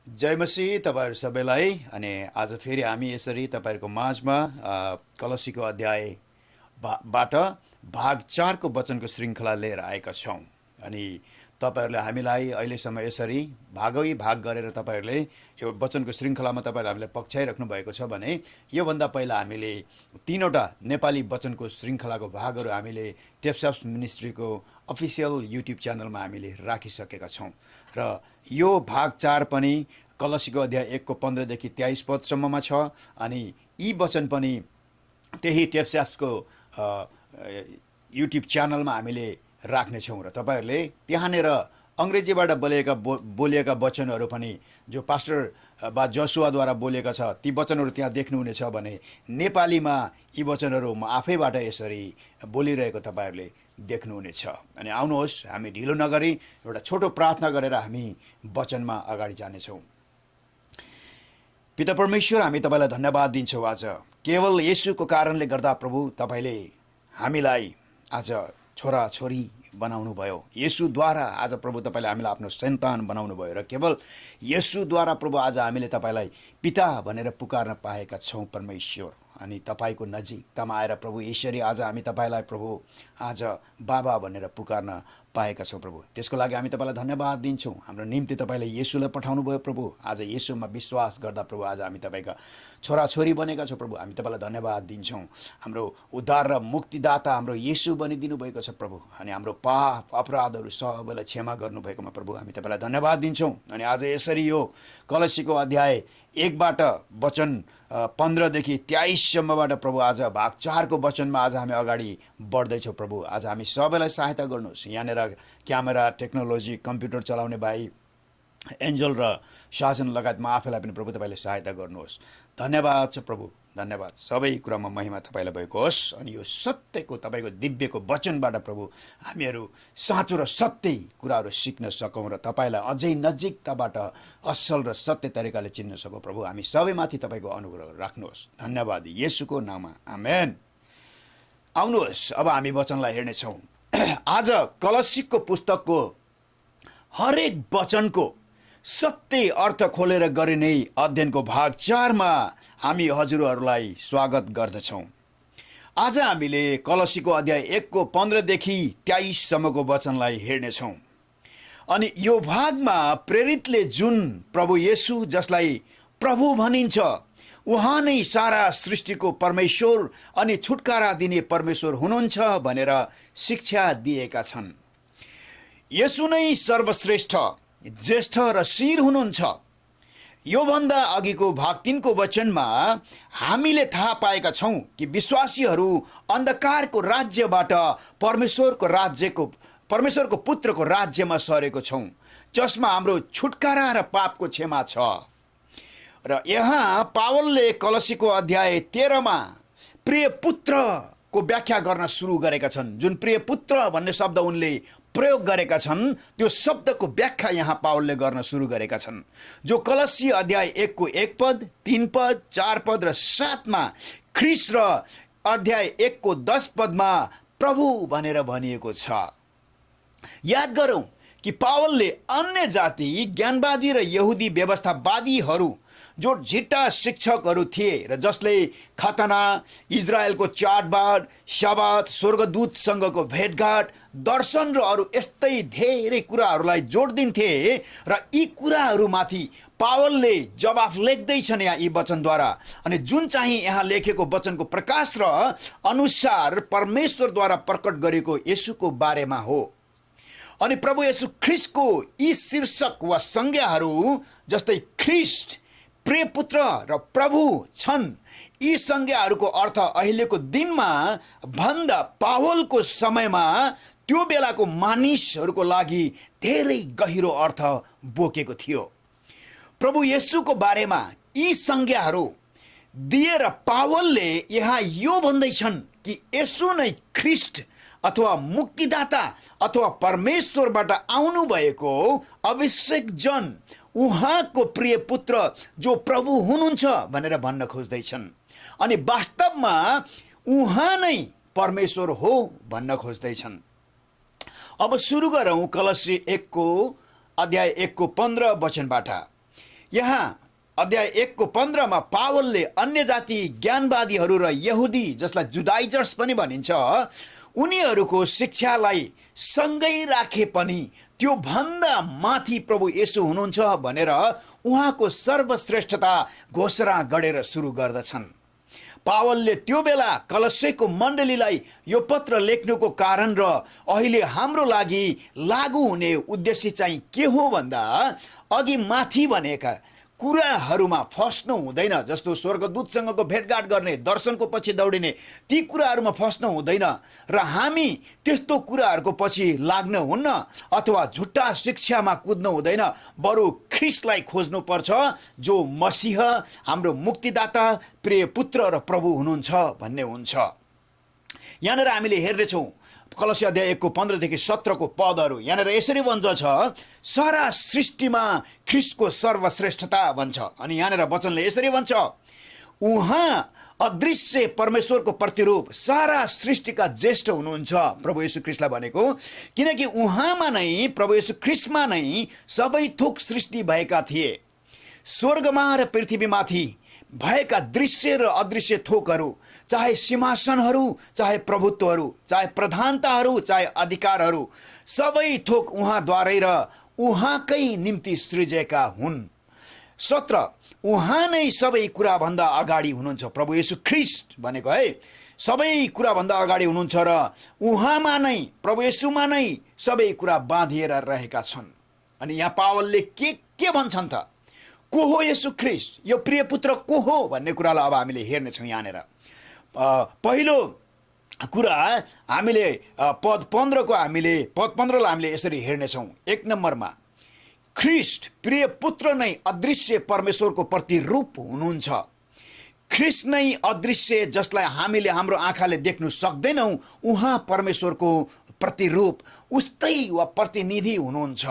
जय मसीह तपाईहरु सबैलाई। अनि आज फेरि हामी यसरी तपाईहरुको माझमा कलसीको अध्याय बाट भाग 4 को वचनको श्रृंखला लिएर आएका छौं। अनि तपाईहरुले हामीलाई अहिलेसम्म यसरी भागै भाग गरेर तपाईहरुले यो वचनको श्रृंखलामा तपाईहरुले हामीलाई पक्षाइराख्नु भएको छ भने यो भन्दा पहिला हामीले तीनवटा नेपाली वचनको श्रृंखलाको भागहरु हामीले टेप्साप्स मिनिस्ट्रीको अफिसियल युट्युब च्यानलमा हामीले राखिसकेका छौं र यो भाग 4 पनि कलसीको अध्याय 1 को 15 देखि 23 पदसम्ममा छ। अनि यी वचन पनि त्यही टेप्साप्सको युट्युब च्यानलमा हामीले राख्ने छौं र तपाईहरुले त्यहाँनेर अंग्रेजीबाट बोलिएका वचनहरु पनि जो पास्टर बा जसुवाद्वारा बोलेका छ ती वचनहरु त्यहाँ देख्नुहुनेछ भने नेपालीमा यी वचनहरु म आफैबाट यसरी बोलिरहेको तपाईहरुले देख्नुहुनेछ। अनि आउनुहोस् हामी ढिलो नगरी एउटा छोटो प्रार्थना गरेर हामी वचनमा अगाडि जानेछौं। पिता परमेश्वर, हामी तपाईलाई धन्यवाद दिन्छौं। आज केवल येशूको कारणले गर्दा प्रभु तपाईले हामीलाई आज छोरा छोरी बनाउनु भयो। येशूद्वारा आज प्रभु तपाईले हामीलाई आफ्नो सन्तान बनाउनु भयो र केवल येशूद्वारा प्रभु आज हामीले तपाईलाई पिता भनेर पुकार्न पाएका छौं परमेश्वर। अनि तपाईको नजिकतामा आएर प्रभु यसरी आज हामी तपाईलाई प्रभु आज बाबा भनेर पुकार्न पाएका छौं प्रभु। त्यसको लागि हामी तपाईलाई धन्यवाद दिन्छौं। हाम्रो निम्ति तपाईले येशूलाई पठाउनु भयो प्रभु। आज येशूमा विश्वास गर्दा प्रभु आज हामी तपाईका छोराछोरी बनेका छौं प्रभु। हामी तपाईलाई धन्यवाद दिन्छौं। हाम्रो उद्धार र मुक्तिदाता हाम्रो येशू बनिदिनु भएको छ प्रभु। अनि हाम्रो पाप अपराधहरु सबैलाई क्षमा गर्नु भएकोमा प्रभु हामी तपाईलाई धन्यवाद दिन्छौं। अनि आज यसरी यो कलसीको अध्याय 1 बाट वचन 15 देखि 23 सम्मबाट प्रभु आज भाग 4 को वचनमा आज हामी अगाडि बढ्दै छौं प्रभु। आज हामी सबैलाई सहायता गर्नुहोस्। यहाँनेर क्यामेरा टेक्नोलोजी कम्प्युटर चलाउने भाइ एन्जल र शासन लगायत म आफैलाई पनि प्रभु तपाईले सहायता गर्नुहोस्। धन्यवाद छ प्रभु, धन्यवाद। सबै कुरामा महिमा तपाईलाई भएको होस्। अनि यो सत्यको तपाईको दिव्यको वचनबाट प्रभु हामीहरू साँचो र सत्य कुराहरू सिक्न सकौं र तपाईलाई अझै नजिकताबाट असल र सत्य तरिकाले चिन्न सकौं प्रभु। हामी सबैमाथि तपाईको अनुग्रह राख्नुहोस्। धन्यवाद येशूको नाममा, आमेन। आउनुहोस् अब हामी वचनलाई हेर्नेछौं। आज कलसीको पुस्तकको हरेक वचनको सत्य अर्थ खोलेर गरिने अध्ययनको भाग 4 मा हामी हजुरहरूलाई स्वागत गर्दछौं। आज हामीले कलसीको अध्याय 1 को 15 देखि 23 सम्मको वचनलाई हेर्नेछौं। अनि यो भागमा प्रेरितले जुन प्रभु येशू जसलाई प्रभु भनिन्छ उहाँ नै सारा सृष्टिको परमेश्वर अनि छुटकारा दिने परमेश्वर हुनुहुन्छ भनेर शिक्षा दिएका छन्। येशू नै सर्वश्रेष्ठ ज्येष्ठ र शिर हुनुहुन्छ। यो भन्दा अघिको भाग 3 को वचनमा हामीले थाहा पाएका छौं कि विश्वासीहरू अन्धकारको राज्यबाट परमेश्वरको पुत्रको राज्यमा सरेको छौं, जसमा हाम्रो छुटकारा र पापको क्षमा छ। र यहाँ पावलले कलसीको अध्याय 13 मा प्रिय पुत्रको व्याख्या गर्न सुरु गरेका छन्। जुन प्रिय पुत्र भन्ने शब्द उनले प्रयोग गरेका छन् त्यो शब्दको व्याख्या यहाँ पावलले गर्न सुरु गरेका छन्। जो कलसी अध्याय 1 को 1 पद 3 पद 4 पद र 7 मा ख्रीष्ट र अध्याय 1 को 10 पदमा प्रभु भनेर भनिएको छ। याद गरौं कि पावलले अन्य जाति ज्ञानवादी र यहुदी व्यवस्थावादीहरू जो झिट्टा शिक्षकहरू थिए र जसले खतना, इजरायलको चाडबाड, शबात, स्वर्गदूतसँगको भेटघाट, दर्शन र अरू यस्तै धेरै कुराहरूलाई जोड दिन्थे र यी कुराहरूमाथि पावलले जवाफ लेख्दैछन् यहाँ यी वचनद्वारा। अनि जुन चाहिँ यहाँ लेखेको वचनको प्रकाश र अनुसार परमेश्वरद्वारा प्रकट गरेको येशूको बारेमा हो। अनि प्रभु येशू ख्रीष्टको यी शीर्षक वा संज्ञाहरू जस्तै ख्रीष्ट, प्रिय पुत्र र प्रभु छन्। यी संज्ञाहरूको अर्थ अहिलेको दिनमा भन्दा पावलको समयमा त्यो बेलाको मानिसहरूको लागि धेरै गहिरो अर्थ बोकेको थियो। प्रभु येशूको बारेमा यी संज्ञाहरू दिएर पावलले यहाँ यो भन्दैछन् कि येशू नै ख्रीष्ट अथवा मुक्तिदाता अथवा परमेश्वरबाट आउनु भएको अभिषेक जन, उहाँको प्रिय पुत्र जो प्रभु हुनुहुन्छ भनेर भन्न खोज्दैछन्। अनि वास्तवमा उहाँ नै परमेश्वर हो भन्न खोज्दैछन्। अब सुरु गरौं कलसी 1 को अध्याय 1 को 15 वचनबाट। यहाँ अध्याय 1 को 15 मा पावलले अन्य जाति ज्ञानवादीहरू र यहुदी जसलाई जुडाइजर्स पनि भनिन्छ उनीहरूको शिक्षालाई सँगै राखे पनि त्यो भन्दा माथि प्रभु येशू हुनुहुन्छ भनेर उहाँको सर्वश्रेष्ठता घोषणा गरेर सुरु गर्दछन्। पावलले त्यो बेला कलस्सेको मण्डलीलाई यो पत्र लेख्नुको कारण र अहिले हाम्रो लागि लागू हुने उद्देश्य चाहिँ के हो भन्दा अघि माथि भनेका कुराहरूमा फस्नु हुँदैन, जस्तो स्वर्गदूतसँगको भेटघाट गर्ने, दर्शनको पछि दौडिने, ती कुराहरूमा फस्नु हुँदैन र हामी त्यस्तो कुराहरूको पछि लाग्न हुन्न अथवा झुट्टा शिक्षामा कुद्नु हुँदैन, बरु ख्रिस्टलाई खोज्नुपर्छ जो मसीह हाम्रो मुक्तिदाता प्रिय पुत्र र प्रभु हुनुहुन्छ भन्ने हुन्छ। यहाँनिर हामीले हेर्नेछौँ कलसी अध्याय 1 को 15 देखि 17 को पदहरू यहाँनिर यसरी भन्छ, सारा सृष्टिमा ख्रिस्टको सर्वश्रेष्ठता भन्छ। अनि यहाँनिर वचनले यसरी भन्छ, उहाँ अदृश्य परमेश्वरको प्रतिरूप सारा सृष्टिका ज्येष्ठ हुनुहुन्छ प्रभु येशू ख्रिस्टलाई भनेको, किनकि उहाँमा नै प्रभु येशू ख्रिस्टमा नै सबै थोक सृष्टि भएका थिए। स्वर्गमा र पृथ्वीमाथि भएका दृश्य र अदृश्य थोकहरू, चाहे सिंहासनहरू, चाहे प्रभुत्वहरू, चाहे प्रधानताहरू, चाहे अधिकारहरू, सबै थोक उहाँद्वारै र उहाँकै निम्ति सृजेका हुन्। 17 उहाँ नै सबै कुराभन्दा अगाडि हुनुहुन्छ। प्रभु येशू ख्रिस्ट भनेको है सबै कुराभन्दा अगाडि हुनुहुन्छ र उहाँमा नै प्रभु येशूमा नै सबै कुरा बाँधिएर रहेका छन्। अनि यहाँ पावलले के भन्छन् त, को हो येशू ख्रिस्ट, यो प्रिय पुत्र को हो भन्ने कुरालाई अब हामीले हेर्नेछौँ। यहाँनिर पहिलो कुरा हामीले पद 15 को पद 15 लाई हामीले यसरी हेर्नेछौँ। 1 नम्बरमा ख्रिस्ट प्रिय पुत्र नै अदृश्य परमेश्वरको प्रतिरूप हुनुहुन्छ। ख्रिस्ट नै अदृश्य जसलाई हामीले हाम्रो आँखाले देख्नु सक्दैनौँ, उहाँ परमेश्वरको प्रतिरूप उस्तै वा प्रतिनिधि हुनुहुन्छ।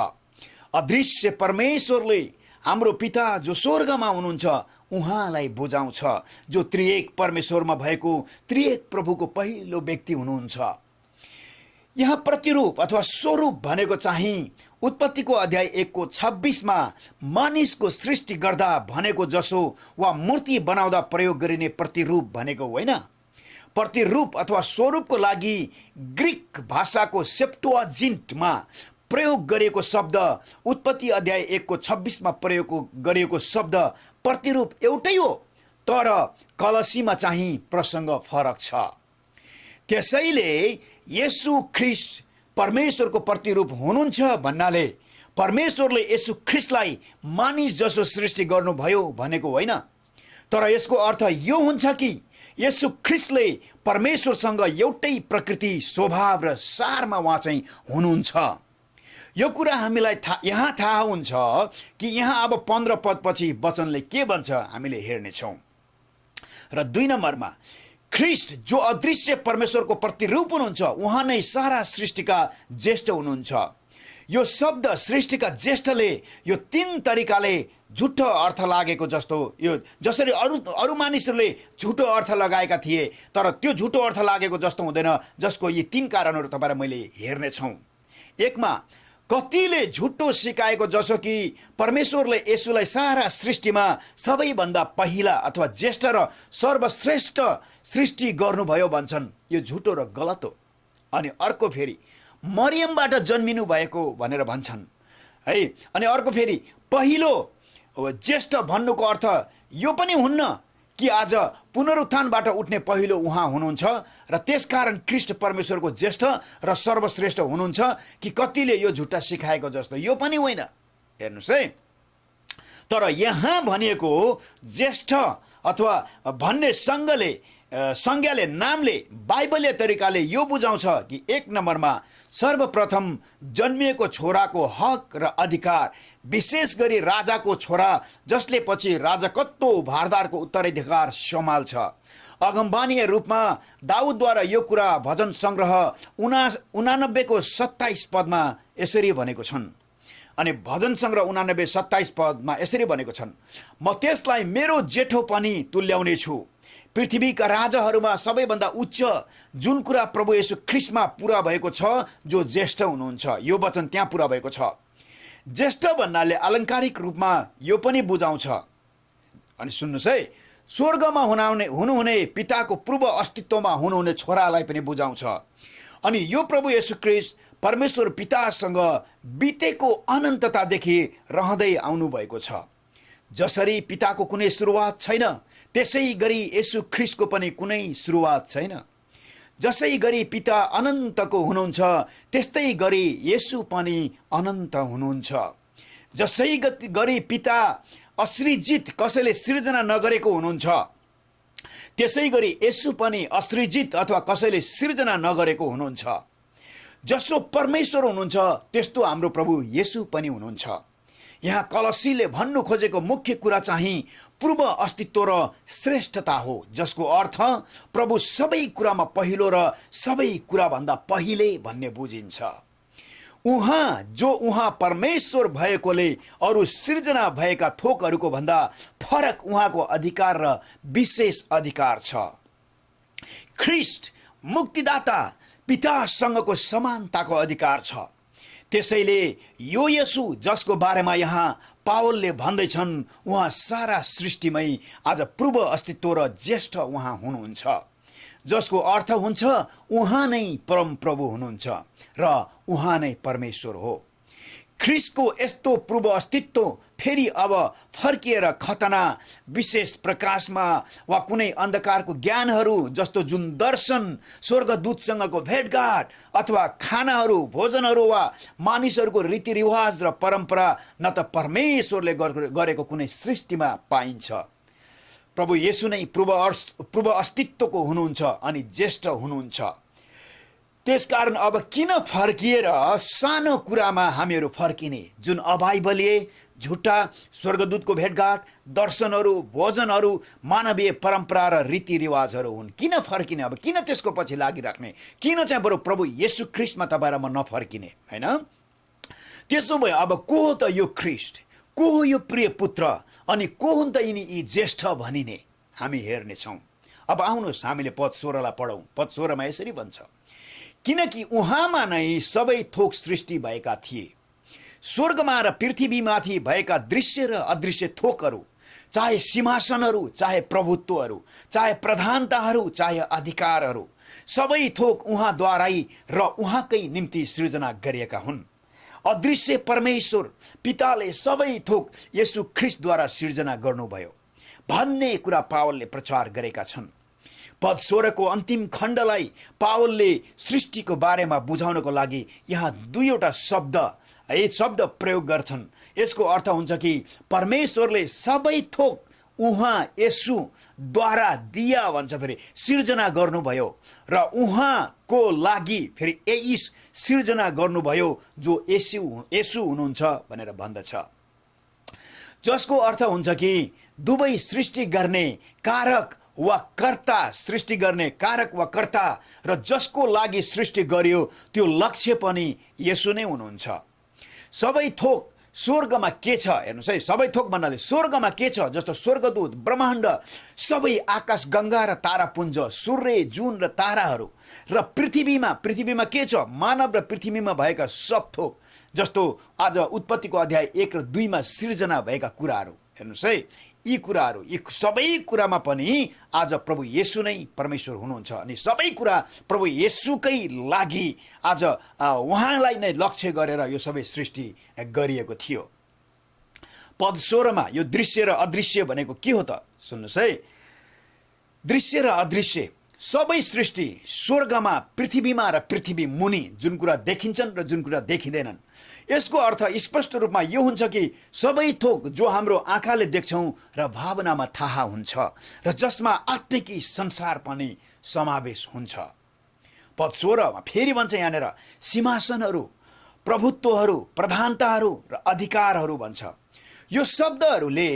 अदृश्य परमेश्वरले हाम्रो पिता जो स्वर्गमा हुनुहुन्छ उहाँलाई बुझाउँछ, जो त्रिएक परमेश्वरमा भएको त्रिएक प्रभुको पहिलो व्यक्ति हुनुहुन्छ। यहाँ प्रतिरूप अथवा स्वरूप भनेको चाहिँ उत्पत्तिको अध्याय 1 को 26 मा मानिसको सृष्टि गर्दा भनेको जसो वा मूर्ति बनाउँदा प्रयोग गरिने प्रतिरूप भनेको होइन। प्रतिरूप अथवा स्वरूपको लागि ग्रीक भाषाको सेप्टुअजिन्टमा प्रयोग गरिएको शब्द उत्पत्ति अध्याय 1 को 26 मा प्रयोग गरिएको शब्द प्रतिरूप एउटै हो, तर कलसीमा चाहिँ प्रसङ्ग फरक छ। त्यसैले येशू ख्रिस्ट परमेश्वरको प्रतिरूप हुनुहुन्छ भन्नाले परमेश्वरले येशू ख्रिस्टलाई मानिस जसो सृष्टि गर्नुभयो भनेको होइन, तर यसको अर्थ यो हुन्छ कि येशू ख्रिस्टले परमेश्वरसँग एउटै प्रकृति, स्वभाव र सारमा उहाँ चाहिँ हुनुहुन्छ। यो कुरा हामीलाई यहाँ थाहा हुन्छ कि यहाँ अब 15 पद पछि वचनले के भन्छ हामीले हेर्नेछौँ। र 2 नम्बरमा ख्रिस्ट जो अदृश्य परमेश्वरको प्रतिरूप हुनुहुन्छ, उहाँ नै सारा सृष्टिका ज्येष्ठ हुनुहुन्छ। यो शब्द सृष्टिका ज्येष्ठले यो 3 तरिकाले झुटो अर्थ लागेको जस्तो, यो जसरी अरू मानिसहरूले झुटो अर्थ लगाएका थिए, तर त्यो झुटो अर्थ लागेको जस्तो हुँदैन, जसको यी 3 कारणहरू तपाईँलाई मैले हेर्नेछौँ। 1 मा कतिले झुटो सिकाएको जसो कि परमेश्वरले येशूलाई सारा सृष्टिमा सबैभन्दा पहिला अथवा ज्येष्ठ र सर्वश्रेष्ठ सृष्टि गर्नुभयो भन्छन्। यो झुटो र गलत हो। अनि अर्को फेरि मरियमबाट जन्मिनु भएको भनेर भन्छन् है। अनि अर्को फेरि पहिलो ज्येष्ठ भन्नुको अर्थ यो पनि हुन्न कि आज पुनरुत्थानबाट उठ्ने पहिलो उहाँ हुनुहुन्छ र त्यसकारण ख्रिस्ट परमेश्वरको ज्येष्ठ र सर्वश्रेष्ठ हुनुहुन्छ कि कतिले यो झुट्टा सिकाएको जस्तो, यो पनि होइन। हेर्नुहोस् है, तर यहाँ भनिएको ज्येष्ठ अथवा भन्ने संज्ञाले नामले बाइबलीय तरिकाले यो बुझाउँछ कि 1 नम्बरमा सर्वप्रथम जन्मिएको छोराको हक र अधिकार, विशेष गरी राजाको छोरा जसले पछि राजकत्व भारदारको उत्तराधिकार सम्हाल्छ। अगमबानीय रूपमा दाउदद्वारा यो कुरा भजन सङ्ग्रह 89 को 27 पदमा यसरी भनेको छन्। अनि भजन सङ्ग्रह 89 27 पदमा यसरी भनेको छन्, म त्यसलाई मेरो जेठो पनि तुल्याउने छु। पृथ्वीका राजाहरूमा सबैभन्दा उच्च जुन कुरा प्रभु येशू ख्रिस्टमा पुरा भएको छ, जो ज्येष्ठ हुनुहुन्छ। यो वचन त्यहाँ पुरा भएको छ। ज्येष्ठ भन्नाले अलङ्कारिक रूपमा यो पनि बुझाउँछ। अनि सुन्नुहोस् है, स्वर्गमा हुनुहुने पिताको पूर्व अस्तित्वमा हुनुहुने छोरालाई पनि बुझाउँछ। अनि यो प्रभु येशू ख्रीष्ट परमेश्वर पितासँग बितेको अनन्ततादेखि रहँदै आउनुभएको छ। जसरी पिताको कुनै सुरुवात छैन, त्यसै गरी येशू ख्रीष्टको पनि कुनै सुरुवात छैन। जसै गरी पिता अनन्तको हुनुहुन्छ, त्यस्तै गरी येशू पनि अनन्त हुनुहुन्छ। जसै गरी पिता असृजित, कसैले सिर्जना नगरेको हुनुहुन्छ, त्यसै गरी येशू पनि असृजित अथवा कसैले सिर्जना नगरेको हुनुहुन्छ। जसो परमेश्वर हुनुहुन्छ, त्यस्तो हाम्रो प्रभु येशू पनि हुनुहुन्छ। यहाँ कलसीले भन्नु खोजेको मुख्य कुरा चाहिँ पूर्व अस्तित्व र श्रेष्ठता हो, जसको अर्थ प्रभु सबै कुरामा पहिलो र सबै कुराभन्दा पहिले भन्ने बुझिन्छ। उहाँ परमेश्वर भएकोले अरू सिर्जना भएका थोकहरूको भन्दा फरक उहाँको अधिकार र विशेष अधिकार छ। ख्रीष्ट मुक्तिदाता पितासँगको समानताको अधिकार छ। त्यसैले यो येशू जसको बारेमा यहाँ पावलले भन्दैछन्, उहाँ सारा सृष्टिमै आज पूर्व अस्तित्व र ज्येष्ठ उहाँ हुनुहुन्छ, जसको अर्थ हुन्छ उहाँ नै परम प्रभु हुनुहुन्छ र उहाँ नै परमेश्वर हो। ख्रीष्टको यस्तो पूर्व अस्तित्व फेरि अब फर्किएर खतना, विशेष प्रकाशमा वा कुनै अन्धकारको ज्ञानहरू जस्तो जुन दर्शन, स्वर्गदूतसँगको भेटघाट अथवा खानाहरू, भोजनहरू वा मानिसहरूको रीतिरिवाज र परम्परा न त परमेश्वरले गरेको कुनै सृष्टिमा पाइन्छ। प्रभु येशू नै पूर्व अस्तित्वको हुनुहुन्छ अनि ज्येष्ठ हुनुहुन्छ। त्यसकारण अब किन फर्किएर सानो कुरामा हामीहरू फर्किने? जुन अबाइबलीय झुट्टा स्वर्गदूतको भेटघाट, दर्शनहरू, भोजनहरू मानवीय परम्परा र रीतिरिवाजहरू हुन्। किन फर्किने? अब किन त्यसको पछि लागिराख्ने? किन चाहिँ बरु प्रभु येशू ख्रीष्टमा तपाईँ र म नफर्किने? होइन, त्यसो भए अब को हो त यो ख्रीष्ट? को हो यो प्रिय पुत्र? अनि को हुन् त यी ज्येष्ठ भनिने? हामी हेर्नेछौँ। अब आउनुहोस् हामीले पद 16लाई पढौँ। पद 16मा यसरी भन्छ, किनकि उहाँमा नै सबै थोक सृष्टि भएका थिए, स्वर्गमा र पृथ्वीमाथि भएका दृश्य र अदृश्य थोकहरू, चाहे सिंहासनहरू, चाहे प्रभुत्वहरू, चाहे प्रधानताहरू, चाहे अधिकारहरू, सबै थोक उहाँद्वारै र उहाँकै निम्ति सृजना गरिएका हुन्। अदृश्य परमेश्वर पिताले सबै थोक येशू ख्रीष्टद्वारा सिर्जना गर्नुभयो भन्ने कुरा पावलले प्रचार गरेका छन्। पद 16को अन्तिम खण्डलाई पावलले सृष्टिको बारेमा बुझाउनको लागि यहाँ दुईवटा शब्द प्रयोग गर्छन्। यसको अर्थ हुन्छ कि परमेश्वरले सबै थोक उहाँ येशूद्वारा दिया भन्छ, फेरि सिर्जना गर्नुभयो र उहाँको लागि फेरि एइस सिर्जना गर्नुभयो, जो येशू हुनुहुन्छ भनेर भन्दछ। जसको अर्थ हुन्छ कि दुवै सृष्टि गर्ने कारक वा कर्ता, सृष्टि गर्ने कारक वा कर्ता र जसको लागि सृष्टि गरियो त्यो लक्ष्य पनि येशू नै हुनुहुन्छ। सबै थोक स्वर्गमा के छ हेर्नुहोस् है, सबै थोक भन्नाले स्वर्गमा के छ, जस्तो स्वर्गदूत, ब्रह्माण्ड, सबै आकाश गङ्गा र तारापुञ्ज, सूर्य, जुन र ताराहरू, र पृथ्वीमा के छ, मानव र पृथ्वीमा भएका सब थोक, जस्तो आज उत्पत्तिको अध्याय 1 र 2 मा सिर्जना भएका कुराहरू। हेर्नुहोस् है, यी कुराहरू, यी सबै कुरामा पनि आज प्रभु येशू नै परमेश्वर हुनुहुन्छ अनि सबै कुरा प्रभु येशूकै लागि आज उहाँलाई नै लक्ष्य गरेर यो सबै सृष्टि गरिएको थियो। पद 16 मा यो दृश्य र अदृश्य भनेको के हो त? सुन्नुहोस् है, दृश्य र अदृश्य सबै सृष्टि स्वर्गमा, पृथ्वीमा र पृथ्वी मुनि जुन कुरा देखिन्छन् र जुन कुरा देखिँदैनन्, यसको अर्थ स्पष्ट रूपमा यो हुन्छ कि सबै थोक जो हाम्रो आँखाले देख्छौँ र भावनामा थाहा हुन्छ र जसमा आत्मिकी संसार पनि समावेश हुन्छ। पद 16 मा फेरि भन्छ यहाँनिर सिंहासनहरू, प्रभुत्वहरू, प्रधानताहरू र अधिकारहरू भन्छ। यो शब्दहरूले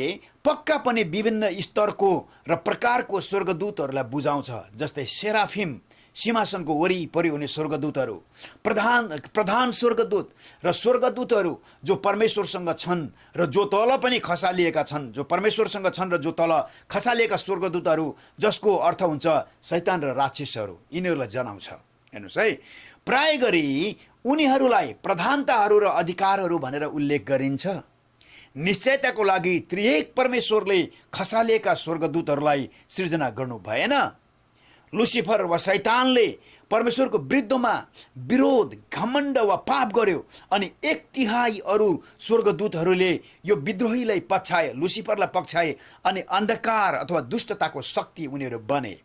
पक्का पनि विभिन्न स्तरको र प्रकारको स्वर्गदूतहरूलाई बुझाउँछ, जस्तै सेराफिम, सिंहासनको वरिपरि हुने स्वर्गदूतहरू, प्रधान स्वर्गदूत र स्वर्गदूतहरू जो परमेश्वरसँग छन् र जो तल पनि खसालिएका छन्, जो परमेश्वरसँग छन् र जो तल खसालिएका स्वर्गदूतहरू, जसको अर्थ हुन्छ शैतान र राक्षसहरू, यिनीहरूलाई जनाउँछ। हेर्नुहोस् है, प्राय गरी उनीहरूलाई प्रधानताहरू र अधिकारहरू भनेर उल्लेख गरिन्छ। निश्चयताको लागि त्रिएक परमेश्वरले खसालिएका स्वर्गदूतहरूलाई सृजना गर्नु भएन। लुसिफर वा शैतानले परमेश्वरको विरुद्धमा विरोध, घमण्ड वा पाप गर्यो अनि 1/3 अरू स्वर्गदूतहरूले यो विद्रोहीलाई पछाए, लुसिफरलाई पछाए अनि अन्धकार अथवा दुष्टताको शक्ति उनीहरू बने।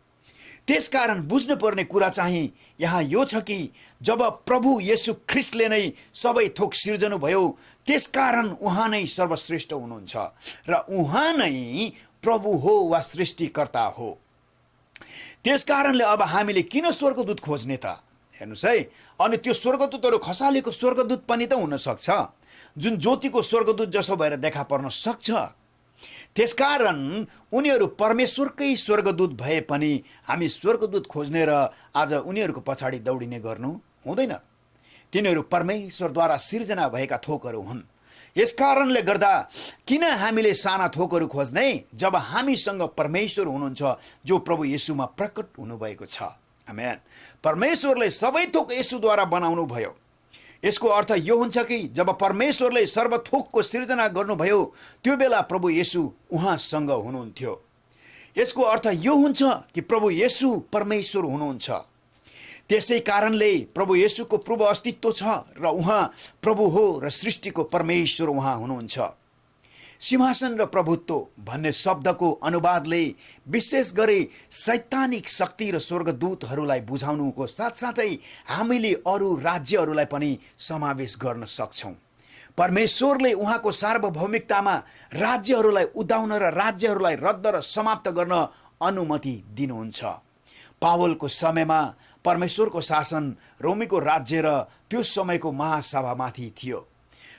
त्यसकारण बुझ्नुपर्ने कुरा चाहिँ यहाँ यो छ कि जब प्रभु येशू ख्रिस्टले नै सबै थोक सिर्जनु भयो, त्यसकारण उहाँ नै सर्वश्रेष्ठ हुनुहुन्छ र उहाँ नै प्रभु हो वा सृष्टिकर्ता हो। त्यसकारणले अब हामीले किन स्वर्गदूत खोज्ने त? हेर्नुहोस् है, अनि त्यो स्वर्गदूतहरू खसालेको स्वर्गदूत पनि त हुनसक्छ, जुन ज्योतिको स्वर्गदूत जसो भएर देखा पर्न सक्छ। त्यसकारण उनीहरू परमेश्वरकै स्वर्गदूत भए पनि हामी स्वर्गदूत खोज्ने र आज उनीहरूको पछाडि दौडिने गर्नु हुँदैन। तिनीहरू परमेश्वरद्वारा सिर्जना भएका थोकहरू हुन्। यसकारणले गर्दा किन हामीले साना थोकहरू खोज्ने जब हामीसँग परमेश्वर हुनुहुन्छ जो प्रभु येशूमा प्रकट हुनुभएको छ। आमेन। परमेश्वरले सबै थोक येशूद्वारा बनाउनु भयो। यसको अर्थ यो हुन्छ कि जब परमेश्वरले सर्वथोकको सिर्जना गर्नुभयो त्यो बेला प्रभु येशू उहाँसँग हुनुहुन्थ्यो। यसको अर्थ यो हुन्छ कि प्रभु येशू परमेश्वर हुनुहुन्छ। त्यसै कारणले प्रभु येशूको पूर्व अस्तित्व छ र उहाँ प्रभु हो र सृष्टिको परमेश्वर उहाँ हुनुहुन्छ। सिंहासन र प्रभुत्व भन्ने शब्दको अनुवादले विशेष गरी सैद्धान्तिक शक्ति र स्वर्गदूतहरूलाई बुझाउनुको साथसाथै हामीले अरू राज्यहरूलाई पनि समावेश गर्न सक्छौँ। परमेश्वरले उहाँको सार्वभौमिकतामा राज्यहरूलाई उदाउन र राज्यहरूलाई रद्द र समाप्त गर्न अनुमति दिनुहुन्छ। पावलको समयमा परमेश्वरको शासन रोमीको राज्य र त्यो समयको महासभामाथि थियो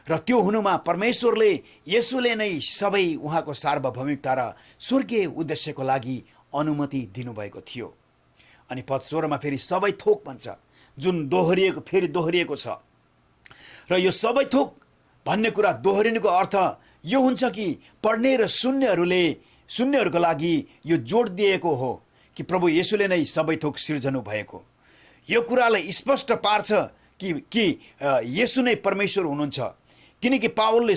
र त्यो हुनुमा परमेश्वरले येशूले नै सबै उहाँको सार्वभौमिकता र स्वर्गीय उद्देश्यको लागि अनुमति दिनुभएको थियो। अनि पद 16 मा फेरि सबै थोक भन्छ, जुन फेरि दोहोरिएको छ। र यो सबै थोक भन्ने कुरा दोहोरिनुको अर्थ यो हुन्छ कि पढ्ने र सुन्नेहरूको लागि यो जोड दिएको हो कि प्रभु येशूले नै सबै थोक सिर्जनु भएको। यो कुरालाई स्पष्ट पार्छ कि येशू नै परमेश्वर हुनुहुन्छ, किनकि पावलले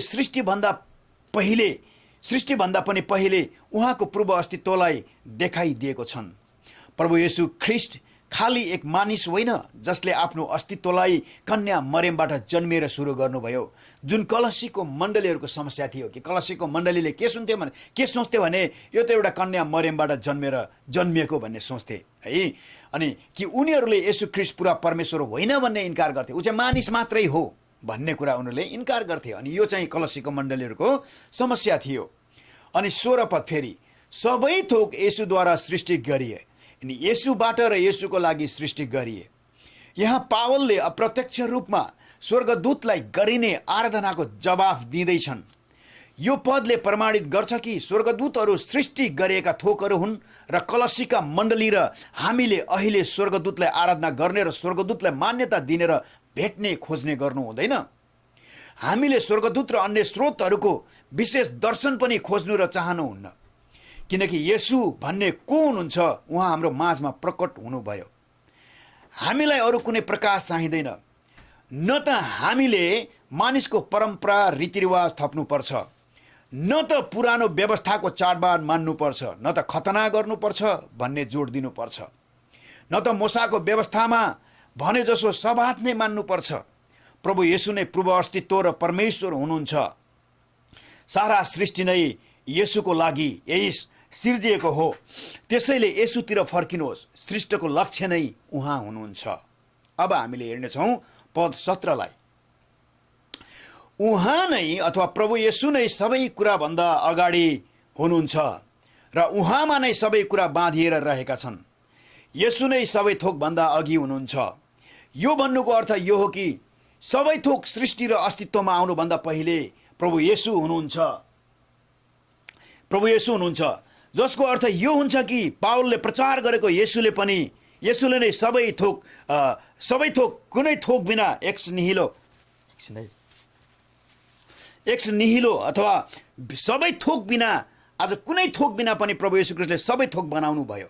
सृष्टिभन्दा पनि पहिले उहाँको पूर्व अस्तित्वलाई देखाइदिएको छन्। प्रभु येशू ख्रिस्ट खाली एक मानिस होइन जसले आफ्नो अस्तित्वलाई कन्या मरियमबाट जन्मिएर सुरु गर्नुभयो, जुन कलसीको मण्डलीहरूको समस्या थियो कि कलसीको मण्डलीले के सोच्थे भने यो त एउटा कन्या मरियमबाट जन्मिएको भन्ने सोच्थे है। अनि कि उनीहरूले येशू ख्रिस्ट पुरा परमेश्वर होइन भन्ने इन्कार गर्थे, ऊ चाहिँ मानिस मात्रै हो भन्ने कुरा उनीहरूले इन्कार गर्थे। अनि यो चाहिँ कलसीको मण्डलीहरूको समस्या थियो। अनि 16 पद फेरि सबै थोक येशूद्वारा सृष्टि गरिए, अनि येशूबाट र येशूको लागि सृष्टि गरिए। यहाँ पावलले अप्रत्यक्ष रूपमा स्वर्गदूतलाई गरिने आराधनाको जवाफ दिँदैछन्। यो पदले प्रमाणित गर्छ कि स्वर्गदूतहरू सृष्टि गरिएका थोकहरू हुन् र कलसीका मण्डली र हामीले अहिले स्वर्गदूतलाई आराधना गर्ने र स्वर्गदूतलाई मान्यता दिने र भेट्ने खोज्ने गर्नु हुँदैन। हामीले स्वर्गदूत र अन्य स्रोतहरूको विशेष दर्शन पनि खोज्नु र चाहनुहुन्न, किनकि येशू भन्ने को हुनुहुन्छ उहाँ हाम्रो माझमा प्रकट हुनुभयो। हामीलाई अरू कुनै प्रकाश चाहिँदैन। न त हामीले मानिसको परम्परा रीतिरिवाज थप्नुपर्छ, न त पुरानो व्यवस्थाको चाडबाड मान्नुपर्छ, न त खतना गर्नुपर्छ भन्ने जोड दिनुपर्छ, न त मूसाको व्यवस्थामा भने जसो सबात नै मान्नुपर्छ। प्रभु येशू नै पूर्व अस्तित्व र परमेश्वर हुनुहुन्छ। सारा सृष्टि नै येशूको लागि सिर्जिएको हो। त्यसैले येशूतिर फर्किनुहोस्, सृष्टिको लक्ष्य नै उहाँ हुनुहुन्छ। अब हामीले हेर्नेछौँ पद 17 लाई। उहाँ नै अथवा प्रभु येशू नै सबै कुराभन्दा अगाडि हुनुहुन्छ र उहाँमा नै सबै कुरा बाँधिएर रहेका छन्। येशू नै सबै थोकभन्दा अघि हुनुहुन्छ। यो भन्नुको अर्थ यो हो कि सबै थोक सृष्टि र अस्तित्वमा आउनुभन्दा पहिले प्रभु येशू हुनुहुन्छ। जसको अर्थ यो हुन्छ कि पावलले प्रचार गरेको येशूले नै सबै थोक कुनै थोक बिना एक्स निहिलो अथवा सबै थोक बिना, आज कुनै थोक बिना पनि प्रभु येशू ख्रिस्टले सबै थोक बनाउनु भयो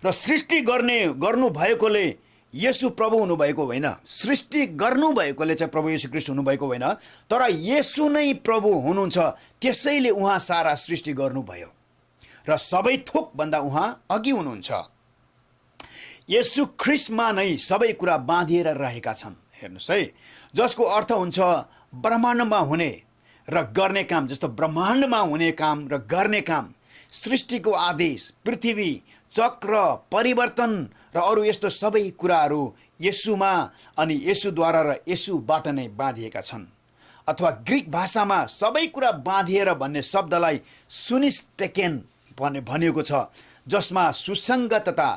र सृष्टि गर्नु भएकोले येशू प्रभु हुनुभएको होइन, सृष्टि गर्नुभएकोले चाहिँ प्रभु येशू ख्रीष्ट हुनुभएको होइन, तर येशू नै प्रभु हुनुहुन्छ। त्यसैले उहाँ सारा सृष्टि गर्नुभयो र सबै थोकभन्दा उहाँ अघि हुनुहुन्छ। येशू ख्रीष्टमा नै सबै कुरा बाँधिएर रहेका छन्। हेर्नुहोस् है, जसको अर्थ हुन्छ ब्रह्माण्डमा हुने र गर्ने काम, जस्तो ब्रह्माण्डमा हुने काम र गर्ने काम, सृष्टिको आदेश, पृथ्वी, चक्र, परिवर्तन र अरू यस्तो सबै कुराहरू येशूमा अनि येशूद्वारा र येशूबाट नै बाँधिएका छन्। अथवा ग्रिक भाषामा सबै कुरा बाँधिएर भन्ने शब्दलाई सुनिस्टेकेन भनिएको छ, जसमा सुसङ्गतता,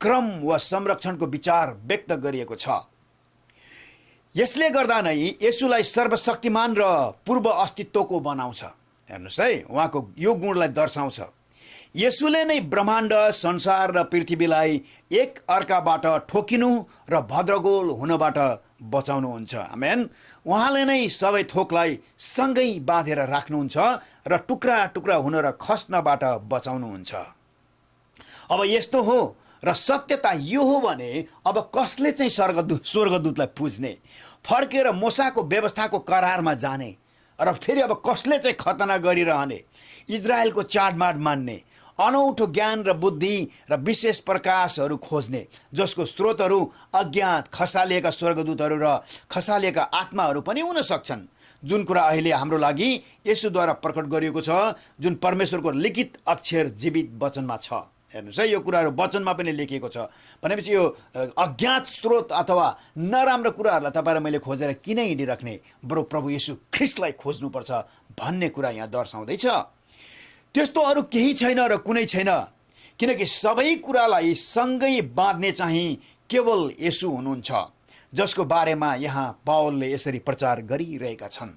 क्रम वा संरक्षणको विचार व्यक्त गरिएको छ। यसले गर्दा नै येशूलाई सर्वशक्तिमान र पूर्व अस्तित्वको बनाउँछ। हेर्नुहोस् है, उहाँको यो गुणलाई दर्शाउँछ। येशूले नै ब्रह्माण्ड, संसार र पृथ्वीलाई एक अर्काबाट ठोकिनु र भद्रगोल हुनबाट बचाउनुहुन्छ। आमेन। उहाँले नै सबै थोकलाई सँगै बाँधेर राख्नुहुन्छ र टुक्रा टुक्रा हुन र खस्नबाट बचाउनुहुन्छ। अब यस्तो हो र सत्यता यो हो भने अब कसले चाहिँ स्वर्गदूतलाई पुज्ने, फर्केर मूसाको व्यवस्थाको करारमा जाने र फेरि अब कसले चाहिँ खतना गरिरहने, इजरायलको चाडमाड मान्ने, अनौठो ज्ञान र बुद्धि र विशेष प्रकाशहरू खोज्ने, जसको स्रोतहरू अज्ञात खसालिएका स्वर्गदूतहरू र खसालिएका आत्माहरू पनि हुन सक्छन्, जुन कुरा अहिले हाम्रो लागि येशूद्वारा प्रकट गरिएको छ, जुन परमेश्वरको लिखित अक्षर जीवित वचनमा छ। हेर्नुहोस् है, यो कुराहरू वचनमा पनि लेखिएको छ भनेपछि यो अज्ञात स्रोत अथवा नराम्रो कुराहरूलाई तपाईँ र मैले खोजेर किन हिँडिराख्ने, बरु प्रभु येशू ख्रीष्टलाई खोज्नुपर्छ भन्ने कुरा यहाँ दर्शाउँदैछ। त्यस्तो अरू केही छैन र कुनै छैन, किनकि सबै कुरालाई सँगै बाँध्ने चाहिँ केवल येशू हुनुहुन्छ, जसको बारेमा यहाँ पावलले यसरी प्रचार गरिरहेका छन्।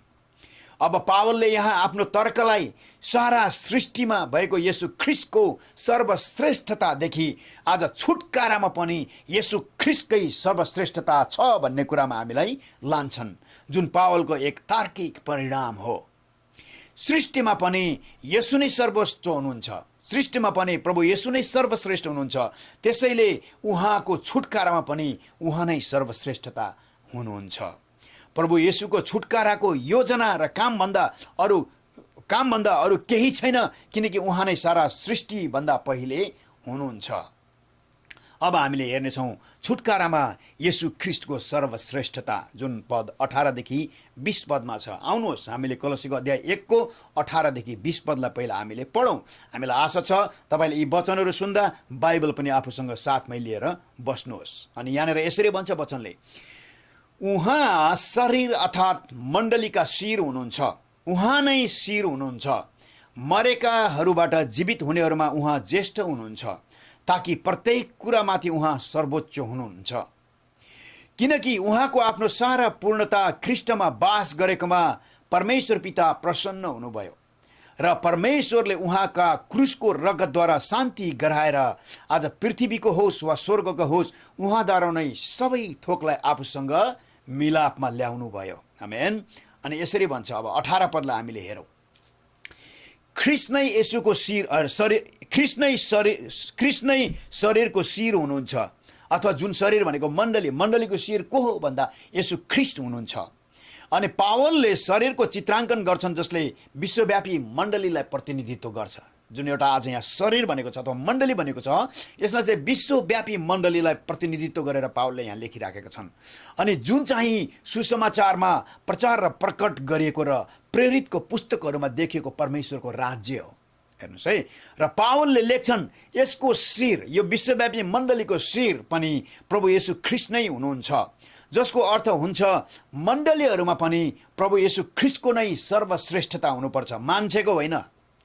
अब पावलले यहाँ आफ्नो तर्कलाई सारा सृष्टिमा भएको येशू ख्रीष्टको सर्वश्रेष्ठतादेखि आज छुटकारामा पनि येशू ख्रीष्टकै सर्वश्रेष्ठता छ भन्ने कुरामा हामीलाई लान्छन्, जुन पावलको एक तार्किक परिणाम हो। सृष्टिमा पनि येशू नै सर्वोच्च हुनुहुन्छ, सृष्टिमा पनि प्रभु येशू नै सर्वश्रेष्ठ हुनुहुन्छ, त्यसैले उहाँको छुटकारामा पनि उहाँ नै सर्वश्रेष्ठता हुनुहुन्छ। प्रभु येशूको छुटकाराको योजना र कामभन्दा अरू केही छैन, किनकि उहाँ नै सारा सृष्टिभन्दा पहिले हुनुहुन्छ। अब हामीले हेर्नेछौँ छुटकारामा येशू ख्रीष्टको सर्वश्रेष्ठता, जुन पद 18 देखि 20 पदमा छ। आउनुहोस् हामीले कोलोसीको अध्याय 1 को 18 देखि 20 पदलाई पहिला हामीले पढौँ। हामीलाई आशा छ तपाईँले यी वचनहरू सुन्दा बाइबल पनि आफूसँग साथमै लिएर बस्नुहोस्। अनि यहाँनिर यसरी भन्छ वचनले, उहाँ शरीर अर्थात् मण्डलीका शिर हुनुहुन्छ, उहाँ नै शिर हुनुहुन्छ, मरेकाहरूबाट जीवित हुनेहरूमा उहाँ ज्येष्ठ हुनुहुन्छ, ताकि प्रत्येक कुरामाथि उहाँ सर्वोच्च हुनुहुन्छ। किनकि उहाँको आफ्नो सारा पूर्णता ख्रीष्टमा वास गरेकोमा परमेश्वर पिता प्रसन्न हुनुभयो र परमेश्वरले उहाँका क्रुसको रगतद्वारा शान्ति गराएर आज पृथ्वीको होस् वा स्वर्गको होस् उहाँद्वारा नै सबै थोकलाई आफूसँग मिलापमा ल्याउनु भयो। आमेन। अनि यसरी भन्छ, अब 18 पदलाई हामीले हेरौँ। ख्रीष्ट नै येशूको ख्रीष्ट नै शरीरको शिर हुनुहुन्छ, अथवा जुन शरीर भनेको मण्डलीको शिर को हो भन्दा येशू ख्रीष्ट हुनुहुन्छ। अनि पावलले शरीरको चित्राङ्कन गर्छन्, जसले विश्वव्यापी मण्डलीलाई प्रतिनिधित्व गर्छ। जुन एउटा आज यहाँ शरीर भनेको छ अथवा मण्डली भनेको छ, यसलाई चाहिँ विश्वव्यापी मण्डलीलाई प्रतिनिधित्व गरेर पावलले यहाँ लेखिराखेका छन्। अनि जुन चाहिँ सुसमाचारमा प्रचार र प्रकट गरिएको र प्रेरितको पुस्तकहरूमा देखिएको परमेश्वरको राज्य हो। हेर्नुहोस् है, र पावलले लेख्छन् यसको शिर, यो विश्वव्यापी मण्डलीको शिर पनि प्रभु येशू ख्रीष्ट नै हुनुहुन्छ, जसको अर्थ हुन्छ मण्डलीहरूमा पनि प्रभु येशू ख्रीष्टको नै सर्वश्रेष्ठता हुनुपर्छ, मान्छेको होइन।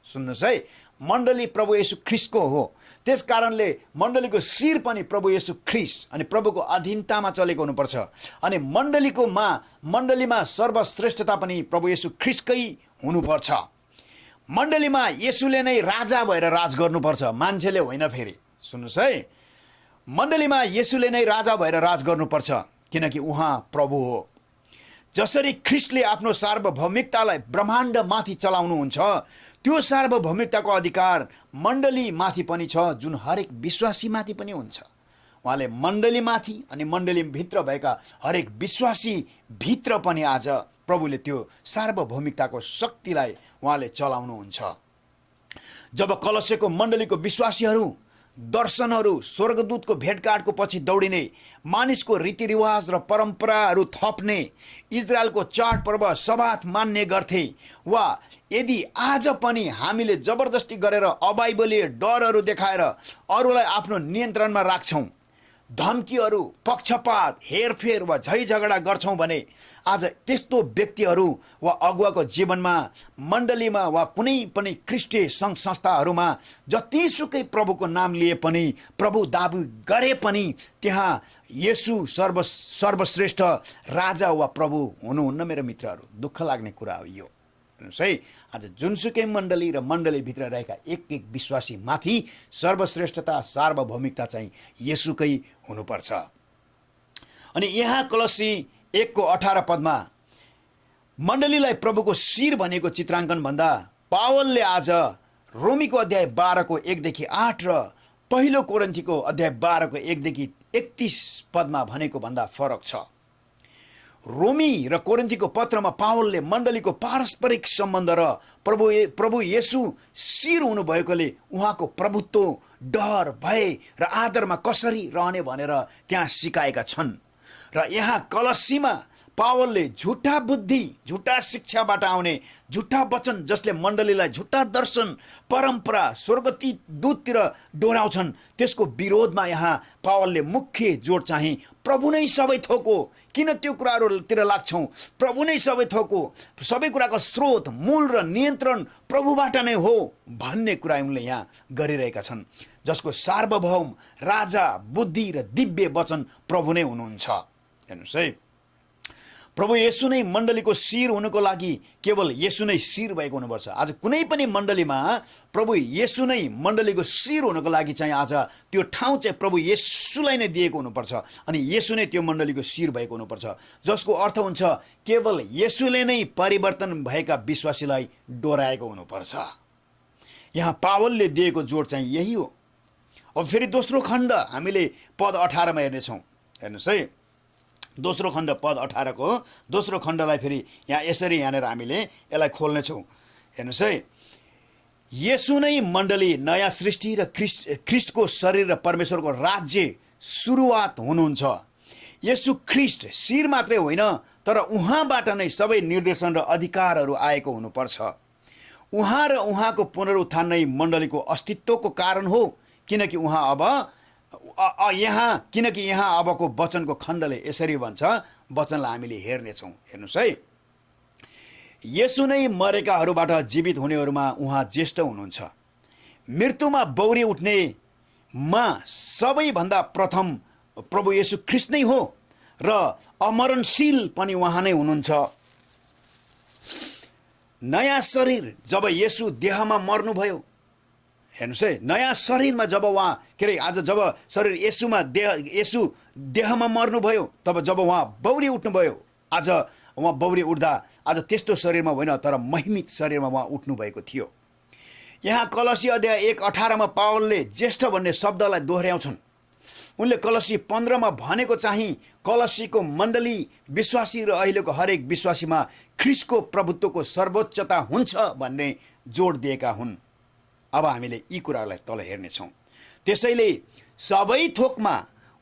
सुन्नुहोस् है, मण्डली प्रभु येशू ख्रीष्टको हो, त्यस कारणले मण्डलीको शिर पनि प्रभु येशू ख्रीष्ट अनि प्रभुको अधीनतामा चलेको हुनुपर्छ। अनि मण्डलीमा सर्वश्रेष्ठता पनि प्रभु येशू ख्रीष्टकै हुनुपर्छ। मण्डलीमा येशूले नै राजा भएर राज गर्नुपर्छ, मान्छेले होइन। फेरि सुन्नुहोस् है, मण्डलीमा येशूले नै राजा भएर राज गर्नुपर्छ, किनकि उहाँ प्रभु हो। जसरी ख्रीष्टले आफ्नो सार्वभौमिकतालाई ब्रह्माण्डमाथि चलाउनुहुन्छ, त्यो सार्वभौमिकताको अधिकार मण्डलीमाथि पनि छ, जुन हरेक विश्वासीमाथि पनि हुन्छ। उहाँले मण्डलीमाथि अनि मण्डलीभित्र भएका हरेक विश्वासी भित्र पनि आज प्रभुले त्यो सार्वभौमिकताको शक्तिलाई उहाँले चलाउनुहुन्छ। जब कलसेको मण्डलीको विश्वासीहरू दर्शनहरू स्वर्गदूतको भेटघाटको पछि दौडिने, मानिसको रीतिरिवाज र परम्पराहरू थप्ने, इजरायलको चाडपर्व सबात मान्ने गर्थे, वा यदि आज पनि हामीले जबरजस्ती गरेर अबाइबलीय डरहरू देखाएर अरूलाई आफ्नो नियन्त्रणमा राख्छौँ, धम्कीहरू, पक्षपात, हेरफेर वा झैझगडा गर्छौँ भने आज त्यस्तो व्यक्तिहरू वा अगुवाको जीवनमा, मण्डलीमा वा कुनै पनि ख्रिस्टीय सङ्घ संस्थाहरूमा जतिसुकै प्रभुको नाम लिए पनि, प्रभु दाबी गरे पनि त्यहाँ येशू सर्वश्रेष्ठ राजा वा प्रभु हुनुहुन्न। मेरो मित्रहरू, दुःख लाग्ने कुरा हो यो। हेर्नुहोस् है, आज जुनसुकै मण्डली र मण्डलीभित्र रहेका एक एक विश्वासी माथि सर्वश्रेष्ठता, सार्वभौमिकता चाहिँ येशूकै हुनुपर्छ। अनि यहाँ कलसी 1:18 पदमा मण्डलीलाई प्रभुको शिर भनेको चित्राङ्कन भन्दा पावलले आज रोमीको अध्याय 12को 1देखि 8 र पहिलो कोरिन्थीको अध्याय 12को 1देखि 31 पदमा भनेको भन्दा फरक छ। रोमी र कोरिन्थीको पत्रमा पावलले मण्डलीको पारस्परिक सम्बन्ध र प्रभु येशू शिर हुनुभएकोले उहाँको प्रभुत्व, डर, भय र आदरमा कसरी रहने भनेर त्यहाँ सिकाएका छन्। र यहाँ कलसीमा पावलले झुटा बुद्धि, झुटा शिक्षाबाट आउने झुटा वचन जसले मण्डलीलाई झुटा दर्शन, परम्परा, स्वर्गती दूततिर डोराउँछन्, त्यसको विरोधमा यहाँ पावलले मुख्य जोड चाहिँ प्रभु नै सबै थोक हो। किन त्यो कुराहरूतिर लाग्छौँ? प्रभु नै सबै थोक हो, सबै कुराको स्रोत, मूल र नियन्त्रण प्रभुबाट नै हो भन्ने कुरा उनले यहाँ गरिरहेका छन्, जसको सार्वभौम, राजा, बुद्धि र दिव्य वचन प्रभु नै हुनुहुन्छ। हेर्नुहोस् है, प्रभु येशू नै मण्डलीको शिर हुनुको लागि केवल येशू नै शिर भएको हुनुपर्छ। आज कुनै पनि मण्डलीमा प्रभु येशू नै मण्डलीको शिर हुनुको लागि चाहिँ आज त्यो ठाउँ चाहिँ प्रभु येशूलाई नै दिएको हुनुपर्छ अनि येशू नै त्यो मण्डलीको शिर भएको हुनुपर्छ, जसको अर्थ हुन्छ केवल येशूले नै परिवर्तन भएका विश्वासीलाई डोराएको हुनुपर्छ। यहाँ पावलले दिएको जोड चाहिँ यही हो। अब फेरि दोस्रो खण्ड हामीले पद 18 मा हेर्नेछौँ। हेर्नुहोस् है, दोस्रो खण्ड पद 18 को दोस्रो खण्डलाई फेरि यहाँ यसरी यहाँनिर हामीले यसलाई खोल्नेछौँ। हेर्नुहोस् है, येशू नै मण्डली, नयाँ सृष्टि र ख्रिस्टको शरीर र परमेश्वरको राज्य सुरुवात हुनुहुन्छ। येशू ख्रिस्ट शिर मात्रै होइन, तर उहाँबाट नै सबै निर्देशन र अधिकारहरू आएको हुनुपर्छ। उहाँ र उहाँको पुनरुत्थान नै मण्डलीको अस्तित्वको कारण हो, किनकि यहाँ अबको वचनको खण्डले यसरी भन्छ, वचनलाई हामीले हेर्नेछौँ। हेर्नुहोस् है, येशू नै मरेकाहरूबाट जीवित हुनेहरूमा उहाँ ज्येष्ठ हुनुहुन्छ। मृत्युमा बौरी उठ्नेमा सबैभन्दा प्रथम प्रभु येशू ख्रिस्ट नै हो र अमरणशील पनि उहाँ नै हुनुहुन्छ। नयाँ शरीर जब येशू देहमा मर्नुभयो, हेर्नुहोस् है, नयाँ शरीरमा जब उहाँ आज जब शरीर येशू देहमा मर्नुभयो, तब जब उहाँ बौरी उठ्नुभयो, आज उहाँ बौरी उठ्दा आज त्यस्तो शरीरमा होइन तर महिमित शरीरमा उहाँ उठ्नुभएको थियो। यहाँ कलसी अध्याय 1:18 मा पावलले ज्येष्ठ भन्ने शब्दलाई दोहोऱ्याउँछन्। उनले कलसी 15 मा भनेको चाहिँ कलसीको मण्डली विश्वासी र अहिलेको हरेक विश्वासीमा ख्रिस्टको प्रभुत्वको सर्वोच्चता हुन्छ भन्ने जोड दिएका हुन्। अब हामीले यी कुराहरूलाई तल हेर्नेछौँ। त्यसैले सबै थोकमा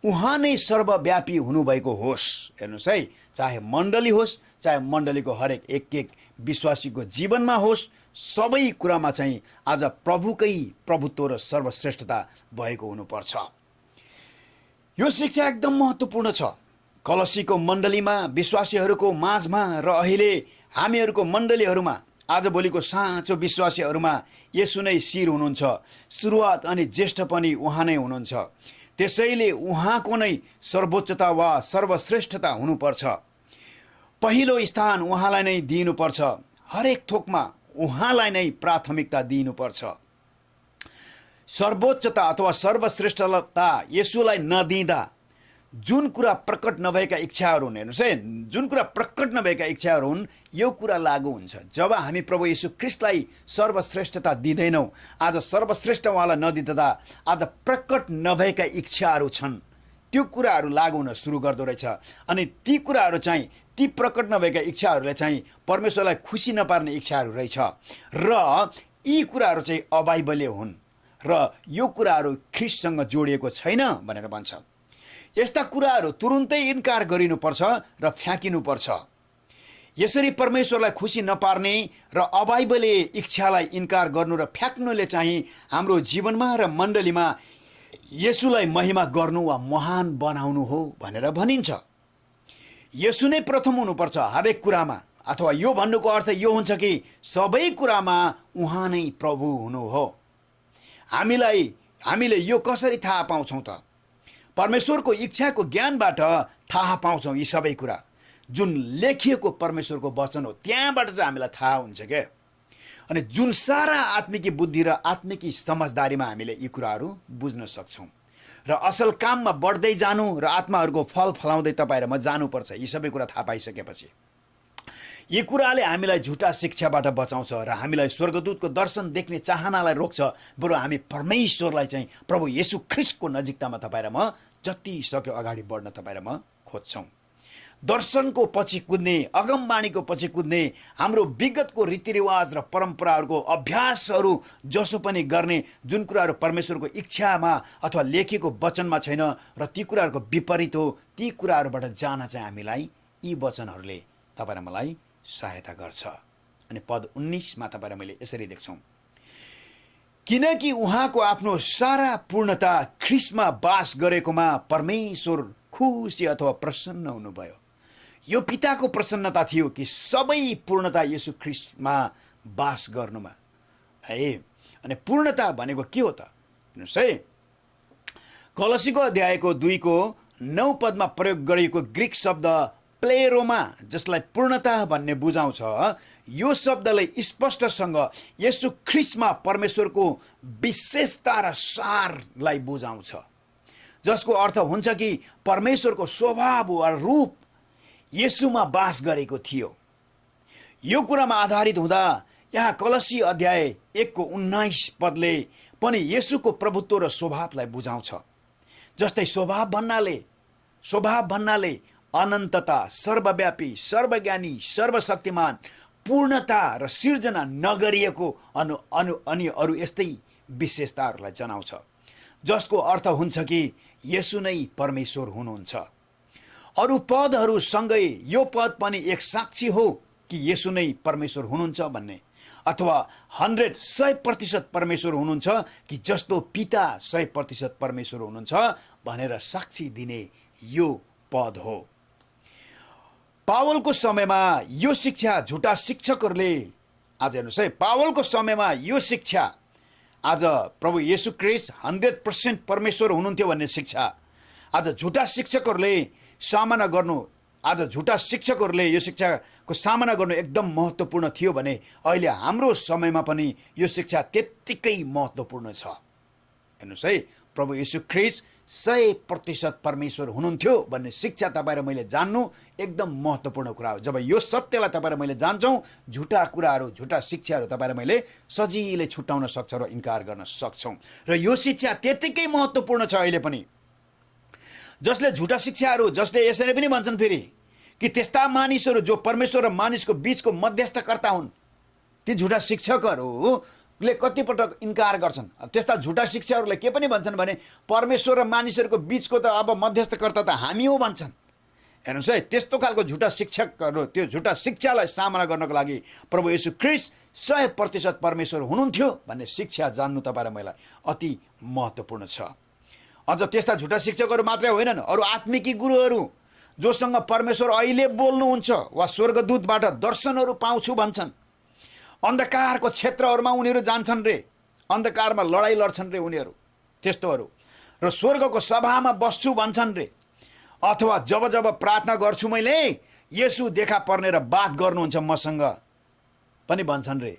उहाँ नै सर्वव्यापी हुनुभएको होस्। हेर्नुहोस् है, चाहे मण्डली होस्, चाहे मण्डलीको हरेक एक विश्वासीको जीवनमा होस्, सबै कुरामा चाहिँ आज प्रभुकै प्रभुत्व र सर्वश्रेष्ठता भएको हुनुपर्छ। यो शिक्षा एकदम महत्त्वपूर्ण छ। कलसीको मण्डलीमा, विश्वासीहरूको माझमा र अहिले हामीहरूको मण्डलीहरूमा, आजभोलिको साँचो विश्वासीहरूमा येशू नै शिर हुनुहुन्छ। सुरुवात अनि ज्येष्ठ पनि उहाँ नै हुनुहुन्छ। त्यसैले उहाँको नै सर्वोच्चता वा सर्वश्रेष्ठता हुनुपर्छ। पहिलो स्थान उहाँलाई नै दिनुपर्छ। हरेक थोकमा उहाँलाई नै प्राथमिकता दिनुपर्छ। सर्वोच्चता अथवा सर्वश्रेष्ठता येशूलाई नदिँदा जुन कुरा प्रकट नभएका इच्छाहरू हुन्, हेर्नुहोस् है, जुन कुरा प्रकट नभएका इच्छाहरू हुन्, यो कुरा लागू हुन्छ जब हामी प्रभु येशू ख्रिस्टलाई सर्वश्रेष्ठता दिँदैनौँ। आज सर्वश्रेष्ठ उहाँलाई नदिँदा आज प्रकट नभएका इच्छाहरू छन्, त्यो कुराहरू लागु हुन सुरु गर्दो रहेछ। अनि ती कुराहरू चाहिँ ती प्रकट नभएका इच्छाहरूले चाहिँ परमेश्वरलाई खुसी नपार्ने इच्छाहरू रहेछ र यी कुराहरू चाहिँ अबाइबलीय हुन् र यो कुराहरू ख्रीष्टसँग जोडिएको छैन भनेर भन्छ। यस्ता कुराहरू तुरुन्तै इन्कार गरिनुपर्छ र फ्याँकिनुपर्छ। यसरी परमेश्वरलाई खुसी नपार्ने र अबाइबलीय इच्छालाई इन्कार गर्नु र फ्याँक्नुले चाहिँ हाम्रो जीवनमा र मण्डलीमा येशूलाई महिमा गर्नु वा महान बनाउनु हो भनेर भनिन्छ। येशू नै प्रथम हुनुपर्छ हरेक कुरामा, अथवा यो भन्नुको अर्थ यो हुन्छ कि सबै कुरामा उहाँ नै प्रभु हुनु हो। हामीले यो कसरी थाहा पाउँछौँ त? परमेश्वरको इच्छाको ज्ञानबाट थाहा पाउँछौँ। यी सबै कुरा जुन लेखिएको परमेश्वरको वचन हो त्यहाँबाट चाहिँ हामीलाई थाहा हुन्छ क्या। अनि जुन सारा आत्मिकी बुद्धि र आत्मिकी समझदारीमा हामीले यी कुराहरू बुझ्न सक्छौँ र असल काममा बढ्दै जानु र आत्माहरूको फल फलाउँदै तपाईँ र म जानुपर्छ। यी सबै कुरा थाहा पाइसकेपछि यी कुराले हामीलाई झुटा शिक्षाबाट बचाउँछ र हामीलाई स्वर्गदूतको दर्शन देख्ने चाहनालाई रोक्छ। बरु हामी परमेश्वरलाई चाहिँ प्रभु येशू ख्रीष्टको नजिकतामा तपाईँ र म जति सक्यो अगाडि बढ्न तपाईँ र म खोज्छौँ। दर्शनको पछि कुद्ने, अगमवाणीको पछि कुद्ने, हाम्रो विगतको रीतिरिवाज र परम्पराहरूको अभ्यासहरू जसो पनि गर्ने, जुन कुराहरू परमेश्वरको इच्छामा अथवा लेखिएको वचनमा छैन र ती कुराहरूको विपरीत हो, ती कुराहरूबाट जान चाहिँ हामीलाई यी वचनहरूले तपाईँ र मलाई सहायता गर्छ। अनि पद 19मा तपाईँ र मैले यसरी देख्छौँ, किनकि उहाँको आफ्नो सारा पूर्णता ख्रीष्टमा बास गरेकोमा परमेश्वर खुसी अथवा प्रसन्न हुनुभयो। यो पिताको प्रसन्नता थियो कि सबै पूर्णता येशू ख्रीष्टमा बास गर्नुमा है। अनि पूर्णता भनेको के हो त? हेर्नुहोस् है, कलसीको अध्यायको 2:9 पदमा प्रयोग गरिएको ग्रीक शब्द प्लेरोमा, जसलाई पूर्णता भन्ने बुझाउँछ, यो शब्दले स्पष्टसँग येशू ख्रीष्टमा परमेश्वरको विशेषता र सारलाई बुझाउँछ, जसको अर्थ हुन्छ कि परमेश्वरको स्वभाव वा रूप येशूमा बास गरेको थियो। यो कुरामा आधारित हुँदा यहाँ कलसी अध्याय 1:19 पदले पनि येशूको प्रभुत्व र स्वभावलाई बुझाउँछ। जस्तै स्वभाव भन्नाले अनन्तता, सर्वव्यापी, सर्वज्ञानी, सर्वशक्तिमान, पूर्णता र सिर्जना नगरिएको अनि अरू यस्तै विशेषताहरूलाई जनाउँछ, जसको अर्थ हुन्छ कि येशू नै परमेश्वर हुनुहुन्छ। अरू पदहरूसँगै यो पद पनि एक साक्षी हो कि येशू नै परमेश्वर हुनुहुन्छ भन्ने, अथवा 100% परमेश्वर हुनुहुन्छ कि जस्तो पिता 100% परमेश्वर हुनुहुन्छ भनेर साक्षी दिने यो पद हो। पावलको समयमा यो शिक्षा झुटा शिक्षकहरूले, आज हेर्नुहोस् है, पावलको समयमा यो शिक्षा, आज प्रभु येशू ख्रीष्ट 100% परमेश्वर हुनुहुन्थ्यो भन्ने शिक्षा आज झुटा शिक्षकहरूले सामना गर्नु, आज झुटा शिक्षकहरूले यो शिक्षाको सामना गर्नु एकदम महत्त्वपूर्ण थियो भने अहिले हाम्रो समयमा पनि यो शिक्षा त्यत्तिकै महत्त्वपूर्ण छ। हेर्नुहोस् है, प्रभु येशू ख्रीष्ट 100% परमेश्वर हुनुहुन्थ्यो भन्ने शिक्षा तपाईँ र मैले जान्नु एकदम महत्त्वपूर्ण कुरा हो। जब यो सत्यलाई तपाईँ र मैले जान्छौँ, झुटा कुराहरू, झुटा शिक्षाहरू तपाईँ र मैले सजिलै छुट्याउन सक्छौँ र इन्कार गर्न सक्छौँ। र यो शिक्षा त्यत्तिकै महत्त्वपूर्ण छ अहिले पनि। जसले झुटा शिक्षाहरू, जसले यसरी पनि भन्छन् फेरि कि त्यस्ता मानिसहरू जो परमेश्वर र मानिसको बीचको मध्यस्थकर्ता हुन्, ती झुटा शिक्षकहरूले कतिपटक इन्कार गर्छन्। त्यस्ता झुटा शिक्षाहरूले के पनि भन्छन् भने परमेश्वर र मानिसहरूको बीचको त अब मध्यस्थकर्ता त हामी हो भन्छन्। हेर्नुहोस् है, त्यस्तो खालको झुटा शिक्षकहरू, त्यो झुटा शिक्षालाई सामना गर्नको लागि प्रभु येशू ख्रीष्ट 100% परमेश्वर हुनुहुन्थ्यो भन्ने शिक्षा जान्नु तपाईँ र मलाई अति महत्त्वपूर्ण छ। अझ त्यस्ता झुटा शिक्षकहरू मात्रै होइनन्, अरू आत्मिकी गुरुहरू जोसँग परमेश्वर अहिले बोल्नुहुन्छ वा स्वर्गदूतबाट दर्शनहरू पाउँछु भन्छन्, अन्धकारको क्षेत्रहरूमा उनीहरू जान्छन् रे, अन्धकारमा लडाइँ लड्छन् रे उनीहरू, त्यस्तोहरू, र स्वर्गको सभामा बस्छु भन्छन् रे, अथवा जब जब प्रार्थना गर्छु मैले येशू देखा पर्ने र बात गर्नुहुन्छ मसँग पनि भन्छन् रे।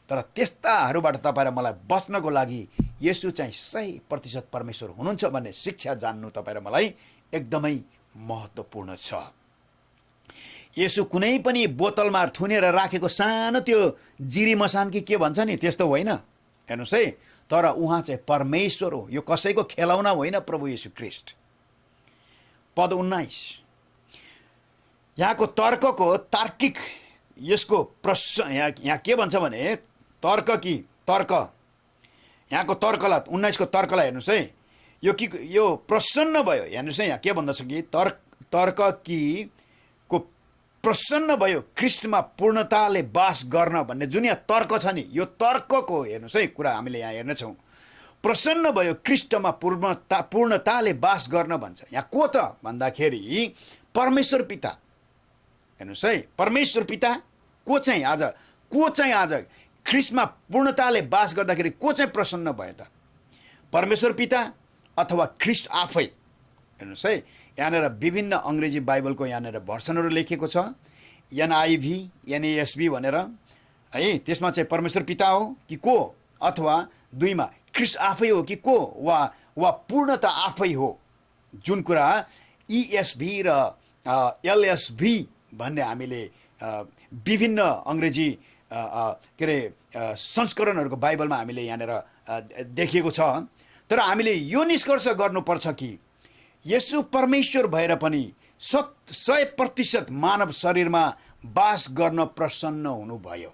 तर त्यस्ताहरूबाट तपाईँ र मलाई बच्नको लागि येशू चाहिँ 100% परमेश्वर हुनुहुन्छ भन्ने शिक्षा जान्नु तपाईँ र मलाई एकदमै महत्त्वपूर्ण छ। येशू कुनै पनि बोतलमा थुनेर राखेको सानो त्यो जिरी मसान कि के भन्छ नि, त्यस्तो होइन। हेर्नुहोस् है, तर उहाँ चाहिँ परमेश्वर हो। यो कसैको खेलाउना होइन प्रभु येशू ख्रीष्ट। पद 19 यहाँको तर्कको तार्किक यसको प्रश्न यहाँ के भन्छ भने तर्क यहाँको तर्कलाई 19 को तर्कलाई हेर्नुहोस् है, यो प्रसन्न भयो। हेर्नुहोस् है, यहाँ के भन्दछ कि तर्क कि को प्रसन्न भयो ख्रिस्टमा पूर्णताले वास गर्न भन्ने जुन यहाँ तर्क छ नि, यो तर्कको हेर्नुहोस् है कुरा हामीले यहाँ हेर्नेछौँ। प्रसन्न भयो ख्रिस्टमा पूर्णताले वास गर्न भन्छ। यहाँ को त भन्दाखेरि परमेश्वर पिता। हेर्नुहोस् है, परमेश्वर पिता को चाहिँ आज ख्रिस्टमा पूर्णताले वास गर्दाखेरि को चाहिँ प्रसन्न भयो त? परमेश्वर पिता अथवा ख्रिस्ट आफै? हेर्नुहोस् है, यहाँनिर विभिन्न अङ्ग्रेजी बाइबलको यहाँनिर भर्सनहरू लेखेको छ, NIV NASB भनेर है। त्यसमा चाहिँ परमेश्वर पिता हो कि को, अथवा दुईमा ख्रिस्ट आफै हो कि को, वा पूर्णता आफै हो। जुन कुरा ESV र LSV भन्ने हामीले विभिन्न अङ्ग्रेजी के अरे संस्करणहरूको बाइबलमा हामीले यहाँनिर देखिएको छ। तर हामीले यो निष्कर्ष गर्नुपर्छ कि यसु परमेश्वर भएर पनि 100% मानव शरीरमा वास गर्न प्रसन्न हुनुभयो।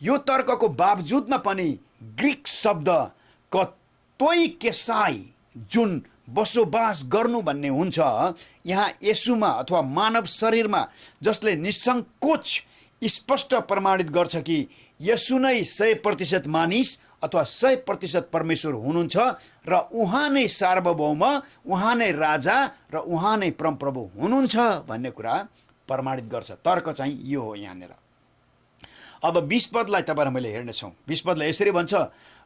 यो तर्कको बावजुदमा पनि ग्रीक शब्द कतोइकेसाई जुन बसोबास गर्नु भन्ने हुन्छ, यहाँ यसुमा अथवा मानव शरीरमा, जसले निसङ्कोच स्पष्ट प्रमाणित गर्छ कि यसु नै 100% मानिस अथवा 100% परमेश्वर हुनुहुन्छ र उहाँ नै सार्वभौम, उहाँ नै राजा र उहाँ नै परमप्रभु हुनुहुन्छ भन्ने कुरा प्रमाणित गर्छ। तर्क चाहिँ यो हो यहाँनिर। अब 20 पदलाई तपाईहरु मैले हेर्नेछौँ। 20 पदले यसरी भन्छ,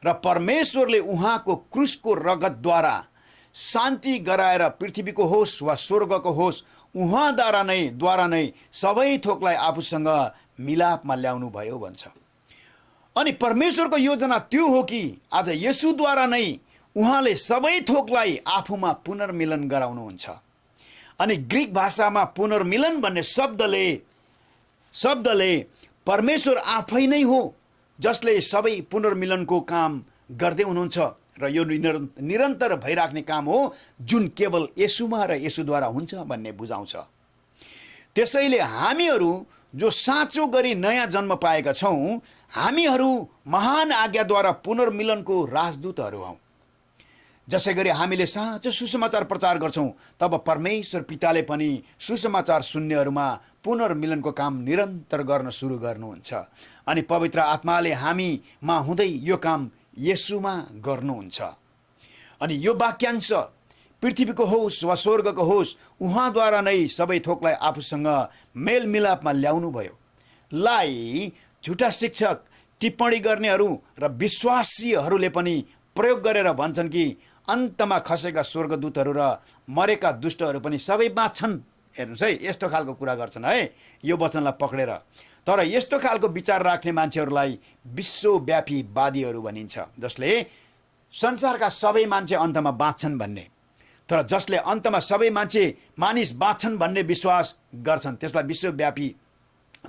र परमेश्वरले उहाँको क्रुसको रगतद्वारा शान्ति गराएर पृथ्वीको होस् वा स्वर्गको होस् उहाँद्वारा नै सबै थोकलाई आफूसँग मिलापमा ल्याउनु भयो भन्छ। अनि परमेश्वरको योजना त्यो हो कि आज यसुद्वारा नै उहाँले सबै थोकलाई आफूमा पुनर्मिलन गराउनुहुन्छ। अनि ग्रीक भाषामा पुनर्मिलन भन्ने शब्दले परमेश्वर आफै नै हो जसले सबै पुनर्मिलनको काम गर्दै हुनुहुन्छ, र यो निरन्तर भइराख्ने काम हो जुन केवल यसुमा र यसुद्वारा हुन्छ भन्ने बुझाउँछ। त्यसैले हामीहरू जो साँचो गरी नयाँ जन्म पाएका छौँ, हामीहरू महान आज्ञाद्वारा पुनर्मिलनको राजदूतहरू हौँ। जसै गरी हामीले साँचो सुसमाचार प्रचार गर्छौँ, तब परमेश्वर पिताले पनि सुसमाचार सुन्नेहरूमा पुनर्मिलनको काम निरन्तर गर्न सुरु गर्नुहुन्छ। अनि पवित्र आत्माले हामीमा हुँदै यो काम यसुमा गर्नुहुन्छ। अनि यो वाक्यांश पृथ्वीको होस् वा स्वर्गको होस् उहाँद्वारा नै सबै थोकलाई आफूसँग मेलमिलापमा ल्याउनु भयो लाई झुटा शिक्षक, टिप्पणी गर्नेहरू र विश्वासीहरूले पनि प्रयोग गरेर भन्छन् कि अन्तमा खसेका स्वर्गदूतहरू र मरेका दुष्टहरू पनि सबै बाँच्छन्। हेर्नुहोस् है, यस्तो खालको कुरा गर्छन् है यो वचनलाई पक्रेर। तर यस्तो खालको विचार राख्ने मान्छेहरूलाई विश्वव्यापी वादीहरू भनिन्छ, जसले संसारका सबै मान्छे अन्तमा बाँच्छन् भन्ने, तर जसले अन्तमा सबै मानिस बाँच्छन् भन्ने विश्वास गर्छन् त्यसलाई विश्वव्यापी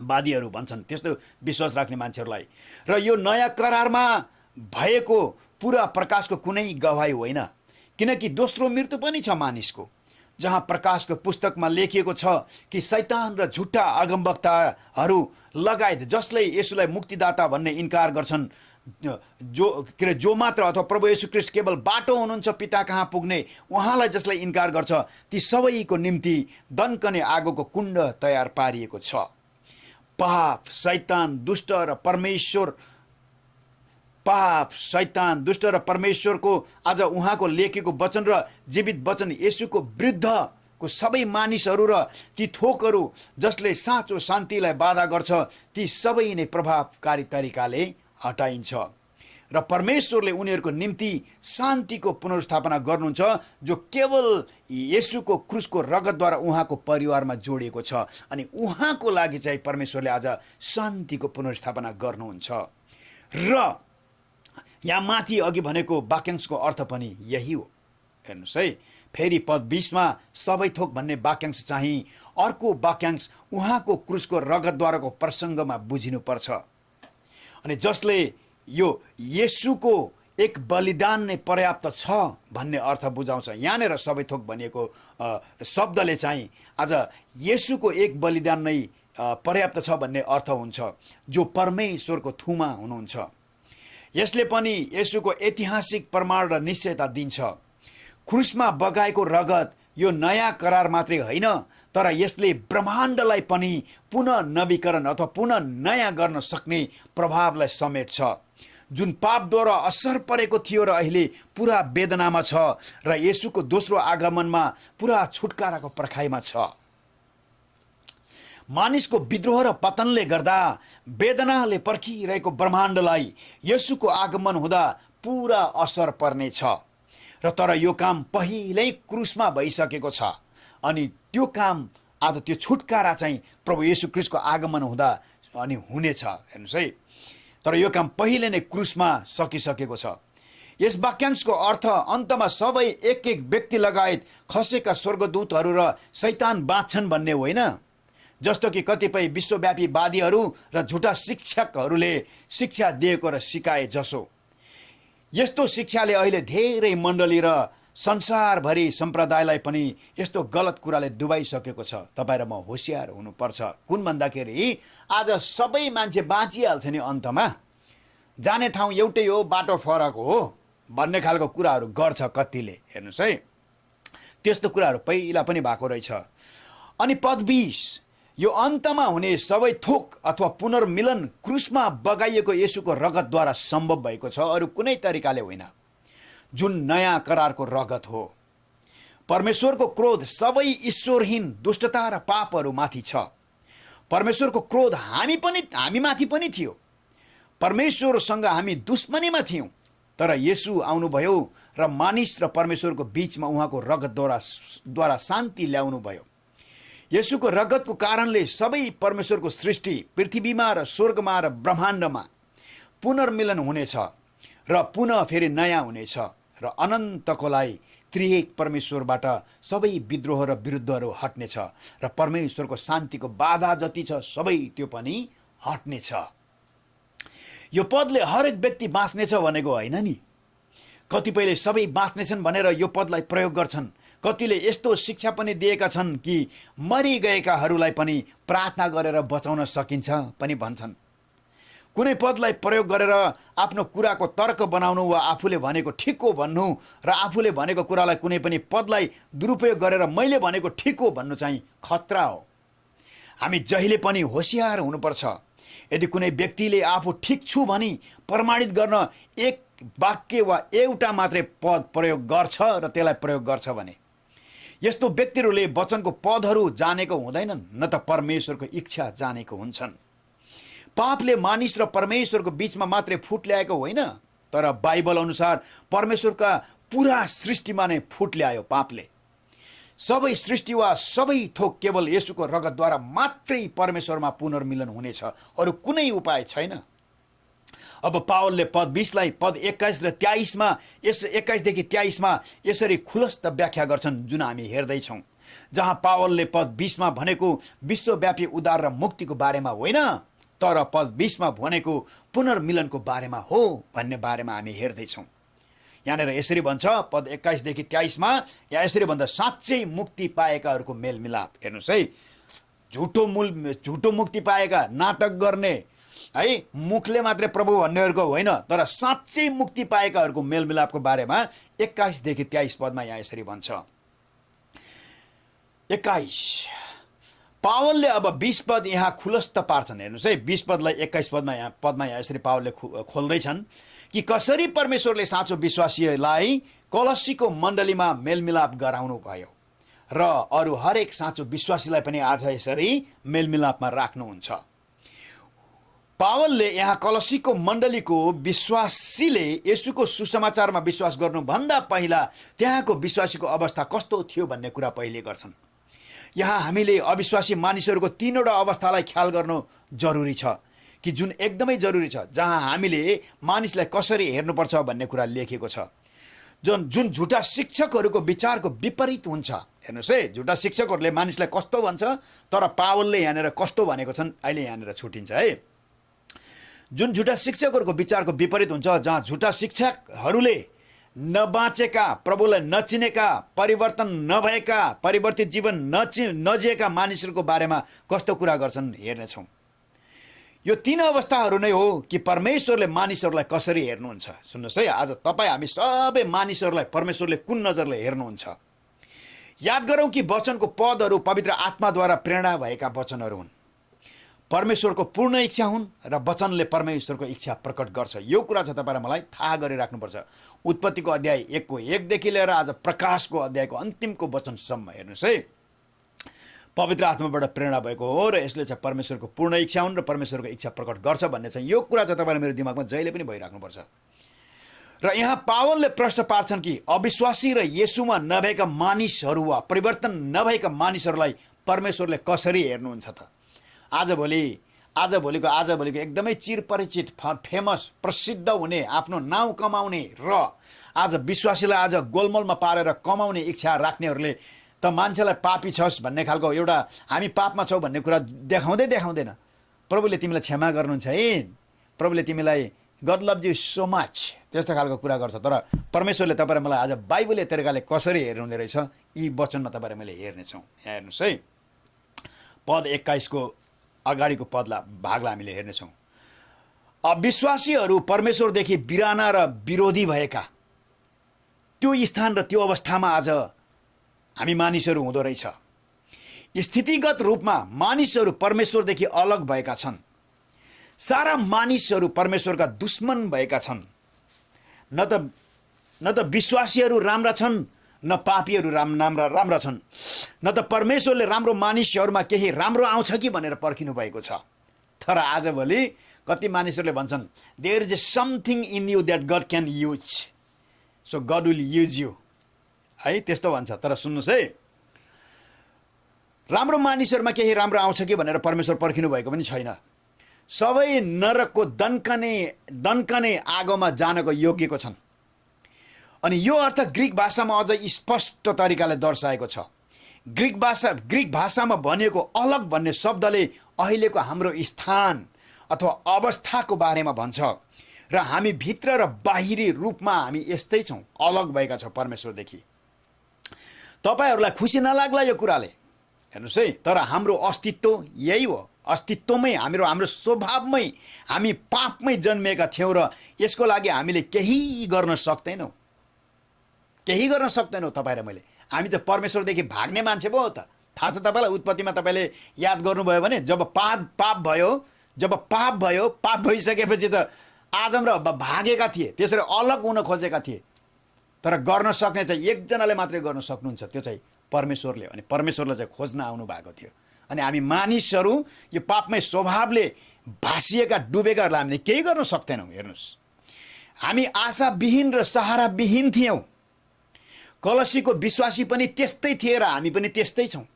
वादीहरू भन्छन्, त्यस्तो विश्वास राख्ने मान्छेहरूलाई। र यो नयाँ करारमा भएको पुरा प्रकाशको कुनै गवाही होइन, किनकि दोस्रो मृत्यु पनि छ मानिसको, जहाँ प्रकाशको पुस्तकमा लेखिएको छ कि शैतान र झुट्टा अगमवक्ताहरू लगायत जसले यसुलाई मुक्तिदाता भन्ने इन्कार गर्छन्, जो मात्र अथवा प्रभु येशू ख्रीष्ट केवल बाटो हुनुहुन्छ पिता कहाँ पुग्ने, उहाँलाई जसले इन्कार गर्छ ती सबैको निम्ति दन्कने आगोको कुण्ड तयार पारिएको छ। पाप, शैतान, दुष्ट र परमेश्वरको आज उहाँको लेखेको वचन र जीवित वचन येशूको विरुद्धको सबै मानिसहरू र ती थोकहरू जसले साँचो शान्तिलाई बाधा गर्छ, ती सबै नै प्रभावकारी तरिकाले हटाइन्छ र परमेश्वरले उनीहरूको निम्ति शान्तिको पुनर्स्थापना गर्नुहुन्छ, जो केवल येशूको क्रुसको रगतद्वारा उहाँको परिवारमा जोडिएको छ। अनि उहाँको लागि चाहिँ परमेश्वरले आज शान्तिको पुनर्स्थापना गर्नुहुन्छ। र यहाँ माथि अघि भनेको वाक्यांशको अर्थ पनि यही हो। हेर्नुहोस् है, फेरि पद 20 मा सबै थोक भन्ने वाक्यांश चाहिँ अर्को वाक्यांश उहाँको क्रुसको रगतद्वाराको प्रसङ्गमा बुझिनुपर्छ। अनि जसले यो येशूको एक बलिदान नै पर्याप्त छ भन्ने अर्थ बुझाउँछ। यहाँनिर सबै थोक भनिएको शब्दले चाहिँ आज येशूको एक बलिदान नै पर्याप्त छ भन्ने अर्थ हुन्छ, जो परमेश्वरको थुमा हुनुहुन्छ। यसले पनि येशूको ऐतिहासिक प्रमाण र निश्चयता दिन्छ। क्रुसमा बगाएको रगत यो नयाँ करार मात्रै होइन, तर यसले ब्रह्माण्डलाई पनि पुनः नवीकरण अथवा पुनः नयाँ गर्न सक्ने प्रभावलाई समेट्छ, जुन पापद्वारा असर परेको थियो र अहिले पुरा वेदनामा छ र येशूको दोस्रो आगमनमा पुरा छुटकाराको पर्खाइमा छ। मानिसको विद्रोह र पतनले गर्दा वेदनाले पर्खिरहेको ब्रह्माण्डलाई येशूको आगमन हुँदा पुरा असर पर्नेछ र तर यो काम पहिल्यै क्रुसमा भइसकेको छ अनि त्यो काम आज त्यो छुटकारा चाहिँ प्रभु येशू ख्रीष्टको आगमन हुँदा अनि हुनेछ। हेर्नुहोस् है, तर यो काम पहिले नै क्रुसमा सकिसकेको छ। यस वाक्यांशको अर्थ अन्तमा सबै एक एक व्यक्ति लगायत खसेका स्वर्गदूतहरू र शैतान बाँच्छन् भन्ने होइन, जस्तो कि कतिपय विश्वव्यापी वादीहरू र झुटा शिक्षकहरूले शिक्षा दिएको र सिकाए जसो। यस्तो शिक्षाले अहिले धेरै मण्डली र संसारभरि सम्प्रदायलाई पनि यस्तो गलत कुराले डुबाइसकेको छ। तपाईँ र म होसियार हुनुपर्छ। कुन भन्दाखेरि आज सबै मान्छे बाँचिहाल्छ नि, अन्तमा जाने ठाउँ एउटै हो, बाटो फरक हो भन्ने खालको कुराहरू गर्छ कतिले। हेर्नुहोस् है, त्यस्तो कुराहरू पहिला पनि भएको रहेछ। अनि पद 20, यो अन्तमा हुने सबै थोक अथवा पुनर्मिलन क्रुसमा बगाइएको येशूको रगतद्वारा सम्भव भएको छ, अरू कुनै तरिकाले होइन, जुन नयाँ करारको रगत हो। परमेश्वरको क्रोध सबै ईश्वरहीन दुष्टता र पापहरूमाथि छ। परमेश्वरको क्रोध हामीमाथि पनि थियो। परमेश्वरसँग हामी दुश्मनीमा थियौँ, तर येशू आउनुभयो र मानिस र परमेश्वरको बीचमा उहाँको रगतद्वारा शान्ति ल्याउनु भयो। येशूको रगतको कारणले सबै परमेश्वरको सृष्टि पृथ्वीमा र स्वर्गमा र ब्रह्माण्डमा पुनर्मिलन हुनेछ र पुनः फेरि नयाँ हुनेछ र अनन्तको लागि त्रिएक परमेश्वरबाट सबै विद्रोह र विरुद्धहरू हट्नेछ र परमेश्वरको शान्तिको बाधा जति छ सबै त्यो पनि हट्नेछ। यो पदले हरेक व्यक्ति बाँच्नेछ भनेको होइन नि। कतिपयले सबै बाँच्नेछन् भनेर यो पदलाई प्रयोग गर्छन्। कतिले यस्तो शिक्षा पनि दिएका छन् कि मरिगएकाहरूलाई पनि प्रार्थना गरेर बचाउन सकिन्छ पनि भन्छन्। कुनै पदलाई प्रयोग गरेर आफ्नो कुराको तर्क बनाउनु वा आफूले भनेको ठिक हो भन्नु र आफूले भनेको कुरालाई कुनै पनि पदलाई दुरुपयोग गरेर मैले भनेको ठिक हो भन्नु चाहिँ खतरा हो। हामी जहिले पनि होसियार हुनुपर्छ। यदि कुनै व्यक्तिले आफू ठिक छु भनी प्रमाणित गर्न एक वाक्य वा एउटा मात्रै पद प्रयोग गर्छ र त्यसलाई प्रयोग गर्छ भने यस्तो व्यक्तिहरूले वचनको पदहरू जानेको हुँदैनन्, न त परमेश्वरको इच्छा जानेको हुन्छन्। पापले मानिस र परमेश्वरको बीचमा मात्रै फुट ल्याएको होइन, तर बाइबल अनुसार परमेश्वरका पुरा सृष्टिमा नै फुट ल्यायो पापले। सबै सृष्टि वा सबै थोक केवल येशूको रगतद्वारा मात्रै परमेश्वरमा पुनर्मिलन हुनेछ, अरू कुनै उपाय छैन। अब पावलले पद 20 लाई पद 21 र 23 मा 21 देखि 23 मा यसरी खुलस्त व्याख्या गर्छन्, जुन हामी हेर्दैछौँ। जहाँ पावलले पद 20 मा भनेको विश्वव्यापी उद्धार र मुक्तिको बारेमा होइन, तर पद 20 मा भनेको पुनर्मिलनको बारेमा हो भन्ने बारेमा हामी हेर्दैछौँ। यहाँनिर यसरी भन्छ पद 21 देखि 23 मा, यहाँ यसरी भन्दा साँच्चै मुक्ति पाएकाहरूको मेलमिलाप। हेर्नुहोस् है, झुटो मुक्ति पाएका, नाटक गर्ने है, मुखले मात्रै प्रभु भन्नेहरूको होइन, तर साँच्चै मुक्ति पाएकाहरूको मेलमिलापको बारेमा 21 देखि 23 पदमा यहाँ यसरी भन्छ। 21 पावलले अब 20 पद यहाँ खुलस्त पार्छन्। हेर्नुहोस् है, 20 पदलाई 21 पदमा यहाँ यसरी पावलले खोल्दैछन् कि कसरी परमेश्वरले साँचो विश्वासीलाई कलसीको मण्डलीमा मेलमिलाप गराउनु भयो र अरू हरेक साँचो विश्वासीलाई पनि आज यसरी मेलमिलापमा राख्नुहुन्छ। पावलले यहाँ कलसीको मण्डलीको विश्वासीले येशूको सुसमाचारमा विश्वास गर्नुभन्दा पहिला त्यहाँको विश्वासीको अवस्था कस्तो थियो भन्ने कुरा पहिले गर्छन्। यहाँ हामीले अविश्वासी मानिसहरूको तीनवटा अवस्थालाई ख्याल गर्नु जरुरी छ, कि जुन एकदमै जरुरी छ, जहाँ हामीले मानिसलाई कसरी हेर्नुपर्छ भन्ने कुरा लेखेको छ। जुन झुटा शिक्षकहरूको विचारको विपरीत हुन्छ। हेर्नुहोस् है, झुटा शिक्षकहरूले मानिसलाई कस्तो भन्छ, तर पावलले यहाँनिर कस्तो भनेको छन् अहिले यहाँनिर छुटिन्छ है। जुन झुटा शिक्षकहरूको विचारको विपरीत हुन्छ, जहाँ झुटा शिक्षकहरूले नबाँचेका, प्रभुलाई नचिनेका, परिवर्तन नभएका, परिवर्तित जीवन नजिएका मानिसहरूको बारेमा कस्तो कुरा गर्छन् हेर्नेछौँ। यो तीन अवस्थाहरू नै हो कि परमेश्वरले मानिसहरूलाई कसरी हेर्नुहुन्छ। सुन्नुहोस् है, आज तपाईँ हामी सबै मानिसहरूलाई परमेश्वरले कुन नजरले हेर्नुहुन्छ। याद गरौँ कि वचनको पदहरू पवित्र आत्माद्वारा प्रेरणा भएका वचनहरू हुन्, परमेश्वरको पूर्ण इच्छा हुन् र वचनले परमेश्वरको इच्छा प्रकट गर्छ। यो कुरा चाहिँ तपाईँ र मलाई थाहा गरिराख्नुपर्छ। उत्पत्तिको अध्याय 1 देखि लिएर आज प्रकाशको अध्यायको अन्तिमको वचनसम्म हेर्नुहोस् है, पवित्र आत्माबाट प्रेरणा भएको हो र यसले चाहिँ परमेश्वरको पूर्ण इच्छा हुन् र परमेश्वरको इच्छा प्रकट गर्छ भन्ने चाहिँ यो कुरा चाहिँ तपाईँ मेरो दिमागमा जहिले पनि भइराख्नुपर्छ। र यहाँ पावलले प्रश्न पार्छन् कि अविश्वासी र येशूमा नभएका मानिसहरू वा परिवर्तन नभएका मानिसहरूलाई परमेश्वरले कसरी हेर्नुहुन्छ त। आजभोलिको एकदमै चिरपरिचित, फेमस, प्रसिद्ध हुने, आफ्नो नाउँ कमाउने र आज विश्वासीलाई आज गोलमोलमा पारेर कमाउने इच्छा राख्नेहरूले त मान्छेलाई पापी छस् भन्ने खालको एउटा हामी पापमा छौँ भन्ने कुरा देखाउँदैन। प्रभुले तिमीलाई क्षमा गर्नुहुन्छ है, प्रभुले तिमीलाई God love you so much, त्यस्तो खालको कुरा गर्छ। तर परमेश्वरले तपाईँ र मलाई आज बाइबलले तरिकाले कसरी हेर्नुहुँदो रहेछ, यी वचनमा तपाईँ र मैले हेर्नेछौँ। यहाँ हेर्नुहोस् है, पद 21 को अगाडिको भागलाई हामीले हेर्नेछौँ। अविश्वासीहरू परमेश्वरदेखि बिराना र विरोधी भएका त्यो स्थान र त्यो अवस्थामा आज हामी मानिसहरू हुँदो रहेछ। स्थितिगत रूपमा मानिसहरू परमेश्वरदेखि अलग भएका छन्। सारा मानिसहरू परमेश्वरका दुश्मन भएका छन्। न त विश्वासीहरू राम्रा छन्, न पापीहरू राम्रा छन्। न त परमेश्वरले राम्रो मानिसहरूमा केही राम्रो आउँछ कि भनेर पर्खिनु भएको छ। तर आजभोलि कति मानिसहरूले भन्छन् there is something in you that God can use, so God will use you, है त्यस्तो भन्छ। तर सुन्नुहोस् है, राम्रो मानिसहरूमा केही राम्रो आउँछ कि भनेर परमेश्वर पर्खिनु भएको पनि छैन। सबै नरकको दन्कने आगोमा जानको योग्यको छन्। अनि यो अर्थ ग्रीक भाषामा अझ स्पष्ट तरिकाले दर्शाएको छ। ग्रीक भाषामा भनिएको अलग भन्ने शब्दले अहिलेको हाम्रो स्थान अथवा अवस्थाको बारेमा भन्छ र हामी भित्र र बाहिरी रूपमा हामी यस्तै छौँ, अलग भएका छौँ परमेश्वरदेखि। तपाईहरूलाई खुसी नलाग्ला यो कुराले, हेर्नुहोस् है, तर हाम्रो अस्तित्व यही हो। अस्तित्वमै हाम्रो स्वभावमै हामी पापमै जन्मिएका थियौँ र यसको लागि हामीले केही गर्न सक्दैनौँ। तपाईँ र मैले, हामी त परमेश्वरदेखि भाग्ने मान्छे भयो त। थाहा छ तपाईँलाई, उत्पत्तिमा तपाईँले याद गर्नुभयो भने जब पाप भयो, पाप भइसकेपछि त आदम र हव्वा भागेका थिए, त्यसरी अलग हुन खोजेका थिए। तर गर्न सक्ने चाहिँ एकजनाले मात्रै गर्न सक्नुहुन्छ, त्यो चाहिँ परमेश्वरले। अनि परमेश्वरले चाहिँ खोज्न आउनु भएको थियो। अनि हामी मानिसहरू यो पापमै स्वभावले भासिएका डुबेकाहरूलाई हामीले केही गर्न सक्दैनौँ। हेर्नुहोस्, हामी आशाविहीन र सहाराविहीन थियौँ। कलसीको विश्वासी पनि त्यस्तै थिए र हामी पनि त्यस्तै छौँ।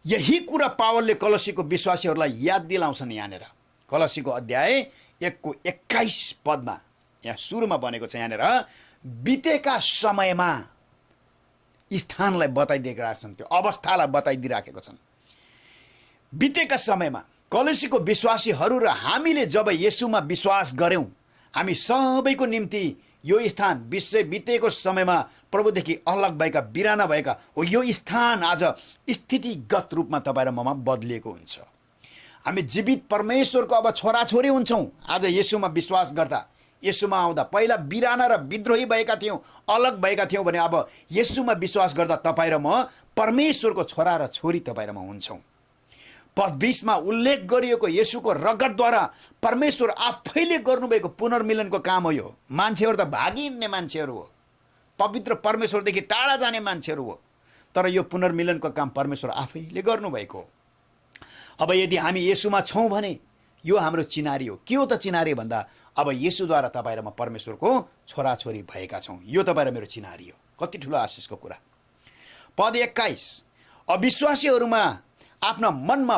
यही कुरा पावलले कलसीको विश्वासीहरूलाई याद दिलाउँछन्। यहाँनिर कलसीको अध्याय 1:21 पदमा यहाँ सुरुमा भनेको छ, यहाँनिर बितेका समयमा स्थानलाई बताइदिएका छन्, त्यो अवस्थालाई बताइदिइराखेको छन्। बितेका समयमा कलसीको विश्वासीहरू र हामीले जब येशूमा विश्वास गऱ्यौँ, हामी सबैको निम्ति यो स्थान बितेको समयमा प्रभुदेखि अलग भएका, बिराना भएका हो यो स्थान आज स्थितिगत रूपमा तपाईँ र ममा बदलिएको हुन्छ। हामी जीवित परमेश्वरको अब छोराछोरी हुन्छौँ आज येशूमा विश्वास गर्दा। येशूमा आउँदा पहिला बिराना र विद्रोही भएका थियौँ, अलग भएका थियौँ भने अब येशूमा विश्वास गर्दा तपाईँ र म परमेश्वरको छोरा र छोरी तपाईँ र म हुन्छौँ। पद 20 मा उल्लेख गरिएको येशूको रगतद्वारा परमेश्वर आफैले गर्नुभएको पुनर्मिलनको काम हो। यो मान्छेहरू त भागिने मान्छेहरू हो, पवित्र परमेश्वरदेखि टाढा जाने मान्छेहरू हो। तर यो पुनर्मिलनको काम परमेश्वर आफैले गर्नुभएको हो। अब यदि हामी येशूमा छौँ भने यो हाम्रो चिनारी हो। के हो त चिनारी भन्दा अब येशूद्वारा तपाईँ र म परमेश्वरको छोराछोरी भएका छौँ। यो तपाईँ र मेरो चिनारी हो। कति ठुलो आशिषको कुरा। पद 21, अविश्वासीहरूमा आफ्ना मनमा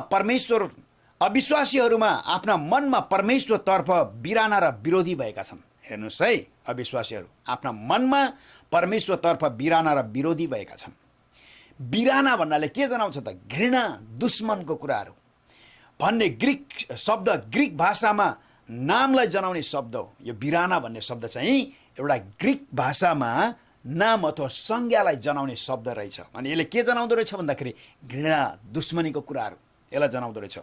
परमेश्वरतर्फ बिराना र विरोधी भएका छन्। हेर्नुहोस् है, अविश्वासीहरू आफ्ना मनमा परमेश्वरतर्फ बिराना र विरोधी भएका छन्। बिराना भन्नाले के जनाउँछ त? घृणा, दुश्मनको कुराहरू भन्ने ग्रीक भाषामा नामलाई जनाउने शब्द हो। यो बिराना भन्ने शब्द चाहिँ एउटा ग्रिक भाषामा नाम अथवा संज्ञालाई जनाउने शब्द रहेछ। अनि यसले के जनाउँदो रहेछ भन्दाखेरि घृणा, दुश्मनीको कुराहरू यसलाई जनाउँदो रहेछ।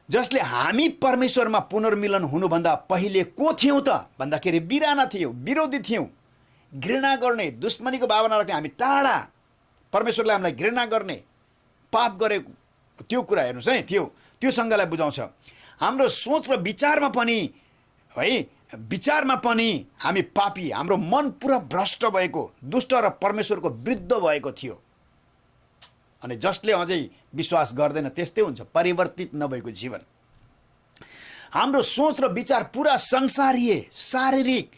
जसले हामी परमेश्वरमा पुनर्मिलन हुनुभन्दा पहिले को थियौँ त भन्दाखेरि बिराना थियौँ, विरोधी थियौँ, घृणा गर्ने, दुश्मनीको भावना राख्ने, हामी टाढा, परमेश्वरले हामीलाई घृणा गर्ने, पाप गरेको त्यो कुरा हेर्नुहोस् है, त्यो सँगलाई बुझाउँछ। हाम्रो सोच र विचारमा पनि है, विचारमा पनि हामी पापी, हाम्रो मन पुरा भ्रष्ट भएको, दुष्ट र परमेश्वरको विरुद्ध भएको थियो। अनि जसले अझै विश्वास गर्दैन त्यस्तै हुन्छ, परिवर्तित नभएको जीवन। हाम्रो सोच र विचार पुरा संसारीय, शारीरिक,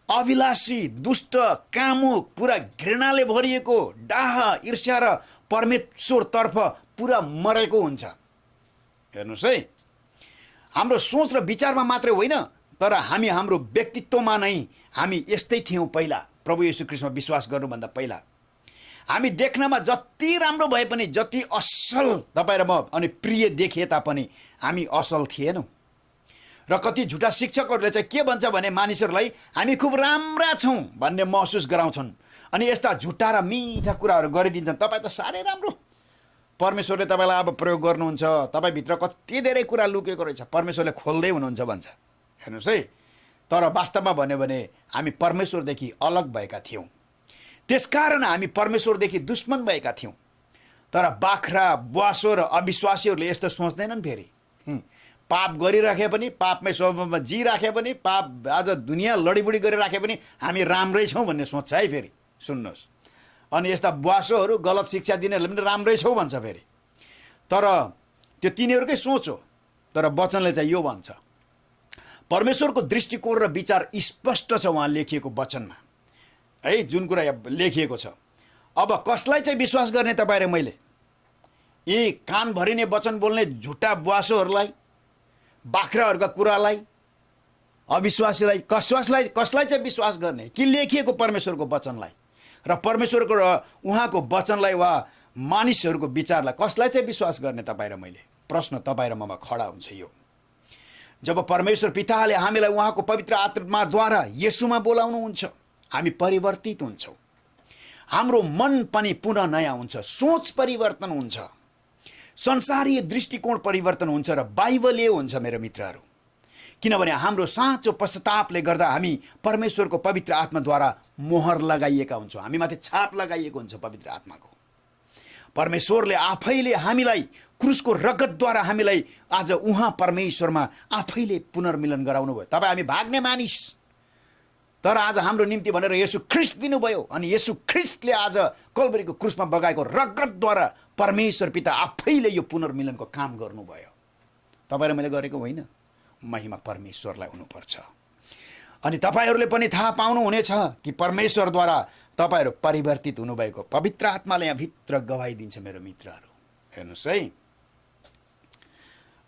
अभिलाषी, दुष्ट, कामुक, पुरा घृणाले भरिएको, डाह, ईर्ष्या र परमेश्वरतर्फ पुरा मरेको हुन्छ। हेर्नुहोस् है, हाम्रो सोच र विचारमा मात्रै होइन, तर हाम्रो व्यक्तित्वमा नै हामी यस्तै थियौँ पहिला, प्रभु येशू ख्रीष्टमा विश्वास गर्नुभन्दा पहिला। हामी देख्नमा जति राम्रो भए पनि, जति असल तपाईँ र म अनि प्रिय देखिए तापनि हामी असल थिएनौँ। र कति झुटा शिक्षकहरूले चाहिँ के भन्छ भने मानिसहरूलाई हामी खुब राम्रा छौँ भन्ने महसुस गराउँछन्। अनि यस्ता झुटा र मिठा कुराहरू गरिदिन्छन्, तपाईँ त साह्रै राम्रो, परमेश्वरले तपाईँलाई अब प्रयोग गर्नुहुन्छ, तपाईँभित्र कति धेरै कुरा लुकेको रहेछ, परमेश्वरले खोल्दै हुनुहुन्छ भन्छ। हेर्नुहोस् है, तर वास्तवमा भन्यो भने हामी परमेश्वरदेखि अलग भएका थियौँ। त्यसकारण हामी परमेश्वरदेखि दुश्मन भएका थियौँ। तर बाख्रा, बुवासो र अविश्वासीहरूले यस्तो सोच्दैनन्। फेरि पाप गरिराखे पनि, पापमै स्वभावमा जिराखे पनि, पाप आज दुनियाँ लडीबुडी गरिराखे पनि हामी राम्रै छौँ भन्ने सोच्छ है। फेरि सुन्नुहोस्, अनि यस्ता बुवासोहरू, गलत शिक्षा दिनेहरूले पनि राम्रै छौँ भन्छ फेरि। तर त्यो तिनीहरूकै सोच हो। तर वचनले चाहिँ यो भन्छ, परमेश्वरको दृष्टिकोण र विचार स्पष्ट छ उहाँ लेखिएको वचनमा है, जुन कुरा लेखिएको छ। अब कसलाई चाहिँ विश्वास गर्ने तपाईँ र मैले? यी कान भरिने वचन बोल्ने झुटा बुवासोहरूलाई, बाख्राहरूका कुरालाई, अविश्वासीलाई, कसलाई चाहिँ विश्वास गर्ने? कि लेखिएको परमेश्वरको वचनलाई र परमेश्वरको र उहाँको वचनलाई वा मानिसहरूको विचारलाई कसलाई चाहिँ विश्वास गर्ने तपाईँ र मैले? प्रश्न तपाईँ र ममा खडा हुन्छ यो। जब परमेश्वर पिताले हामीलाई उहाँको पवित्र आत्माद्वारा येशूमा बोलाउनुहुन्छ, हामी परिवर्तित हुन्छौँ, हाम्रो मन पनि पुनः नयाँ हुन्छ, सोच परिवर्तन हुन्छ, संसारीय दृष्टिकोण परिवर्तन हुन्छ र बाइबलीय हुन्छ मेरो मित्रहरू। किनभने हाम्रो साँचो पश्चातापले गर्दा हामी परमेश्वरको पवित्र आत्माद्वारा मोहर लगाइएका हुन्छौँ, हामीमाथि छाप लगाइएको हुन्छ पवित्र आत्माको। परमेश्वरले आफैले हामीलाई क्रुसको रगतद्वारा हामीलाई आज उहाँ परमेश्वरमा आफैले पुनर्मिलन गराउनु भयो। तपाईँ हामी भाग्ने मानिस, तर आज हाम्रो निम्ति भनेर येशू ख्रीष्ट दिनुभयो। अनि येशू ख्रीष्टले आज कल्भरीको क्रुसमा बगाएको रगतद्वारा परमेश्वर पिता आफैले यो पुनर्मिलनको काम गर्नुभयो। तपाईँ र मैले गरेको होइन, महिमा परमेश्वरलाई हुनुपर्छ। अनि तपाईँहरूले पनि थाहा पाउनुहुनेछ कि परमेश्वरद्वारा तपाईँहरू परिवर्तित हुनुभएको पवित्र आत्माले यहाँ भित्र गवाही दिन्छ मेरो मित्रहरू। हेर्नुहोस् है,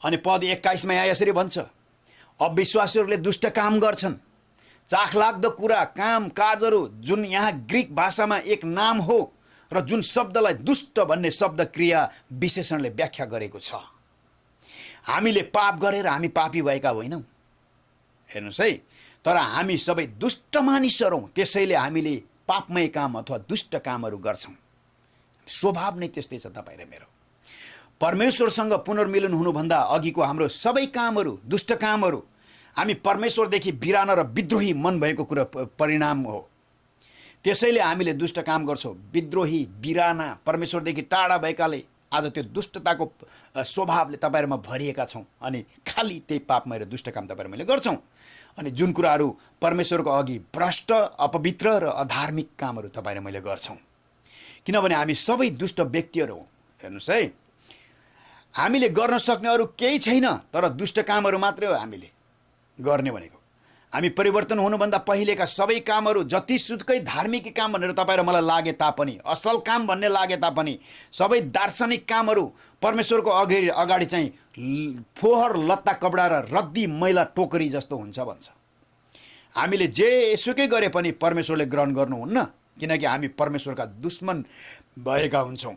अनि पद 21मा यहाँ यसरी भन्छ, अविश्वासीहरूले दुष्ट काम गर्छन्, चाखलाग्दो कुरा, काम काजहरू, जुन यहाँ ग्रिक भाषामा एक नाम हो र जुन शब्दलाई दुष्ट भन्ने शब्द क्रिया विशेषणले व्याख्या गरेको छ। हामीले पाप गरेर हामी पापी भएका होइनौँ, हेर्नुहोस् है, तर हामी सबै दुष्ट मानिसहरू हौँ। त्यसैले हामीले पापमय काम अथवा दुष्ट कामहरू गर्छौँ। स्वभाव नै त्यस्तै छ तपाईँ र मेरो। परमेश्वरसँग पुनर्मिलन हुनुभन्दा अघिको हाम्रो सबै कामहरू, दुष्ट कामहरू, हामी परमेश्वरदेखि बिराना र विद्रोही मन भएको कुरा परिणाम हो। त्यसैले हामीले दुष्ट काम गर्छौँ। विद्रोही, बिराना, परमेश्वरदेखि टाढा भएकाले आज त्यो दुष्टताको स्वभावले तपाईँहरूमा भरिएका छौँ। अनि खालि त्यही पापमय र दुष्ट काम तपाईँ मैले गर्छौँ। अनि जुन कुराहरू परमेश्वरको अघि भ्रष्ट, अपवित्र र अधार्मिक कामहरू तपाईँ र मैले गर्छौँ। किनभने हामी सबै दुष्ट व्यक्तिहरू हौँ। हेर्नुहोस् है, हामीले गर्न सक्ने अरू केही छैन, तर दुष्ट कामहरू मात्रै हो हामीले गर्ने भनेको। हामी परिवर्तन हुनुभन्दा पहिलेका सबै कामहरू, जतिसुकै धार्मिक काम भनेर तपाईँ र मलाई लागे तापनि, असल काम भन्ने लागे तापनि, सबै दार्शनिक कामहरू परमेश्वरको अगाडि चाहिँ फोहर लत्ता कपडा र रद्दी मैला टोकरी जस्तो हुन्छ भन्छ। हामीले जेसुकै गरे पनि परमेश्वरले ग्रहण गर्नुहुन्न, किनकि हामी परमेश्वरका दुश्मन भएका हुन्छौँ।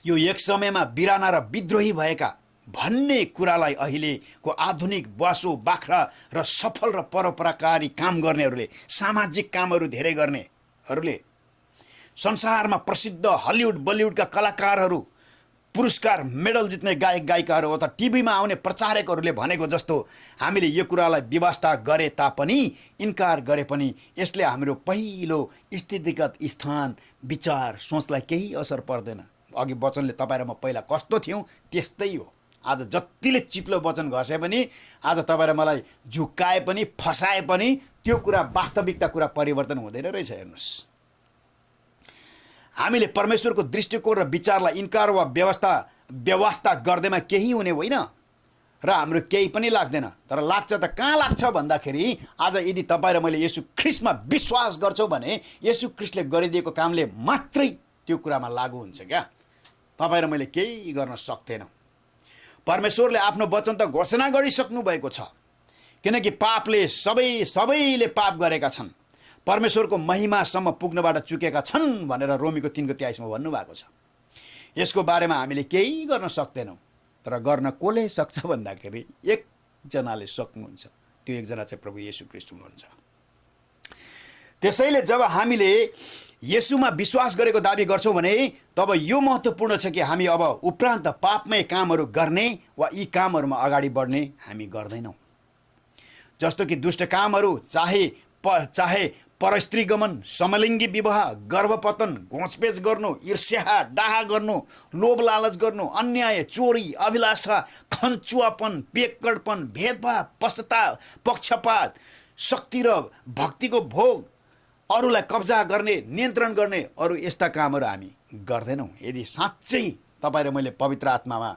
यो एक समयमा बिराना र विद्रोही भएका भन्ने कुरालाई अहिलेको आधुनिक बासो बाख्रा र सफल र परोपकारी काम गर्नेहरूले, सामाजिक कामहरू धेरै गर्नेहरूले, संसारमा प्रसिद्ध हलिउड बलिउडका कलाकारहरू, पुरस्कार मेडल जित्ने गायक गायिकाहरू अथवा टिभीमा आउने प्रचारकहरूले भनेको जस्तो हामीले यो कुरालाई व्यवस्था गरे तापनि, इन्कार गरे पनि यसले हाम्रो पहिलो स्थितिगत स्थान, विचार, सोचलाई केही असर पर्दैन। अघि वचनले तपाईँ र म पहिला कस्तो थियौँ त्यस्तै हो। आज जतिले चिप्लो वचन घसे पनि, आज तपाईँ र मलाई झुक्काए पनि, फसाए पनि त्यो कुरा, वास्तविकता कुरा परिवर्तन हुँदैन रहेछ। हेर्नुहोस्, हामीले परमेश्वरको दृष्टिकोण र विचारलाई इन्कार वा व्यवस्था गर्दैमा केही हुने होइन र हाम्रो केही पनि लाग्दैन। तर लाग्छ त कहाँ लाग्छ भन्दाखेरि, आज यदि तपाईँ र मैले येशू ख्रीष्टमा विश्वास गर्छौँ भने येशू ख्रीष्टले गरिदिएको कामले मात्रै त्यो कुरामा लागू हुन्छ क्या। तपाईँ र मैले केही गर्न सक्दैनौँ। परमेश्वरले आफ्नो वचन त घोषणा गरिसक्नु भएको छ, किनकि पापले सबैले पाप गरेका छन्, परमेश्वरको महिमासम्म पुग्नबाट चुकेका छन् भनेर रोमीको 3:23 भन्नुभएको छ। यसको बारेमा हामीले केही गर्न सक्दैनौँ। तर गर्न कसले सक्छ भन्दाखेरि एकजनाले सक्नुहुन्छ। त्यो एकजना चाहिँ प्रभु येशू ख्रीष्ट हुनुहुन्छ। त्यसैले जब हामीले येशूमा विश्वास गरेको दाबी गर्छौँ भने तब यो महत्त्वपूर्ण छ कि हामी अब उपरान्त पापमय कामहरू गर्ने वा यी कामहरूमा अगाडि बढ्ने हामी गर्दैनौँ। जस्तो कि दुष्ट कामहरू, चाहे परस्त्री गमन, समलिङ्गी विवाह, गर्भपतन, घोचपेच गर्नु, ईर्ष्या, डाहा गर्नु, लोभ लालच गर्नु, अन्याय, चोरी, अभिलाषा, खन्चुवापन, पेक्कडपन, भेदभाव, पश्चाताप, पक्षपात, शक्ति र भक्तिको भोग, अरूलाई कब्जा गर्ने, नियन्त्रण गर्ने अरू यस्ता कामहरू हामी गर्दैनौँ। यदि साँच्चै तपाईँ र मैले पवित्र आत्मामा,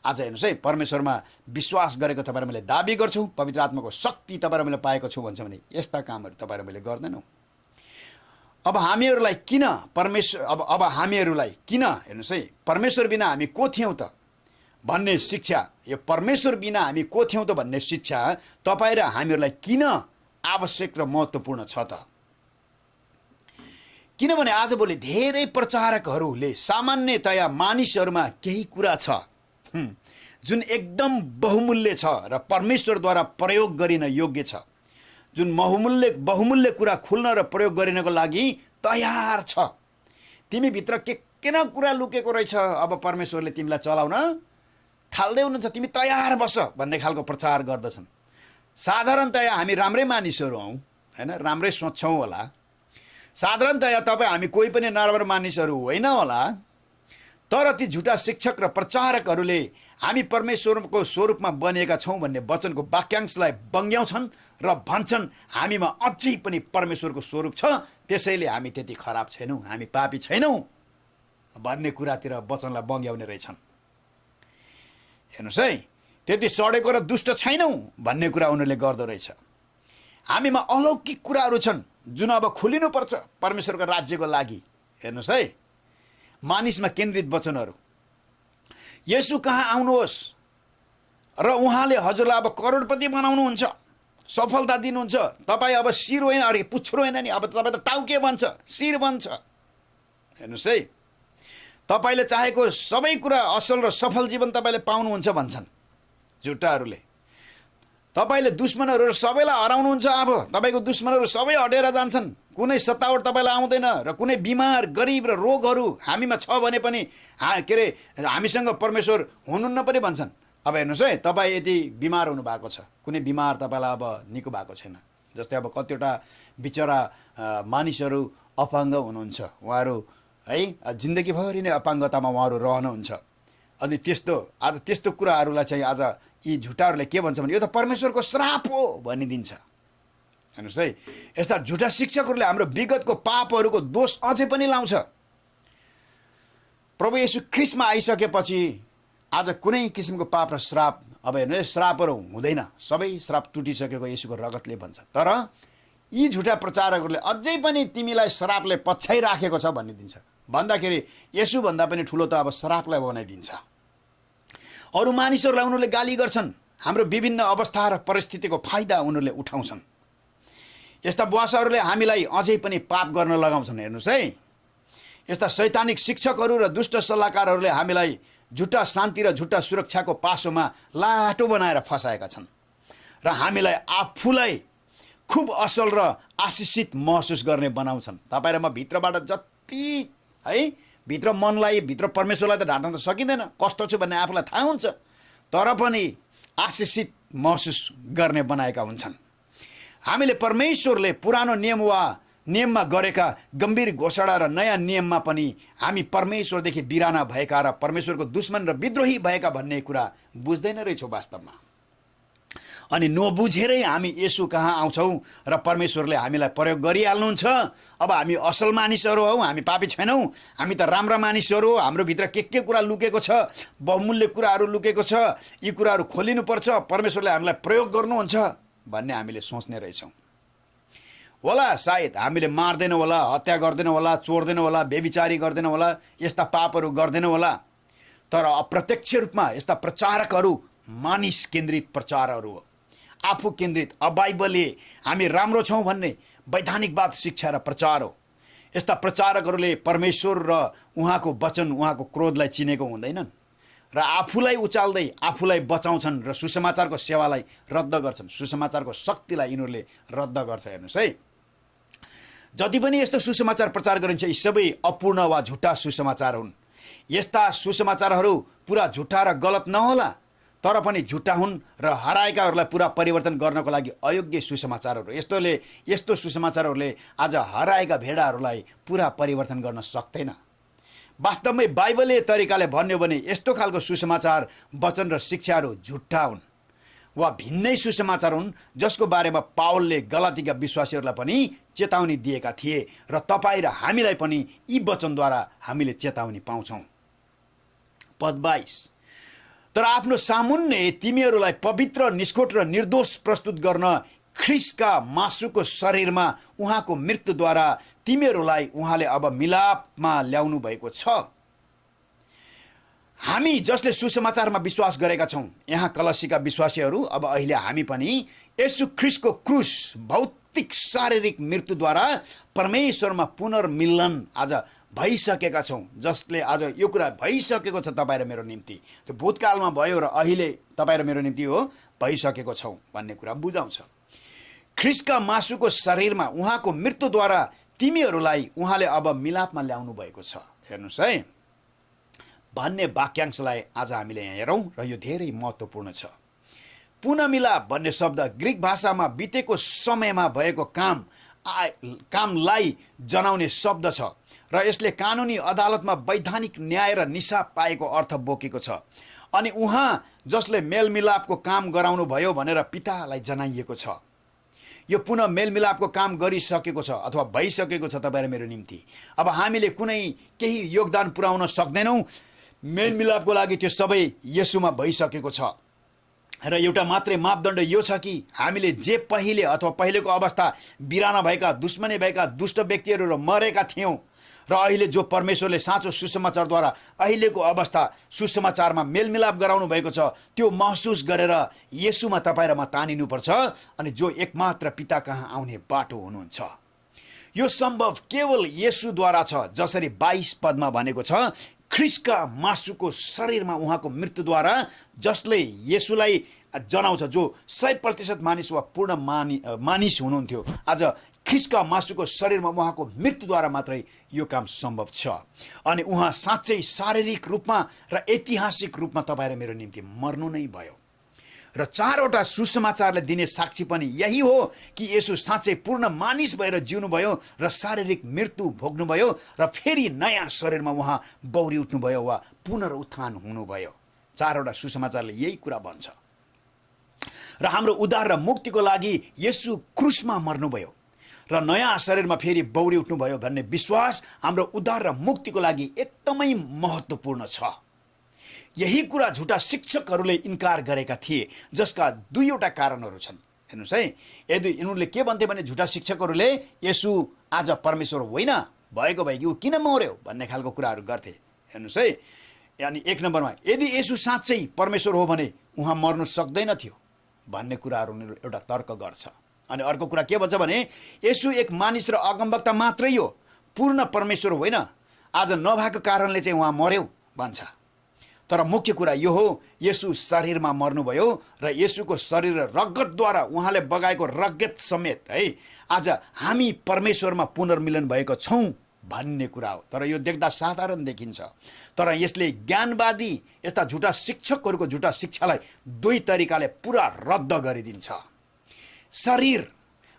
आज हेर्नुहोस् है, परमेश्वरमा विश्वास गरेको तपाईँ र मैले दाबी गर्छौँ, पवित्र आत्माको शक्ति तपाईँ र मैले पाएको छु भन्छ भने यस्ता कामहरू तपाईँ र मैले गर्दैनौँ। अब हामीहरूलाई किन हेर्नुहोस् है, परमेश्वर बिना हामी को थियौँ त भन्ने शिक्षा, यो परमेश्वर बिना हामी को थियौँ त भन्ने शिक्षा तपाईँ र हामीहरूलाई किन आवश्यक र महत्त्वपूर्ण छ त? किनभने आजभोलि धेरै प्रचारकहरूले सामान्यतया मानिसहरूमा केही कुरा छ जुन एकदम बहुमूल्य छ र परमेश्वरद्वारा प्रयोग गरिन योग्य छ, जुन बहुमूल्य कुरा खुल्न र प्रयोग गरिनको लागि तयार छ। तिमीभित्र के न कुरा लुकेको रहेछ, अब परमेश्वरले तिमीलाई चलाउन थाल्दै हुनुहुन्छ, तिमी तयार बस भन्ने खालको प्रचार गर्दछन्। साधारणतया हामी राम्रै मानिसहरू हौँ होइन, राम्रै सोच्छौँ होला। साधारणतया तपाईँ हामी कोही पनि नराम्रो मानिसहरू होइन होला। तर ती झुटा शिक्षक र प्रचारकहरूले हामी परमेश्वरको स्वरूपमा बनिएका छौँ भन्ने वचनको वाक्यांशलाई बङ्ग्याउँछन् र भन्छन् हामीमा अझै पनि परमेश्वरको स्वरूप छ, त्यसैले हामी त्यति खराब छैनौँ, हामी पापी छैनौँ भन्ने कुरातिर वचनलाई बङ्ग्याउने रहेछन्। हेर्नुहोस् है, त्यति सडेको र दुष्ट छैनौँ भन्ने कुरा उनीहरूले गर्दो रहेछ। हामीमा अलौकिक कुराहरू छन् जुन अब खुलिनुपर्छ परमेश्वरको राज्यको लागि। हेर्नुहोस् है, मानिसमा केन्द्रित वचनहरू, येशू कहाँ आउनुहोस् र उहाँले हजुरलाई अब करोडपति बनाउनुहुन्छ, सफलता दिनुहुन्छ। तपाईँ अब शिर होइन, अरे पुच्छ्रो होइन नि, अब तपाईँ त टाउके बन्छ, शिर बन्छ। हेर्नुहोस् है, तपाईँले चाहेको सबै कुरा असल र सफल जीवन तपाईँले पाउनुहुन्छ भन्छन् झुटाहरूले। तपाईँले दुश्मनहरू सबैलाई हराउनुहुन्छ, अब तपाईँको दुश्मनहरू सबै हटेर जान्छन्, कुनै सतावट तपाईँलाई आउँदैन र कुनै बिमार, गरिब र रोगहरू हामीमा छ भने पनि हामीसँग परमेश्वर हुनुहुन्न पनि भन्छन्। अब हेर्नुहोस् है, तपाईँ यदि बिमार हुनुभएको छ, कुनै बिमार तपाईँलाई अब निको भएको छैन, जस्तै अब कतिवटा बिचरा मानिसहरू अपाङ्ग हुनुहुन्छ, उहाँहरू है जिन्दगीभरि नै अपाङ्गतामा उहाँहरू रहनुहुन्छ। अनि आज त्यस्तो कुराहरूलाई चाहिँ आज यी झुटाहरूले के भन्छ भने यो त परमेश्वरको श्राप हो भनिदिन्छ। हेर्नुहोस् है, यस्ता झुटा शिक्षकहरूले हाम्रो विगतको पापहरूको दोष अझै पनि लाउँछ। प्रभु येशू ख्रीष्टमा आइसकेपछि आज कुनै किसिमको पाप र श्राप, अब हेर्नुहोस्, श्रापहरू हुँदैन, सबै श्राप टुटिसकेको येशूको रगतले भन्छ। तर यी झुटा प्रचारकहरूले अझै पनि तिमीलाई श्रापले पछ्याइराखेको छ भनिदिन्छ, भन्दाखेरि येशूभन्दा पनि ठुलो त अब श्रापलाई बनाइदिन्छ। अरू मानिसहरूलाई उनीहरूले गाली गर्छन्, हाम्रो विभिन्न अवस्था र परिस्थितिको फाइदा उनीहरूले उठाउँछन्। यस्ता बुवासाहरूले हामीलाई अझै पनि पाप गर्न लगाउँछन्। हेर्नुहोस् है, यस्ता शैतानिक शिक्षकहरू र दुष्ट सल्लाहकारहरूले हामीलाई झुटा शान्ति र झुटा सुरक्षाको पासोमा लाटो बनाएर फसाएका छन् र हामीलाई आफूलाई खुब असल र आशिषित महसुस गर्ने बनाउँछन्। तपाईँ र म भित्रबाट जति है भित्र मनलाई भित्र परमेश्वरलाई त ढाँट्न त सकिँदैन, कस्तो छु भन्ने आफूलाई थाहा हुन्छ, तर पनि आशिषित महसुस गर्ने बनाएका हुन्छन्। हामीले परमेश्वरले पुरानो नियममा गरेका गम्भीर घोषणा र नयाँ नियममा पनि हामी परमेश्वरदेखि बिराना भएका र परमेश्वरको दुश्मन र विद्रोही भएका भन्ने कुरा बुझ्दैन रहेछौँ वास्तवमा। अनि नबुझेरै हामी येशू कहाँ आउँछौँ र परमेश्वरले हामीलाई प्रयोग गरिहाल्नुहुन्छ। अब हामी असल मानिसहरू हौ, हामी पापी छैनौँ, हामी त राम्रा मानिसहरू हो, हाम्रो भित्र के कुरा लुकेको छ, बहुमूल्य कुराहरू लुकेको छ, यी कुराहरू खोलिनुपर्छ, परमेश्वरले हामीलाई प्रयोग गर्नुहुन्छ भन्ने हामीले सोच्ने रहेछौँ होला। सायद हामीले मार्दैन होला, हत्या गर्दैन होला, चोर्दैन होला, व्यभिचारी गर्दैन होला, यस्ता पापहरू गर्दैन होला, तर अप्रत्यक्ष रूपमा यस्ता प्रचारकहरू मानिस केन्द्रित प्रचारहरू हो, आफू केन्द्रित, अबाइबलले हामी राम्रो छौँ भन्ने वैधानिकवाद शिक्षा र प्रचार हो। यस्ता प्रचारकहरूले परमेश्वर र उहाँको वचन, उहाँको क्रोधलाई चिनेको हुँदैनन् र आफूलाई उचाल्दै आफूलाई बचाउँछन् र सुसमाचारको सेवालाई रद्द गर्छन्, सुसमाचारको शक्तिलाई यिनीहरूले रद्द गर्छ। हेर्नुहोस् है, जति पनि यस्तो सुसमाचार प्रचार गरिन्छ यी सबै अपूर्ण वा झुटा सुसमाचार हुन्। यस्ता सुसमाचारहरू पुरा झुटा र गलत नहोला, तर पनि झुटा हुन् र हराएकाहरूलाई पुरा परिवर्तन गर्नको लागि अयोग्य सुसमाचारहरू। यस्तो सुसमाचारहरूले आज हराएका भेडाहरूलाई पुरा परिवर्तन गर्न सक्दैन। वास्तवमै बाइबलले तरिकाले भन्यो भने यस्तो खालको सुसमाचार वचन र शिक्षाहरू झुट्टा हुन् वा भिन्नै सुसमाचार हुन्, जसको बारेमा पावलले गलातीका विश्वासीहरूलाई पनि चेतावनी दिएका थिए र तपाईँ र हामीलाई पनि यी वचनद्वारा हामीले चेतावनी पाउँछौँ। पद 22, तर आफ्नो सामुन्ने तिमीहरूलाई पवित्र, निष्कोट र निर्दोष प्रस्तुत गर्न ख्रिस्टका मासुको शरीरमा उहाँको मृत्युद्वारा तिमीहरूलाई उहाँले अब मिलापमा ल्याउनु भएको छ। हामी जसले सुसमाचारमा विश्वास गरेका छौँ, यहाँ कलसीका विश्वासीहरू, अब अहिले हामी पनि येशू ख्रिस्टको क्रुस भौतिक शारीरिक मृत्युद्वारा परमेश्वरमा पुनर्मिलन आज भइसकेका छौँ, जसले आज यो कुरा भइसकेको छ तपाईँ र मेरो निम्ति। त्यो भूतकालमा भयो र अहिले तपाईँ र मेरो निम्ति हो भइसकेको छौँ भन्ने कुरा बुझाउँछ। ख्रिस्टका मासुको शरीरमा उहाँको मृत्युद्वारा तिमीहरूलाई उहाँले अब मिलापमा ल्याउनु भएको छ। हेर्नुहोस् है, भन्ने वाक्यांशलाई आज हामीले यहाँ हेरौँ र यो धेरै महत्त्वपूर्ण छ। पुनर्मिलाप भन्ने शब्द ग्रिक भाषामा बितेको समयमा भएको कामलाई जनाउने शब्द छ र यसले कानुनी अदालतमा वैधानिक न्याय र निसाब पाएको अर्थ बोकेको छ। अनि उहाँ जसले मेलमिलापको काम गराउनु भयो भनेर पितालाई जनाइएको छ। यो पुनः मेलमिलापको काम गरिसकेको छ अथवा भइसकेको छ तपाईँ र मेरो निम्ति। अब हामीले केही योगदान पुर्याउन सक्दैनौँ, मेलमिलापको लागि त्यो सबै येशूमा भइसकेको छ। र एउटा मात्रै मापदण्ड यो छ कि हामीले जे पहिले अथवा पहिलेको अवस्था बिराना भएका, दुश्मनी भएका दुष्ट व्यक्तिहरू र मरेका थियौँ र अहिले जो परमेश्वरले साँचो सुसमाचारद्वारा अहिलेको अवस्था सुसमाचारमा मेलमिलाप गराउनु भएको छ, त्यो महसुस गरेर येशूमा तपाईँ र म तानिनुपर्छ। अनि जो एकमात्र पिता कहाँ आउने बाटो हुनुहुन्छ, यो सम्भव केवल येशूद्वारा छ। जसरी 22 पदमा भनेको छ, ख्रिस्टका मासुको शरीरमा उहाँको मृत्युद्वारा, जसले येशूलाई जनाउँछ, जो 100% मानिस वा पूर्ण मानिस हुनुहुन्थ्यो, आज ख्रिस्टका मासुको शरीरमा उहाँको मृत्युद्वारा मात्रै यो काम सम्भव छ। अनि उहाँ साँच्चै शारीरिक रूपमा र ऐतिहासिक रूपमा तपाईँ र मेरो निम्ति मर्नु नै भयो। र 4वटा सुसमाचारले दिने साक्षी पनि यही हो कि येशू साँच्चै पूर्ण मानिस भएर जिउनुभयो र शारीरिक मृत्यु भोग्नुभयो र फेरि नयाँ शरीरमा उहाँ बौरी उठ्नुभयो वा पुनरुत्थान हुनुभयो। 4वटा सुसमाचारले यही कुरा भन्छ। र हाम्रो उद्धार र मुक्तिको लागि येशू क्रुसमा मर्नुभयो र नयाँ शरीरमा फेरि बौरी उठ्नुभयो भन्ने विश्वास हाम्रो उद्धार र मुक्तिको लागि एकदमै महत्त्वपूर्ण छ। यही कुरा झुटा शिक्षकहरूले इन्कार गरेका थिए, जसका 2वटा कारणहरू छन्। हेर्नुहोस् है, यिनीहरूले के भन्थे भने झुटा शिक्षकहरूले येशू आज परमेश्वर होइन, भएको भए कि ऊ किन मर्यो भन्ने खालको कुराहरू गर्थे। हेर्नुहोस् है, अनि 1 नम्बरमा यदि येशू साँच्चै परमेश्वर हो भने उहाँ मर्नु सक्दैन थियो भन्ने कुराहरू एउटा तर्क गर्छ। अनि अर्को कुरा के भन्छ भने येशू एक मानिस र अगमवक्ता मात्रै हो, पूर्ण परमेश्वर होइन, आज नभएको कारणले चाहिँ उहाँ मर्यो भन्छ। तर मुख्य कुरा यो हो, येशू शरीरमा मर्नुभयो र येशूको शरीर र रगतद्वारा उहाँले बगाएको रगत समेत है आज हामी परमेश्वरमा पुनर्मिलन भएको छौँ भन्ने कुरा हो। तर यो देख्दा साधारण देखिन्छ, तर यसले ज्ञानवादी यस्ता झुटा शिक्षकहरूको झुटा शिक्षालाई दुई तरिकाले पुरा रद्द गरिदिन्छ। शरीर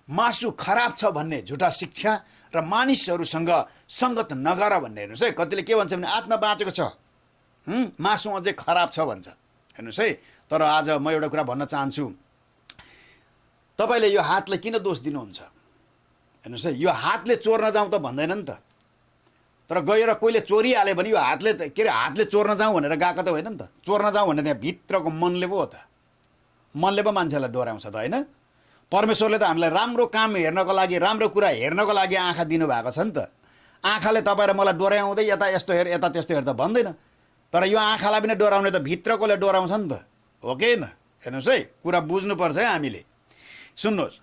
मासु खराब छ भन्ने झुटा शिक्षा र मानिसहरूसँग सङ्गत नगर भन्ने। हेर्नुहोस् है, कतिले के भन्छ भने आत्मा बाँचेको छ, मासु अझै खराब छ भन्छ। हेर्नुहोस् है, तर आज म एउटा कुरा भन्न चाहन्छु, तपाईँले यो हातलाई किन दोष दिनुहुन्छ? हेर्नुहोस् है, यो हातले चोर्न जाउँ त भन्दैन नि त, तर गएर कोहीले चोरिहाल्यो भने यो हातले के अरे हातले चोर्न जाउँ भनेर गएको त होइन नि त। चोर्न जाउँ भने त्यहाँ भित्रको मनले पो हो त, मनले पो मान्छेलाई डोर्याउँछ त होइन। परमेश्वरले त हामीलाई राम्रो काम हेर्नको लागि, राम्रो कुरा हेर्नको लागि आँखा दिनुभएको छ नि त। आँखाले तपाईँ र मलाई डोर्याउँदै यता यस्तो हेर यता त्यस्तो हेर त भन्दैन, तर यो आँखालाई पनि डोराउने त भित्रकोले डोराउँछ नि त, हो कि होइन? हेर्नुहोस् है, कुरा बुझ्नुपर्छ है हामीले। सुन्नुहोस्,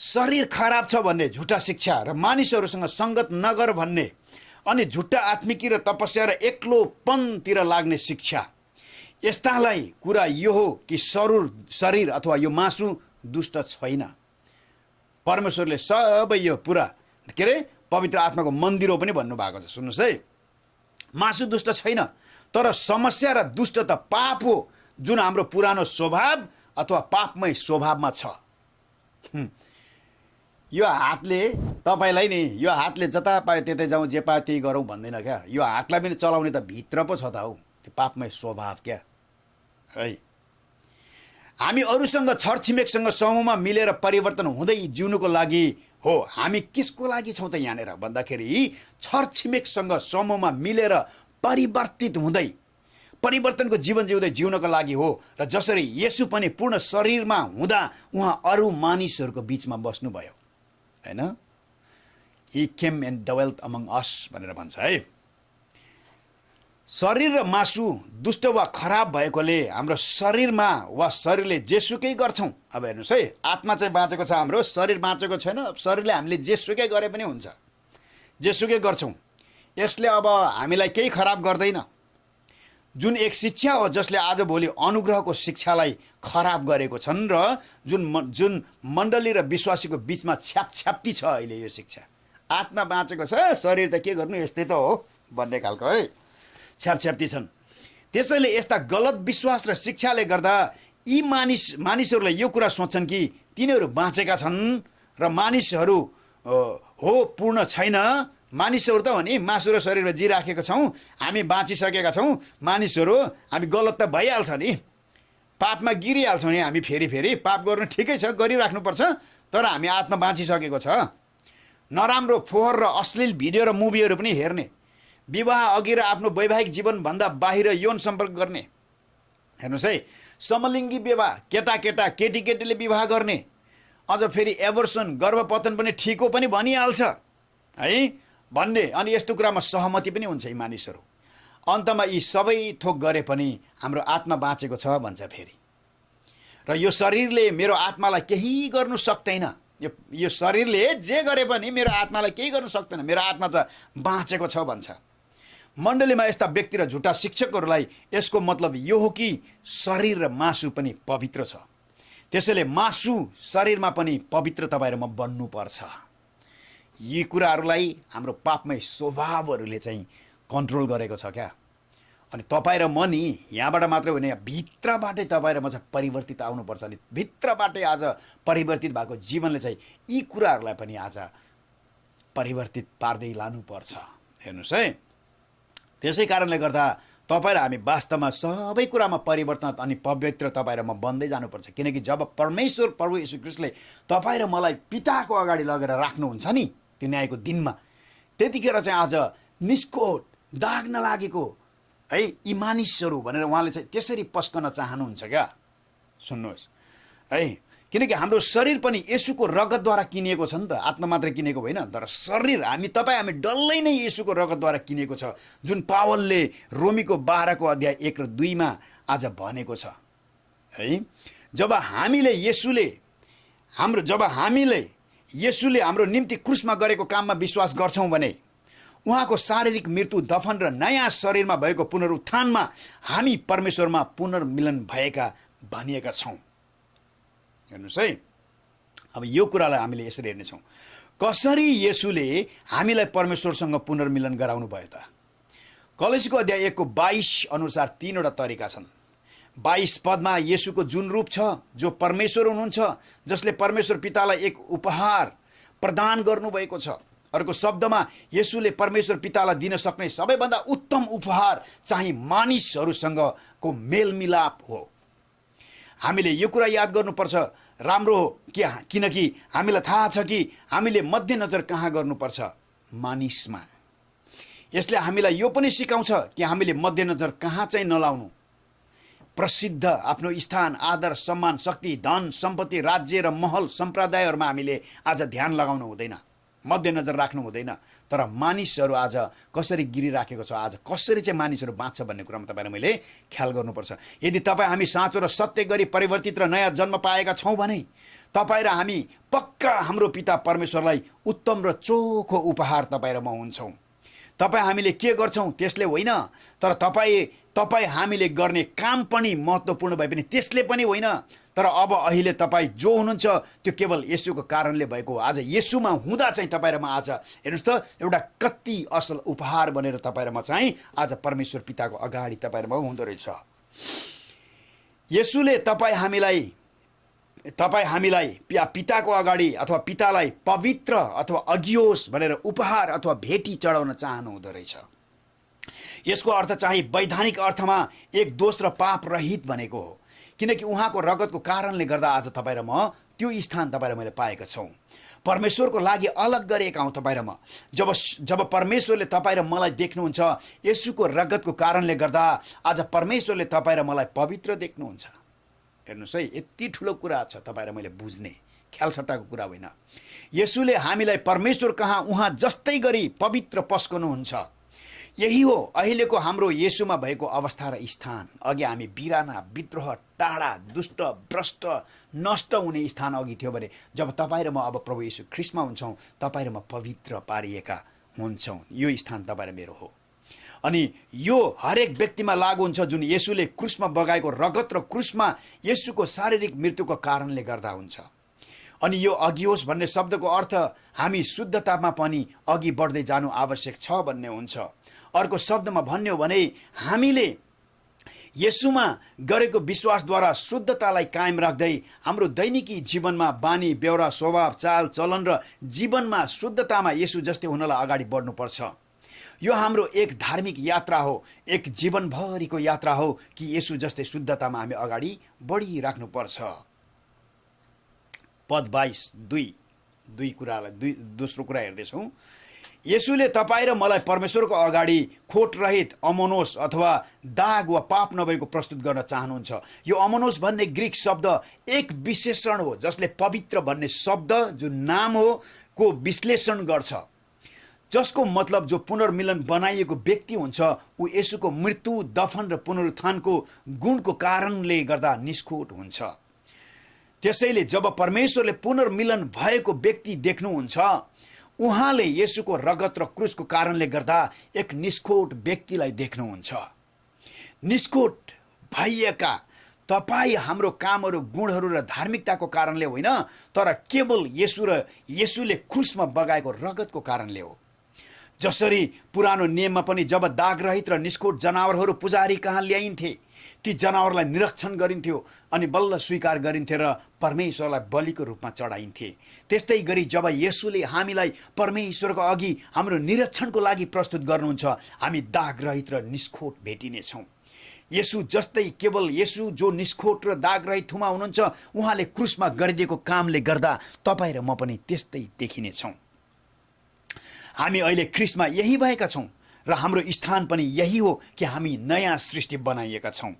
शरीर खराब छ भन्ने झुटा शिक्षा र मानिसहरूसँग सङ्गत नगर भन्ने अनि झुट्टा आत्मिकी र तपस्या र एक्लोपनतिर लाग्ने शिक्षा, यस्तालाई कुरा यो हो कि शरीर अथवा यो मासु दुष्ट छैन। परमेश्वरले सबै यो पुरा के अरे पवित्र आत्माको मन्दिर हो पनि भन्नुभएको छ। सुन्नुहोस् है, मासु दुष्ट छैन, तर समस्या र दुष्ट त पाप हो जुन हाम्रो पुरानो स्वभाव अथवा पापमय स्वभावमा छ। यो हातले तपाईँलाई नि यो हातले जता पायो त्यतै जाउँ, जे पायो त्यही गरौँ भन्दैन क्या। यो हातलाई पनि चलाउने त भित्र पो छ त हौ, त्यो पापमय स्वभाव क्या है। हामी अरूसँग छरछिमेकसँग समूहमा मिलेर परिवर्तन हुँदै जिउनुको लागि हो। हामी किसको लागि छौँ त यहाँनिर भन्दाखेरि छरछिमेकसँग समूहमा मिलेर परिवर्तित हुँदै परिवर्तनको जीवन जिउँदै जिउनको लागि हो। र जसरी येशू पनि पूर्ण शरीरमा हुँदा उहाँ अरू मानिसहरूको बिचमा बस्नुभयो होइन। ही केम एन्ड डवेल्ट अमङ अस भनेर भन्छ है। शरीर र मासु दुष्ट वा खराब भएकोले हाम्रो शरीरमा वा शरीरले जेसुकै गर्छौँ। अब हेर्नुहोस् है, आत्मा चाहिँ बाँचेको छ, हाम्रो शरीर बाँचेको छैन। शरीरले हामीले जेसुकै गरे पनि हुन्छ, जेसुकै गर्छौँ। यसले अब हामीलाई केही खराब गर्दैन। जुन एक शिक्षा हो जसले आजभोलि अनुग्रहको शिक्षालाई खराब गरेको छन् र जुन मण्डली र विश्वासीको बिचमा छ्यापछ्याप्ती छ अहिले यो शिक्षा। आत्मा बाँचेको छ, शरीर त के गर्नु यस्तै त हो भन्ने खालको है छ्यापछ्याप्ती छन्। त्यसैले यस्ता गलत विश्वास र शिक्षाले गर्दा यी मानिसहरूले यो कुरा सोच्छन् कि तिनीहरू बाँचेका छन् र मानिसहरू हो पूर्ण छैन। मानिसहरू त हो नि, मासु र शरीरमा जिराखेका छौँ, हामी बाँचिसकेका छौँ। मानिसहरू हामी गलत त भइहाल्छ नि, पापमा गिरिहाल्छौँ नि हामी। फेरि पाप गर्नु ठिकै छ, गरिराख्नुपर्छ, तर हामी आत्मा बाँचिसकेको छ। नराम्रो फोहोर र अश्लील भिडियो र मुभीहरू पनि हेर्ने, विवाह अघि र आफ्नो वैवाहिक जीवनभन्दा बाहिर यौन सम्पर्क गर्ने। हेर्नुहोस् है, समलिङ्गी विवाह, केटाकेटा केटीकेटीले विवाह गर्ने, अझ फेरि एबर्सन गर्भपतन पनि ठिक हो पनि भनिहाल्छ है भन्ने। अनि यस्तो कुरामा सहमति पनि हुन्छ यी मानिसहरू। अन्तमा यी सबै थोक गरे पनि हाम्रो आत्मा बाँचेको छ भन्छ फेरि। र यो शरीरले मेरो आत्मालाई केही गर्नु सक्दैन। यो शरीरले जे गरे पनि मेरो आत्मालाई केही गर्नु सक्दैन, मेरो आत्मा चाहिँ बाँचेको छ भन्छ। मण्डलीमा यस्ता व्यक्ति र झुटा शिक्षकहरूलाई यसको मतलब यो हो कि शरीर र मासु पनि पवित्र छ। त्यसैले मासु शरीरमा पनि पवित्र तपाईँहरूमा बन्नुपर्छ। यी कुराहरूलाई हाम्रो पापमय स्वभावहरूले चाहिँ कन्ट्रोल गरेको छ क्या। अनि तपाईँ र म नि यहाँबाट मात्रै होइन, भित्रबाटै तपाईँ र म चाहिँ परिवर्तित आउनुपर्छ। अनि भित्रबाटै आज परिवर्तित भएको जीवनले चाहिँ यी कुराहरूलाई पनि आज परिवर्तित पार्दै लानुपर्छ। हेर्नुहोस् है, त्यसै कारणले गर्दा तपाईँ र हामी वास्तवमा सबै कुरामा परिवर्तन अनि पवित्र तपाईँ र म बन्दै जानुपर्छ। किनकि जब परमेश्वर प्रभु यीशु ख्रीष्टले तपाईँ र मलाई पिताको अगाडि लगेर राख्नुहुन्छ नि त्यो न्यायको दिनमा, त्यतिखेर चाहिँ आज निस्कोट दाग नलागेको है यी मानिसहरू भनेर उहाँले चाहिँ त्यसरी पस्कन चाहनुहुन्छ क्या। सुन्नुहोस् है, किनकि हाम्रो शरीर पनि येशूको रगतद्वारा किनिएको छ नि त, आत्मा मात्रै किनेको होइन। तर शरीर हामी हामी डल्लै नै येशूको रगतद्वारा किनेको छ, जुन पावलले रोमीको 12 अध्याय 1 र 2 आज भनेको छ है। जब हामीले येशूले हाम्रो निम्ति क्रुसमा गरेको काममा विश्वास गर्छौँ भने उहाँको शारीरिक मृत्यु, दफन र नयाँ शरीरमा भएको पुनरुत्थानमा हामी परमेश्वरमा पुनर्मिलन भएका भनिएका छौँ। हेर्नुहोस् है, अब यो कुरालाई हामीले यसरी हेर्नेछौँ, कसरी येशूले हामीलाई परमेश्वरसँग पुनर्मिलन गराउनु भयो त। कलेसीको अध्याय 1 को 22 अनुसार 3वटा तरिका छन्। 22 पदमा येशूको जुन रूप छ, जो परमेश्वर हुनुहुन्छ, जसले परमेश्वर पितालाई एक उपहार प्रदान गर्नुभएको छ। अर्को शब्दमा येशूले परमेश्वर पितालाई दिन सक्ने सबैभन्दा उत्तम उपहार चाहिँ मानिसहरूसँगको मेलमिलाप हो। हामीले यो कुरा याद गर्नुपर्छ, राम्रो हो किनकि हामीलाई थाहा छ कि हामीले मध्यनजर कहाँ गर्नुपर्छ, मानिसमा। यसले हामीलाई यो पनि सिकाउँछ कि हामीले मध्यनजर कहाँ चाहिँ नलाउनु। प्रसिद्ध आफ्नो स्थान, आदर, सम्मान, शक्ति, धन, सम्पत्ति, राज्य र महल सम्प्रदायहरूमा हामीले आज ध्यान लगाउनु हुँदैन, मध्यनजर राख्नु हुँदैन। तर मानिसहरू आज कसरी गिरिराखेको छ, आज कसरी चाहिँ मानिसहरू बाँच्छ भन्ने कुरामा तपाईँले मैले ख्याल गर्नुपर्छ। यदि तपाईँ हामी साँचो र सत्य गरी परिवर्तित र नयाँ जन्म पाएका छौँ भने तपाईँ र हामी पक्का हाम्रो पिता परमेश्वरलाई उत्तम र चोखो उपहार तपाईँ र म हुन्छौँ। तपाईँ हामीले के गर्छौँ त्यसले होइन, तर तपाईँ हामीले गर्ने काम पनि महत्त्वपूर्ण भए पनि त्यसले पनि होइन। तर अब अहिले तपाईँ जो हुनुहुन्छ त्यो केवल येशूको कारणले भएको हो। आज येशूमा हुँदा चाहिँ तपाईँ र म आज हेर्नुहोस् त एउटा कति असल उपहार बनेर तपाईँ र म चाहिँ आज परमेश्वर पिताको अगाडि तपाईँ र म हुँदो रहेछ। येशूले तपाईँ हामीलाई पिताको अगाडि अथवा पितालाई पवित्र अथवा अगियोस भनेर उपहार अथवा भेटी चढाउन चाहनु हुँदो रहेछ। यसको अर्थ चाहिँ वैधानिक अर्थमा एक दोष र पाप रहित भनेको हो, किनकि उहाँको रगतको कारणले गर्दा आज तपाईँ र म त्यो स्थान तपाईँ र मैले पाएका छौँ। परमेश्वरको लागि अलग गरेका हौँ तपाईँ र म। जब परमेश्वरले तपाईँ र मलाई देख्नुहुन्छ, येशूको रगतको कारणले गर्दा आज परमेश्वरले तपाईँ र मलाई पवित्र देख्नुहुन्छ। हेर्नुहोस् है, यति ठुलो कुरा छ तपाईँ र मैले बुझ्ने, ख्यालठट्टाको कुरा होइन। येशूले हामीलाई परमेश्वर कहाँ उहाँ जस्तै गरी पवित्र पस्कनुहुन्छ। यही हो अहिलेको हाम्रो येशूमा भएको अवस्था र स्थान। अघि हामी बिराना, विद्रोह, टाढा, दुष्ट, भ्रष्ट, नष्ट हुने स्थान अघि थियो भने जब तपाईँ र म अब प्रभु येशू ख्रीष्टमा हुन्छौँ, तपाईँ र म पवित्र पारिएका हुन्छौँ। यो स्थान तपाईँ र मेरो हो। अनि यो हरेक व्यक्तिमा लागु हुन्छ जुन येशूले क्रुसमा बगाएको रगत र क्रुसमा येशूको शारीरिक मृत्युको कारणले गर्दा हुन्छ। अनि यो अगियोस भन्ने शब्दको अर्थ हामी शुद्धतामा पनि अघि बढ्दै जानु आवश्यक छ भन्ने हुन्छ। अर्को शब्दमा भन्ने हो भने हामीले येशूमा गरेको विश्वासद्वारा शुद्धतालाई कायम राख्दै हाम्रो दैनिकी जीवनमा बानी, बेहोरा, स्वभाव, चाल चलन र जीवनमा शुद्धतामा येशू जस्तै हुनलाई अगाडि बढ्नुपर्छ। यो हाम्रो एक धार्मिक यात्रा हो, एक जीवनभरिको यात्रा हो कि येशू जस्तै शुद्धतामा हामी अगाडि बढिराख्नुपर्छ। पद 22 दुई कुरालाई दोस्रो कुरा हेर्दैछौँ। येशूले तपाईँ र मलाई परमेश्वरको अगाडि खोट रहित अमोनोस अथवा दाग वा पाप नभएको प्रस्तुत गर्न चाहनुहुन्छ। यो अमोनोस भन्ने ग्रीक शब्द एक विशेषण हो जसले पवित्र भन्ने शब्द जो नाम हो को विश्लेषण गर्छ, जसको मतलब जो पुनर्मिलन बनाइएको व्यक्ति हुन्छ ऊ येशूको मृत्यु, दफन र पुनरुत्थानको गुणको कारणले गर्दा निष्खोट हुन्छ। त्यसैले जब परमेश्वरले पुनर्मिलन भएको व्यक्ति देख्नुहुन्छ, उहाँले येशूको रगत र क्रुसको कारणले गर्दा एक निष्खोट व्यक्तिलाई देख्नुहुन्छ। निष्खोट भइएका तपाईँ हाम्रो कामहरू, गुणहरू र धार्मिकताको कारणले होइन, तर केवल येशूले क्रुसमा बगाएको रगतको कारणले हो। जसरी पुरानो नियममा पनि जब दागरहित र निष्खोट जनावरहरू पुजारी कहाँ ल्याइन्थे, ती जनावरलाई निरीक्षण गरिन्थ्यो अनि बल्ल स्वीकार गरिन्थे र परमेश्वरलाई बलिको रूपमा चढाइन्थे। त्यस्तै गरी जब येशूले हामीलाई परमेश्वरको अघि हाम्रो निरीक्षणको लागि प्रस्तुत गर्नुहुन्छ, हामी दागरहित र निष्खोट भेटिनेछौँ। येशू जस्तै केवल येशू जो निष्खोट र दागरहित थुमा हुनुहुन्छ, उहाँले क्रुसमा गरिदिएको कामले गर्दा तपाईँ र म पनि त्यस्तै देखिनेछौँ। हामी अहिले ख्रीष्टमा यही भएका छौँ र हाम्रो स्थान पनि यही हो कि हामी नयाँ सृष्टि बनाइएका छौँ।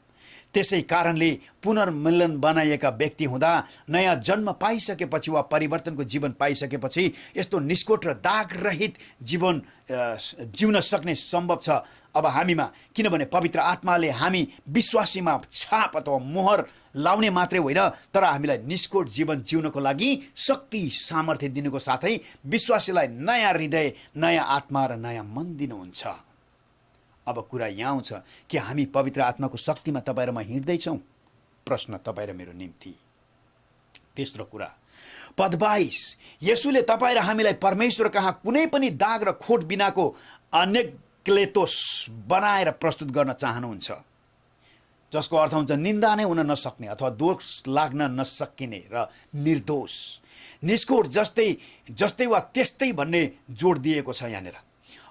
त्यसै कारणले पुनर्मिलन बनाइएका व्यक्ति हुँदा, नयाँ जन्म पाइसकेपछि वा परिवर्तनको जीवन पाइसकेपछि यस्तो निष्कोट र दागरहित जीवन जिउन सक्ने सम्भव छ अब हामीमा। किनभने पवित्र आत्माले हामी विश्वासीमा छाप अथवा मोहर लाउने मात्रै होइन, तर हामीलाई निष्कोट जीवन जिउनको लागि शक्ति सामर्थ्य दिनुको साथै विश्वासीलाई नयाँ हृदय, नयाँ आत्मा र नयाँ मन दिनुहुन्छ। अब कुरा यहाँ आउँछ कि हामी पवित्र आत्माको शक्तिमा तपाईँ र म हिँड्दैछौँ? प्रश्न तपाईँ र मेरो निम्ति। तेस्रो कुरा, पद 22, येशूले तपाईँ र हामीलाई परमेश्वर कहाँ कुनै पनि दाग र खोट बिनाको अनेक्लेतोस बनाएर प्रस्तुत गर्न चाहनुहुन्छ, जसको अर्थ हुन्छ निन्दा नै हुन नसक्ने अथवा दोष लाग्न नसकिने र निर्दोष, निष्कोट जस्तै वा त्यस्तै भन्ने जोड दिएको छ यहाँनिर।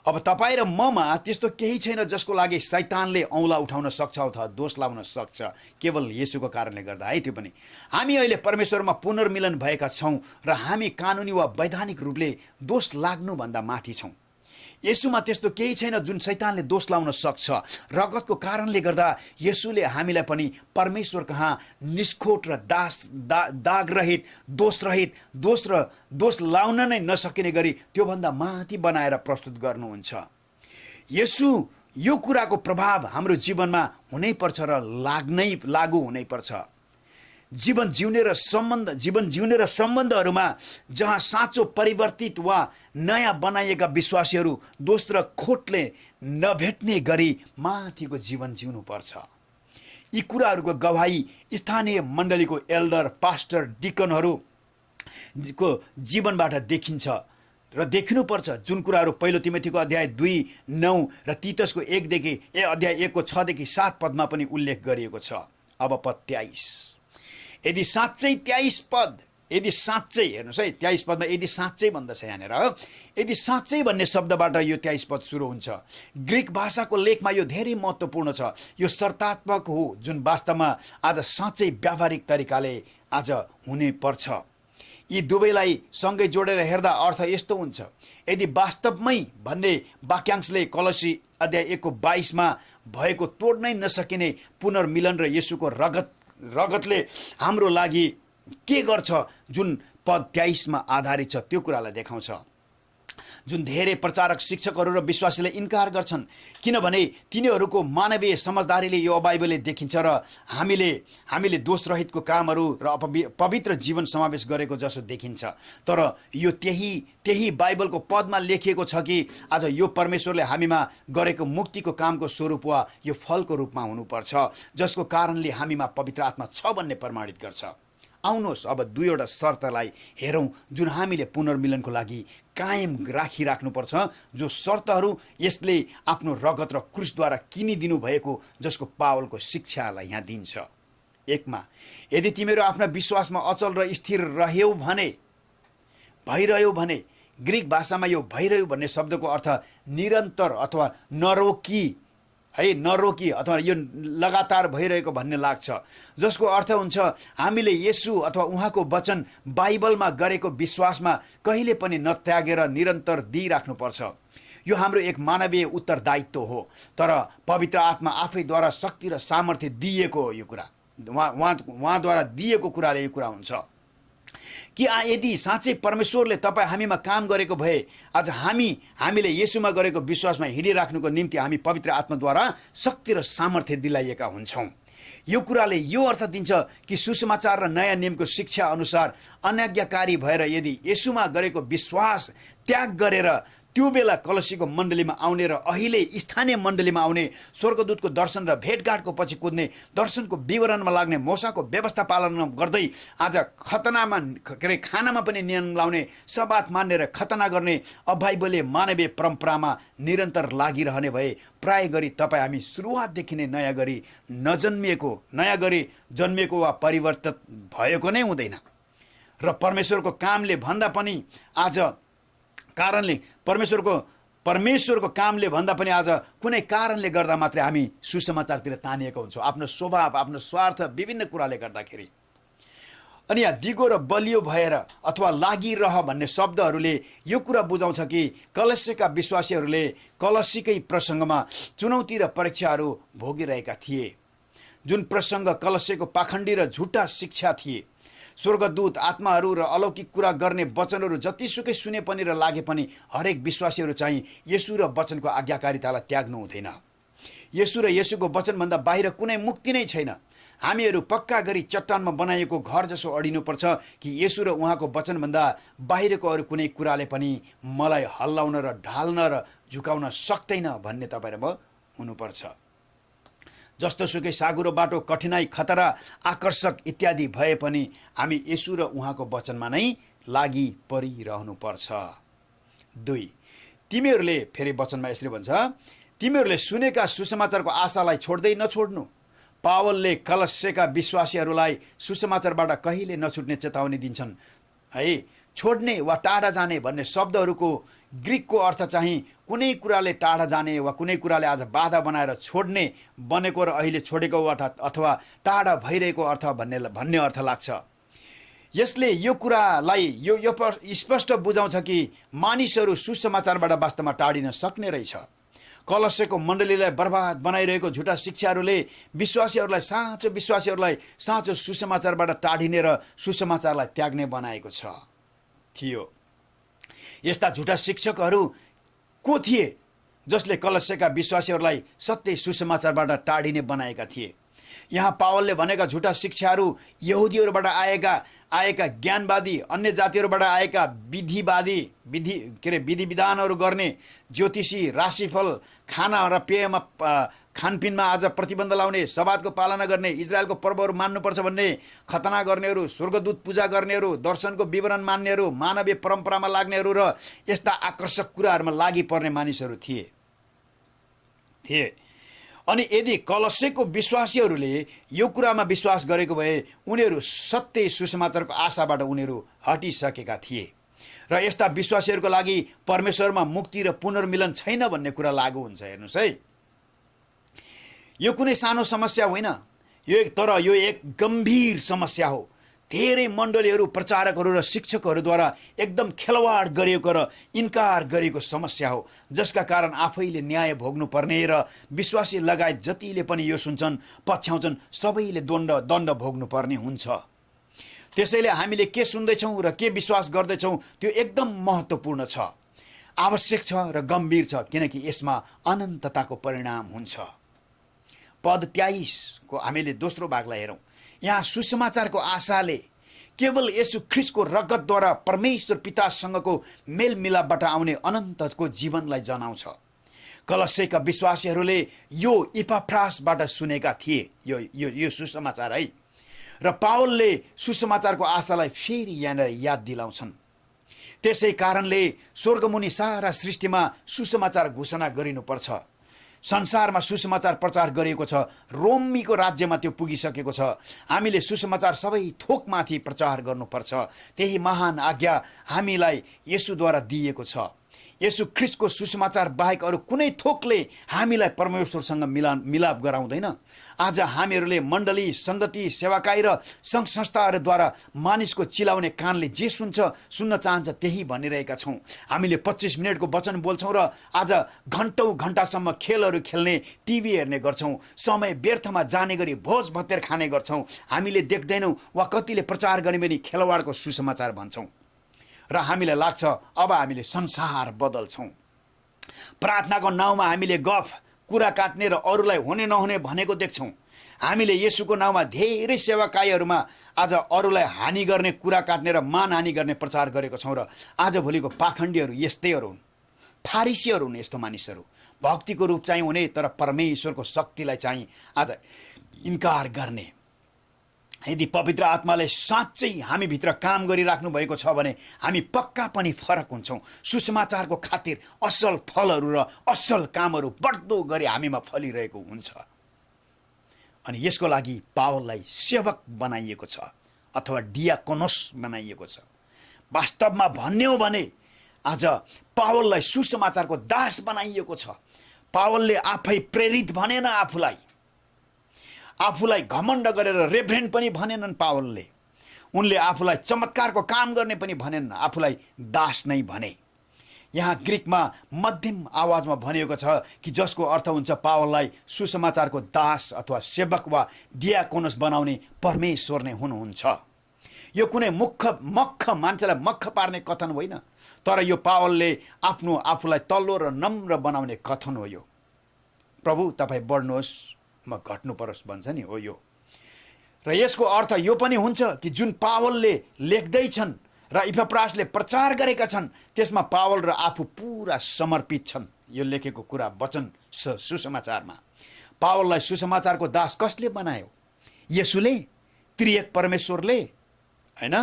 अब तपाईँ र ममा त्यस्तो केही छैन जसको लागि शैतानले औँला उठाउन सक्छ अथवा दोष लाउन सक्छ, केवल येशूको कारणले गर्दा है। त्यो पनि हामी अहिले परमेश्वरमा पुनर्मिलन भएका छौँ र हामी कानुनी वा वैधानिक रूपले दोष लाग्नुभन्दा माथि छौँ। येशूमा त्यस्तो केही छैन जुन शैतानले दोष लाउन सक्छ। रगतको कारणले गर्दा येशूले हामीलाई पनि परमेश्वर कहाँ निष्खोट र दागरहित, दोष लाउन नै नसकिने गरी त्योभन्दा माथि बनाएर प्रस्तुत गर्नुहुन्छ। येशू यो कुराको प्रभाव हाम्रो जीवनमा हुनैपर्छ र लागु हुनैपर्छ। जीवन जिउने र सम्बन्धहरूमा जहाँ साँचो परिवर्तित वा नयाँ बनाइएका विश्वासीहरू दोष र खोटले नभेट्ने गरी माथिको जीवन जिउनुपर्छ। यी कुराहरूको गवाही स्थानीय मण्डलीको एल्डर, पास्टर, डिकनहरूको जीवनबाट देखिन्छ र देखिनुपर्छ। जुन कुराहरू पहिलो तिमोथीको अध्याय 2:9 र तीतसको 1:6 पदमा पनि उल्लेख गरिएको छ। अब पद 23, यदि साँच्चै 23 पद, यदि साँच्चै, हेर्नुहोस् है, 23 पदमा यदि साँच्चै भन्दछ यहाँनिर। यदि साँच्चै भन्ने शब्दबाट यो 23 पद सुरु हुन्छ। ग्रिक भाषाको लेखमा यो धेरै महत्त्वपूर्ण छ। यो शर्तात्मक हो, जुन वास्तवमा आज साँच्चै व्यावहारिक तरिकाले आज हुने पर्छ। यी दुवैलाई सँगै जोडेर हेर्दा अर्थ यस्तो हुन्छ, यदि वास्तवमै भन्ने वाक्यांशले कलसी अध्याय 1:22 भएको तोड्नै नसकिने पुनर्मिलन र येशूको रगतले हाम्रो लागि के गर्छ, जुन पद 23 आधारित छ, त्यो कुरालाई देखाउँछ। जुन धेरै प्रचारक, शिक्षकहरू र विश्वासीले इन्कार गर्छन्, किनभने तिनीहरूको मानवीय समझदारीले यो बाइबलले देखिन्छ र हामीले दोषरहितको कामहरू र पवित्र जीवन समावेश गरेको जसो देखिन्छ। तर यो त्यही बाइबलको पदमा लेखिएको छ कि आज यो परमेश्वरले हामीमा गरेको मुक्तिको कामको स्वरूप वा यो फलको रूपमा हुनुपर्छ, जसको कारणले हामीमा पवित्र आत्मा छ भन्ने प्रमाणित गर्छ। आउनुहोस् अब दुईवटा शर्तलाई हेरौँ जुन हामीले पुनर्मिलनको लागि कायम राखिराख्नुपर्छ, जो शर्तहरू यसले आफ्नो रगत र क्रुसद्वारा किनिदिनु भएको जसको पावलको शिक्षालाई यहाँ दिन्छ। 1 यदि तिमीहरू आफ्ना विश्वासमा अचल र स्थिर भइरह्यो भने, ग्रिक भाषामा यो भइरह्यो भन्ने शब्दको अर्थ निरन्तर अथवा नरोकी अथवा यो लगातार भइरहेको भन्ने लाग्छ, जसको अर्थ हुन्छ हामीले येशू अथवा उहाँको वचन बाइबलमा गरेको विश्वासमा कहिले पनि नत्यागेर निरन्तर दिइराख्नुपर्छ। यो हाम्रो एक मानवीय उत्तरदायित्व हो, तर पवित्र आत्मा आफैद्वारा शक्ति र सामर्थ्य दिएको हो। यो कुरा उहाँद्वारा दिएको कुराले यो कुरा हुन्छ कि यदि साँच्चै परमेश्वरले तपाईँ हामीमा काम गरेको भए आज हामीले येशूमा गरेको विश्वासमा हिँडिराख्नुको निम्ति हामी पवित्र आत्माद्वारा शक्ति र सामर्थ्य दिलाइएका हुन्छौँ। यो कुराले यो अर्थ दिन्छ कि सुसमाचार र नयाँ नियमको शिक्षा अनुसार अनाज्ञाकारी भएर यदि येशूमा गरेको विश्वास त्याग गरेर त्यो बेला कलसीको मण्डलीमा आउने र अहिले स्थानीय मण्डलीमा आउने स्वर्गदूतको दर्शन र भेटघाटको पछि कुद्ने, दर्शनको विवरणमा लाग्ने, मोसाको व्यवस्था पालन गर्दै आज खानामा पनि नियम लाउने, सबात मान्ने र खतना गर्ने अबाइबलीय मानवीय परम्परामा निरन्तर लागिरहने भए प्राय गरी तपाईँ हामी सुरुवातदेखि नै नयाँ गरी जन्मिएको वा परिवर्तित भएको नै हुँदैन र परमेश्वरको कामले भन्दा पनि आज परमेश्वरको कामले भन्दा पनि आज कुनै कारणले गर्दा मात्रै हामी सुसमाचारतिर तानिएका हुन्छौँ, आफ्नो स्वभाव, आफ्नो स्वार्थ, विभिन्न कुराले गर्दाखेरि। अनि यहाँ दिगो र बलियो भएर अथवा लागिरह भन्ने शब्दहरूले यो कुरा बुझाउँछ कि कलसीका विश्वासीहरूले कलसीकै प्रसङ्गमा चुनौती र परीक्षाहरू भोगिरहेका थिए। जुन प्रसङ्ग कलस्यको पाखण्डी र झुटा शिक्षा थिए, स्वर्गदूत, आत्माहरू र अलौकिक कुरा गर्ने वचनहरू जतिसुकै सुने पनि र लागे पनि हरेक विश्वासीहरू चाहिँ येशू र वचनको आज्ञाकारितालाई त्याग्नु हुँदैन। येशू र येशूको वचनभन्दा बाहिर कुनै मुक्ति नै छैन। हामीहरू पक्का गरी चट्टानमा बनाइएको घर जसो अडिनुपर्छ कि येशू र उहाँको वचनभन्दा बाहिरको अरू कुनै कुराले पनि मलाई हल्लाउन र ढाल्न र झुकाउन सक्दैन भन्ने तपाईँ र म हुनुपर्छ। जस्तोसुकै साँघुरो बाटो, कठिनाई, खतरा, आकर्षक इत्यादि भए पनि हामी येशू र उहाँको वचनमा नै लागि परिरहनुपर्छ। 2, तिमीहरूले, फेरि वचनमा यसरी भन्छ, तिमीहरूले सुनेका सुसमाचारको आशालाई छोड्दै नछोड्नु। पावलले कलस्यका विश्वासीहरूलाई सुसमाचारबाट कहिले नछुट्ने चेतावनी दिन्छन् है। छोड्ने वा टाढा जाने भन्ने शब्दहरूको ग्रिकको अर्थ चाहिँ कुनै कुराले टाढा जाने वा कुनै कुराले आज बाधा बनाएर छोड्ने बनेको र अहिले छोडेको अथवा टाढा भइरहेको अर्थ भन्ने अर्थ लाग्छ। यसले यो कुरालाई यो स्पष्ट बुझाउँछ कि मानिसहरू सुसमाचारबाट वास्तवमा टाढिन सक्ने रहेछ। कलस्यको मण्डलीलाई बर्बाद बनाइरहेको झुटा शिक्षाहरूले विश्वासीहरूलाई साँचो सुसमाचारबाट टाढिने र सुसमाचारलाई त्याग्ने बनाएको थियो। यस्ता झुटा शिक्षकहरू को थिए जसले कलस्यका विश्वासीहरूलाई सत्य सुसमाचारबाट टाढिने बनाएका थिए? यहाँ पावलले भनेका झुटा शिक्षाहरू यहुदीहरूबाट आएका ज्ञानवादी, अन्य जातिहरूबाट आएका विधि विधानहरू गर्ने, ज्योतिषी, राशिफल, खाना र पेयमा खानपिनमा आज प्रतिबन्ध लाउने, सबातको पालना गर्ने, इजरायलको पर्वहरू मान्नुपर्छ भन्ने, खतना गर्नेहरू, स्वर्गदूत पूजा गर्नेहरू, दर्शनको विवरण मान्नेहरू, मानवीय परम्परामा लाग्नेहरू र यस्ता आकर्षक कुराहरूमा लागि पर्ने मानिसहरू थिए। अनि यदि कलस्यको विश्वासीहरूले यो कुरामा विश्वास गरेको भए उनीहरू सत्य सुसमाचारको आशाबाट उनीहरू हटिसकेका थिए र यस्ता विश्वासीहरूको लागि परमेश्वरमा मुक्ति र पुनर्मिलन छैन भन्ने कुरा लागू हुन्छ। हेर्नुहोस् है, यो कुनै सानो समस्या होइन, तर यो एक गम्भीर समस्या हो। धेरै मण्डलीहरू, प्रचारकहरू र शिक्षकहरूद्वारा एकदम खेलवाड गरिएको र इन्कार गरिएको समस्या हो, जसका कारण आफैले न्याय भोग्नुपर्ने र विश्वासी लगायत जतिले पनि यो सुन्छन्, पछ्याउँछन्, सबैले दण्ड भोग्नुपर्ने हुन्छ। त्यसैले हामीले के सुन्दैछौँ र के विश्वास गर्दैछौँ त्यो एकदम महत्त्वपूर्ण छ, आवश्यक छ र गम्भीर छ, किनकि यसमा अनन्तताको परिणाम हुन्छ। पद 23 को हामीले दोस्रो भागलाई हेरौँ। यहाँ सुसमाचारको आशाले केवल येशू ख्रीष्टको रगतद्वारा परमेश्वर पितासँगको मेलमिलापबाट आउने अनन्तको जीवनलाई जनाउँछ। कलस्यका विश्वासीहरूले यो इपाफ्रासबाट सुनेका थिए यो सुसमाचार है, र पावलले सुसमाचारको आशालाई फेरि यहाँनिर याद दिलाउँछन्। त्यसै कारणले स्वर्गमुनि सारा सृष्टिमा सुसमाचार घोषणा गरिनुपर्छ। संसारमा सुसमाचार प्रचार गरिएको छ, रोमीको राज्यमा त्यो पुगिसकेको छ। हामीले सुसमाचार सबै थोकमाथि प्रचार गर्नुपर्छ। त्यही महान आज्ञा हामीलाई येशूद्वारा दिएको छ। येशू ख्रीष्टको सुसमाचार बाहेक अरू कुनै थोकले हामीलाई परमेश्वरसँग मिलाप गराउँदैन। आज हामीहरूले मण्डली, सङ्गति, सेवाकाई र सङ्घ संस्थाहरूद्वारा मानिसको चिलाउने कानले जे सुन्न चाहन्छ त्यही भनिरहेका छौँ। हामीले 25 मिनटको वचन बोल्छौँ र आज घन्टासम्म खेलहरू खेल्ने, टिभी हेर्ने गर्छौँ। समय व्यर्थमा जाने गरी भोज भतेर खाने गर्छौँ। हामीले देख्दैनौँ वा कतिले प्रचार गर्ने पनि खेलवाडको सुसमाचार भन्छौँ र हामीलाई लाग्छ अब हामीले संसार बदल्छौँ। प्रार्थनाको नाउँमा हामीले गफ, कुरा काट्ने र अरूलाई हुने नहुने भनेको देख्छौँ। हामीले येशूको नाउँमा धेरै सेवाकाईहरूमा आज अरूलाई हानि गर्ने, कुरा काट्ने र मानहानि गर्ने प्रचार गरेको छौँ र आजभोलिको पाखण्डीहरू यस्तैहरू हुन्, फारिसीहरू हुन्। यस्तो मानिसहरू भक्तिको रूप चाहिँ हुने तर परमेश्वरको शक्तिलाई चाहिँ आज इन्कार गर्ने। यदि पवित्र आत्माले साँच्चै हामीभित्र काम गरिराख्नु भएको छ भने हामी पक्का पनि फरक हुन्छौँ। सुसमाचारको खातिर असल फलहरू र असल कामहरू बढ्दो गरी हामीमा फलिरहेको हुन्छ। अनि यसको लागि पावललाई सेवक बनाइएको छ अथवा डियाकोनोस बनाइएको छ। वास्तवमा भन्ने हो भने आज पावललाई सुसमाचारको दास बनाइएको छ। पावलले आफै प्रेरित भनेन, आफूलाई घमण्ड गरेर रेभरेन्ड पनि भनेनन् पावलले। उनले आफूलाई चमत्कारको काम गर्ने पनि भनेनन्, आफूलाई दास नै भने। यहाँ ग्रिकमा मध्यम आवाजमा भनिएको छ कि जसको अर्थ हुन्छ पावललाई सुसमाचारको दास अथवा सेवक वा डियाकोनस बनाउने परमेश्वर नै हुनुहुन्छ। यो कुनै मक्ख मान्छेलाई मक्ख पार्ने कथन होइन, तर यो पावलले आफूलाई तल्लो र नम्र बनाउने कथन हो। यो प्रभु तपाईँ बढ्नुहोस् म घट्नु परोस् भन्छ नि, हो यो। र यसको अर्थ यो पनि हुन्छ कि जुन पावलले लेख्दैछन् र इपफ्रासले प्रचार गरेका छन् त्यसमा पावल र आफू पुरा समर्पित छन्। यो लेखेको कुरा वचन सुसमाचारमा। पावललाई सुसमाचारको दास कसले बनायो? येशूले, त्रिएक परमेश्वरले, हैन?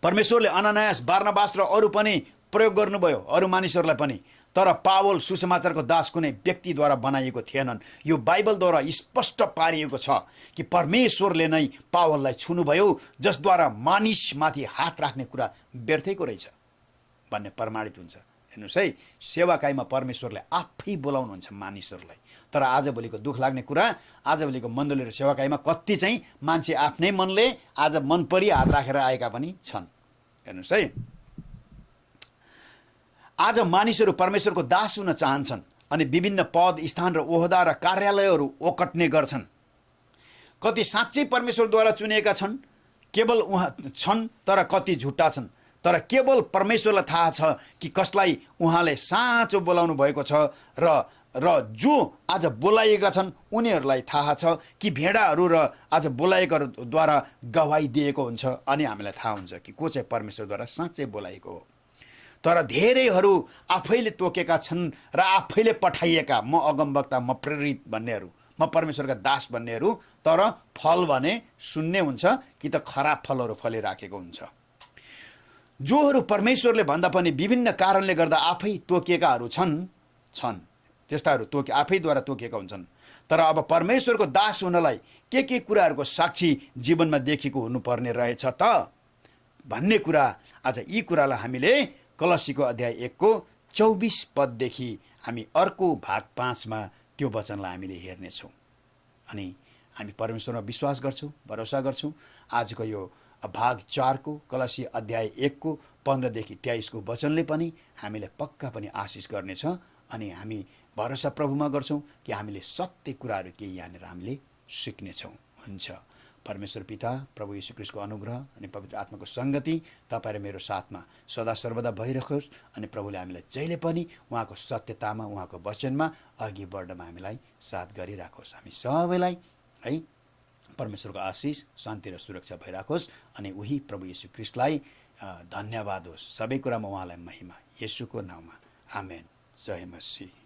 परमेश्वरले अननायास, बारनबास र अरू पनि प्रयोग गर्नुभयो, अरू मानिसहरूलाई पनि। तर पावल सुसमाचारको दास कुनै व्यक्तिद्वारा बनाइएको थिएनन्। यो बाइबलद्वारा स्पष्ट पारिएको छ कि परमेश्वरले नै पावललाई छुनुभयो, जसद्वारा मानिसमाथि हात राख्ने कुरा व्यर्थैको रहेछ भन्ने प्रमाणित हुन्छ। हेर्नुहोस् है, सेवाकाईमा परमेश्वरले आफै बोलाउनुहुन्छ मानिसहरूलाई। तर आजभोलिको दुःख लाग्ने कुरा, आजभोलिको मण्डली र सेवाकाईमा कति चाहिँ मान्छे आफ्नै मनले आज मन परी हात राखेर आएका पनि छन्। हेर्नुहोस् है, आज मानिसहरू परमेश्वरको दास हुन चाहन्छन् अनि विभिन्न पद, स्थान र ओहदा र कार्यालयहरू ओकट्ने गर्छन्। कति साँच्चै परमेश्वरद्वारा चुनिएका छन्, केवल उहाँ छन्, तर कति झुट्टा छन्। तर केवल परमेश्वरलाई थाहा छ कि कसलाई उहाँले साँचो बोलाउनु भएको छ र जो आज बोलाइएका छन् उनीहरूलाई थाहा छ कि भेडाहरू र आज बोलाएकाद्वारा गवाही दिएको हुन्छ। अनि हामीलाई थाहा हुन्छ कि को चाहिँ परमेश्वरद्वारा साँच्चै बोलाएको हो। तर धेरैहरू आफैले तोकेका छन् र आफैले पठाइएका, म अगमवक्ता, म प्रेरित भन्नेहरू, म परमेश्वरका दास भन्नेहरू, तर फल भने सुन्ने हुन्छ कि त खराब फलहरू फलिराखेको हुन्छ। जोहरू परमेश्वरले भन्दा पनि विभिन्न कारणले गर्दा आफै तोकिएकाहरू छन् त्यस्ताहरू आफैद्वारा तोकिएका हुन्छन्। तर अब परमेश्वरको दास हुनलाई के कुराहरूको साक्षी जीवनमा देखेको हुनुपर्ने रहेछ त भन्ने कुरा, आज यी कुरालाई हामीले कलसीको अध्याय 1 को 24 पददेखि हामी अर्को भाग 5 मा त्यो वचनलाई हामीले हेर्नेछौँ। अनि हामी परमेश्वरमा विश्वास गर्छौँ, भरोसा गर्छौँ। आजको यो भाग 4 को कलसी अध्याय 1 को 15 देखि 23 को वचनले पनि हामीले पक्का पनि आशिष गर्नेछ। अनि हामी भरोसा प्रभुमा गर्छौँ कि हामीले सत्य कुराहरू केही यहाँनिर हामीले सिक्नेछौँ। हुन्छ। परमेश्वर पिता, प्रभु यीशु ख्रीष्टको अनुग्रह अनि पवित्र आत्माको सङ्गति तपाईँ र मेरो साथमा सदा सर्वदा भइरहोस्। अनि प्रभुले हामीलाई जहिले पनि उहाँको सत्यतामा, उहाँको वचनमा अघि बढ्नमा हामीलाई साथ गरिराखोस्। हामी सबैलाई है परमेश्वरको आशिष, शान्ति र सुरक्षा भइराखोस्। अनि उही प्रभु यीशु ख्रीष्टलाई धन्यवाद होस्। सबै कुरामा उहाँलाई महिमा, येशूको नाममा। आमेन। जय मसीह।